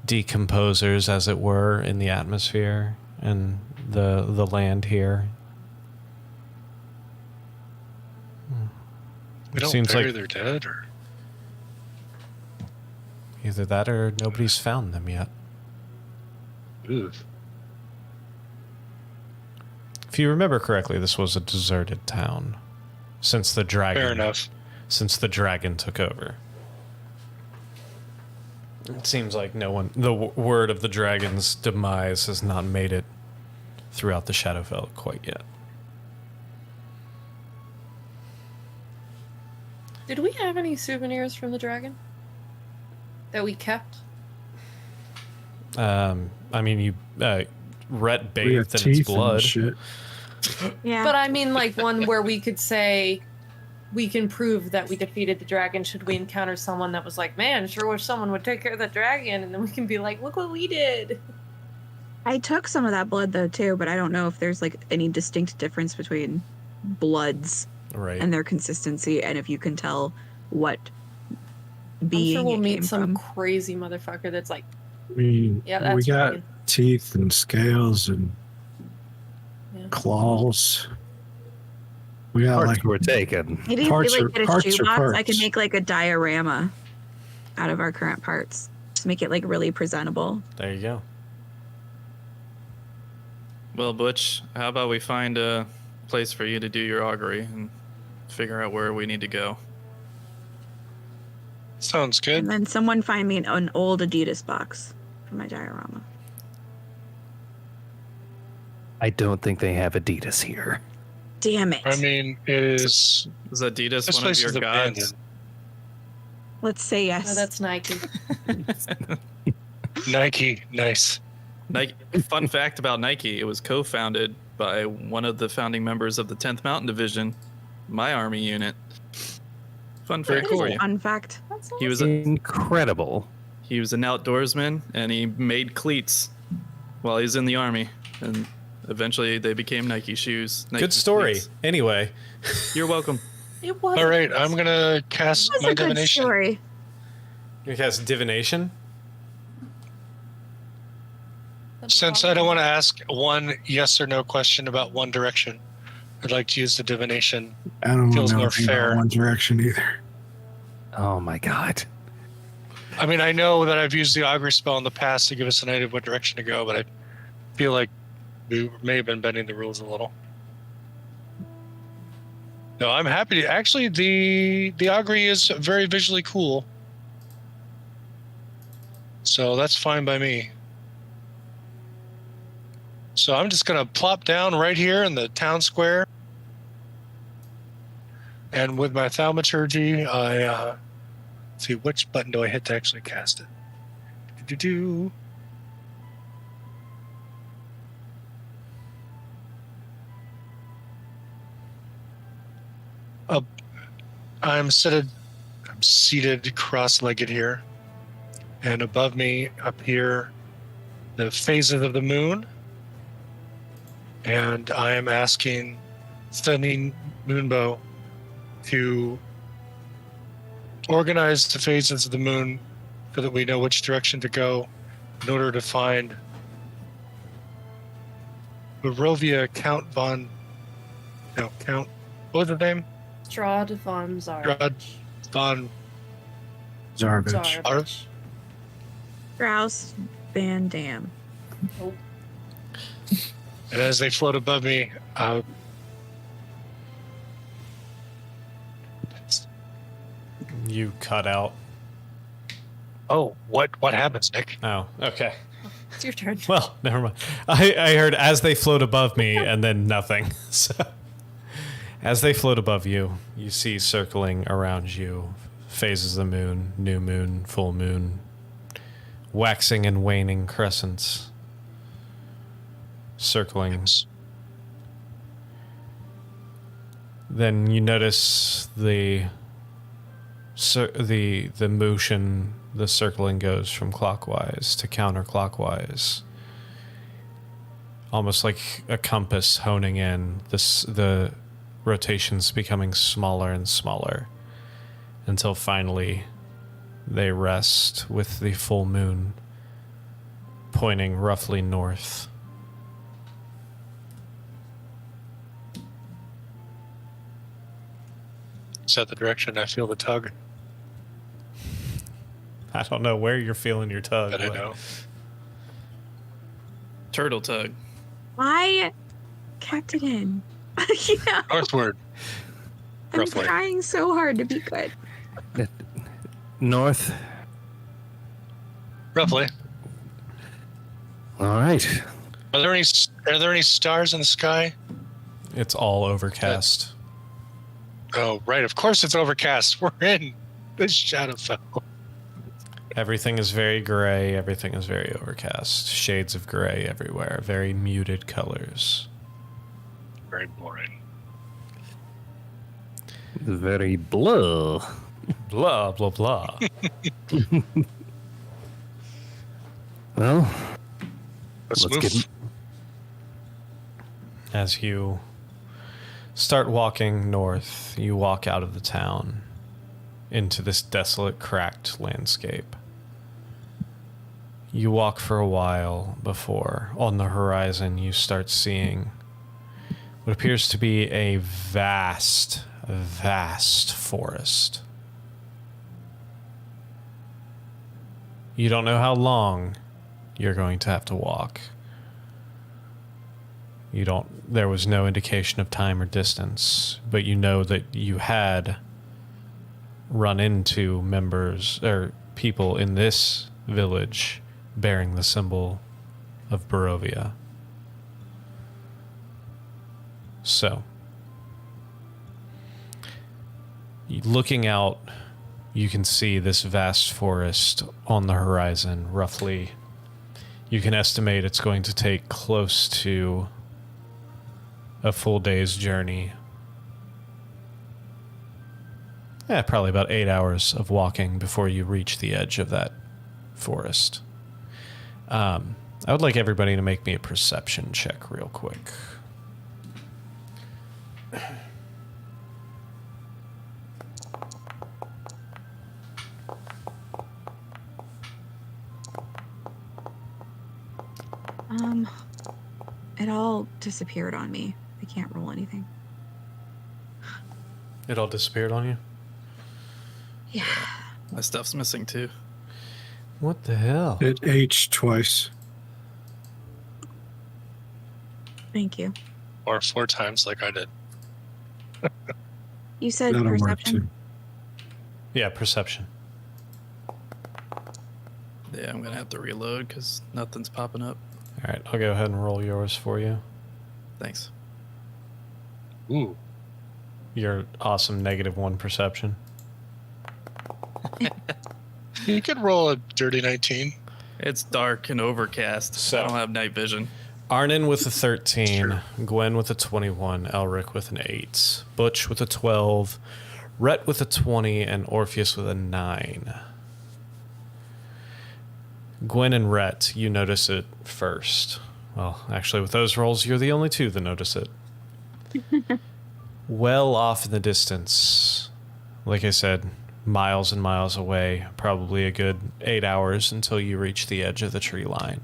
S1: decomposers, as it were, in the atmosphere and the land here.
S7: We don't
S1: Seems
S7: bury
S1: like-
S7: their dead, or
S1: Either that or nobody's found them yet.
S7: oof.
S1: If you remember correctly, this was a deserted town since the dragon.
S7: Fair enough.
S1: Since the dragon took over. It seems like the word of the dragon's demise has not made it throughout the Shadowfell quite yet.
S6: Did we have any souvenirs from the dragon that we kept?
S1: I mean, you Rhett
S2: We have
S1: bathed in its
S2: teeth and
S1: blood.
S2: shit.
S3: Yeah.
S6: But I mean, like one where we could say, we can prove that we defeated the dragon should we encounter someone that was like, man, sure wish someone would take care of that dragon, and then we can be like, look what we did.
S3: I took some of that blood though too, but I don't know if there's like any distinct difference between bloods
S1: Right.
S3: and their consistency, and if you can tell what
S6: I'm
S3: being
S6: sure we'll
S3: it
S6: meet
S3: came
S6: some
S3: from.
S6: crazy motherfucker that's like,
S2: I mean,
S6: yeah, that's
S2: we got
S6: dragon.
S2: teeth and scales and
S6: Yeah.
S2: claws. We got
S4: Parts
S2: like
S4: were taken.
S3: Maybe if we
S2: parts are-
S3: like get a
S2: parts are
S3: shoebox, I
S2: parts.
S3: can make like a diorama out of our current parts. Just make it like really presentable.
S1: There you go.
S5: Well, Butch, how about we find a place for you to do your augury and figure out where we need to go?
S7: Sounds good.
S3: And then someone find me an old Adidas box for my diorama.
S4: I don't think they have Adidas here.
S3: Damn it.
S7: I mean, it is.
S5: Is Adidas
S7: This
S5: one of
S7: place
S5: your
S7: is
S5: gods?
S7: abandoned.
S3: Let's say yes.
S6: Oh, that's Nike.
S7: Nike, nice.
S5: Nike. Fun fact about Nike: it was co-founded by one of the founding members of the 10th Mountain Division, my army unit. Fun
S7: Very
S5: fact
S7: cool.
S5: for you.
S3: Fun fact.
S5: He was
S4: Incredible.
S5: he was an outdoorsman, and he made cleats while he was in the army, and eventually they became Nike shoes. Nike
S1: Good story.
S5: cleats.
S1: Anyway,
S5: You're welcome.
S6: It was.
S7: All right, I'm gonna cast
S3: That's
S7: my
S3: a good
S7: divination.
S3: story.
S1: you guys divination.
S7: Since I don't want to ask one yes or no question about One Direction, I'd like to use the divination.
S2: I don't want
S7: feels
S2: to know
S7: more
S2: anything
S7: fair.
S2: about One Direction either.
S4: Oh my god.
S7: I mean, I know that I've used the augury spell in the past to give us an idea of what direction to go, but I feel like we may have been bending the rules a little. No, I'm happy to. Actually, the augury is very visually cool, so that's fine by me. So I'm just gonna plop down right here in the town square, and with my thaumaturgy, I see which button do I hit to actually cast it. Do-do-do. I'm seated cross-legged here, and above me appear the phases of the moon, and I am asking Stunning Moonbow to organize the phases of the moon so that we know which direction to go in order to find Barovia Count, what was the name?
S6: Strahd von
S7: Strahd von
S2: Zarvich.
S6: Zarvich.
S3: Grouse Van Dam.
S7: And as they float above me,
S1: You cut out.
S7: oh, what happens, Nick?
S1: Oh, okay.
S6: It's your turn.
S1: Well, never mind. I heard as they float above me and then nothing. So, as they float above you, you see circling around you phases of the moon, new moon, full moon, waxing and waning crescents circling. Then you notice the motion, the circling goes from clockwise to counterclockwise, almost like a compass honing in. The rotations becoming smaller and smaller until finally they rest with the full moon pointing roughly north.
S7: Is that the direction I feel the tug?
S1: I don't know where you're feeling your tug.
S7: That I
S1: but-
S7: know.
S5: Turtle tug.
S3: Why kept it in? Yeah,
S7: Northward.
S3: I'm
S7: Roughly.
S3: trying so hard to be good.
S4: North.
S7: Roughly.
S4: All right.
S7: Are there any stars in the sky?
S1: It's all overcast.
S7: Oh, right. Of course it's overcast. We're in the Shadowfell.
S1: Everything is very gray. Everything is very overcast. Shades of gray everywhere. Very muted colors.
S7: Very boring.
S4: Very blah.
S1: Blah, blah, blah.
S4: Well,
S7: Let's
S4: let's
S7: move.
S4: get.
S1: As you start walking north, you walk out of the town into this desolate, cracked landscape. You walk for a while before, on the horizon, you start seeing what appears to be a vast, vast forest. You don't know how long you're going to have to walk. There was no indication of time or distance, but you know that you had run into members or people in this village bearing the symbol of Barovia. So, looking out, you can see this vast forest on the horizon. Roughly, you can estimate it's going to take close to a full day's journey. Probably about 8 hours of walking before you reach the edge of that forest. I would like everybody to make me a perception check real quick.
S3: It all disappeared on me. I can't roll anything.
S1: It all disappeared on you?
S3: Yeah.
S5: My stuff's missing too.
S1: What the hell?
S2: It aged twice.
S3: Thank you.
S7: Or 4 times like I did.
S3: You said
S2: That'll work
S3: perception.
S2: too.
S1: Yeah, perception.
S5: Yeah, I'm gonna have to reload because nothing's popping up.
S1: All right, I'll go ahead and roll yours for you.
S5: Thanks.
S7: Ooh.
S1: Your awesome -1 perception.
S7: You could roll a dirty 19.
S5: It's dark and overcast, so I don't have night vision.
S1: Arnon with a 13,
S7: Sure.
S1: Gwen with a 21, Elric with an 8, Butch with a 12, Rhett with a 20, and Orpheus with a 9. Gwen and Rhett, you notice it first. Well, actually, with those rolls, you're the only two that notice it. Well off in the distance, like I said, miles and miles away, probably a good 8 hours until you reach the edge of the tree line.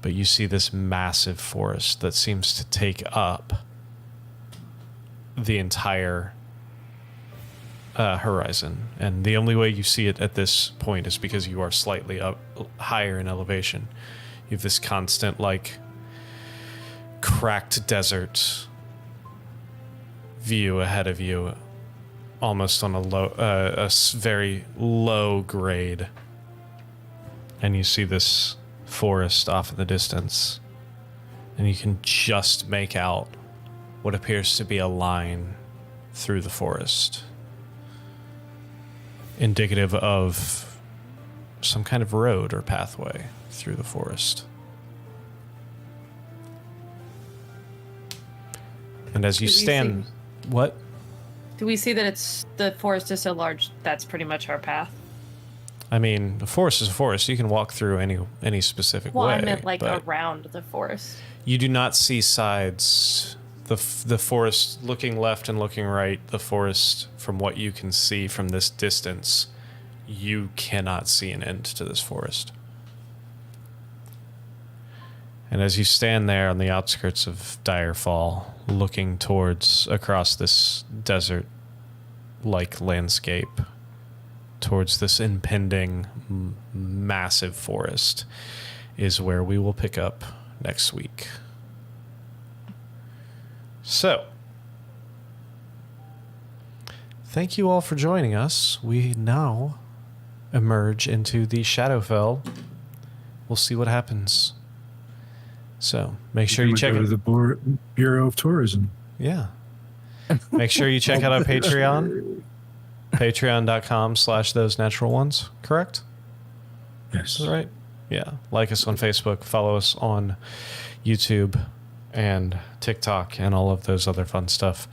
S1: But you see this massive forest that seems to take up the entire horizon. And the only way you see it at this point is because you are slightly up higher in elevation. You have this constant, like, cracked desert view ahead of you, almost on a very low grade. And you see this forest off in the distance, and you can just make out what appears to be a line through the forest, indicative of some kind of road or pathway through the forest. And as you
S6: Do we
S1: stand, what?
S6: Do we see that the forest is so large that's pretty much our path?
S1: I mean, the forest is a forest. You can walk through any specific
S6: Well,
S1: way.
S6: I meant like
S1: but
S6: around the forest.
S1: you do not see sides. The forest, looking left and looking right, the forest, from what you can see from this distance, you cannot see an end to this forest. And as you stand there on the outskirts of Direfall, looking across this desert-like landscape, towards this impending massive forest, is where we will pick up next week. So, thank you all for joining us. We now emerge into the Shadowfell. We'll see what happens. So, make sure you check
S2: Go
S1: it.
S2: to the Bureau of Tourism.
S1: Yeah. Make sure you check out our Patreon. Patreon.com/those natural ones, correct?
S2: Yes.
S1: Is that right? Yeah. Like us on Facebook, follow us on YouTube, and TikTok, and all of those other fun stuff.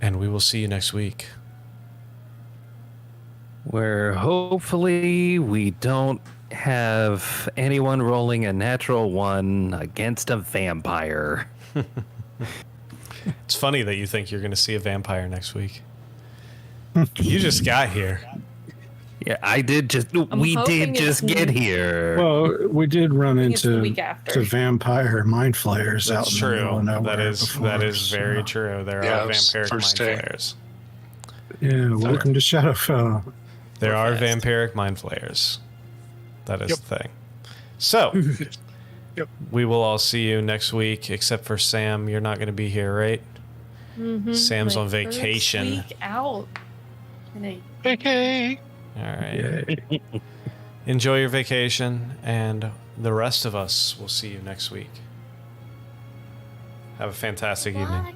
S1: And we will see you next week.
S4: Where hopefully we don't have anyone rolling a natural 1 against a vampire.
S1: It's funny that you think you're going to see a vampire next week. You just got here.
S4: Yeah, I did just. We
S6: hoping
S4: did
S6: it's
S4: just get
S6: me.
S4: here.
S2: Well, we did run
S6: It's the
S2: into
S6: week after.
S2: to vampire mind flayers out
S1: That's
S2: in the middle
S1: true.
S2: of nowhere
S1: That is
S2: before,
S1: very
S2: so-
S1: true. There
S7: Yeah,
S1: are
S7: it was
S1: vampiric mind
S7: first day.
S1: flayers.
S2: Yeah, welcome to Shadowfell.
S1: There are
S5: fast.
S1: vampiric mind flayers. That is
S7: Yep.
S1: the thing. So,
S7: Yep.
S1: we will all see you next week, except for Sam. You're not going to be here, right?
S6: Mhm.
S1: Sam's
S6: My
S1: on
S6: first
S1: vacation.
S6: Week out. And
S7: Okay.
S1: All right. Enjoy your vacation, and the rest of us will see you next week. Have a fantastic evening.
S6: Bye.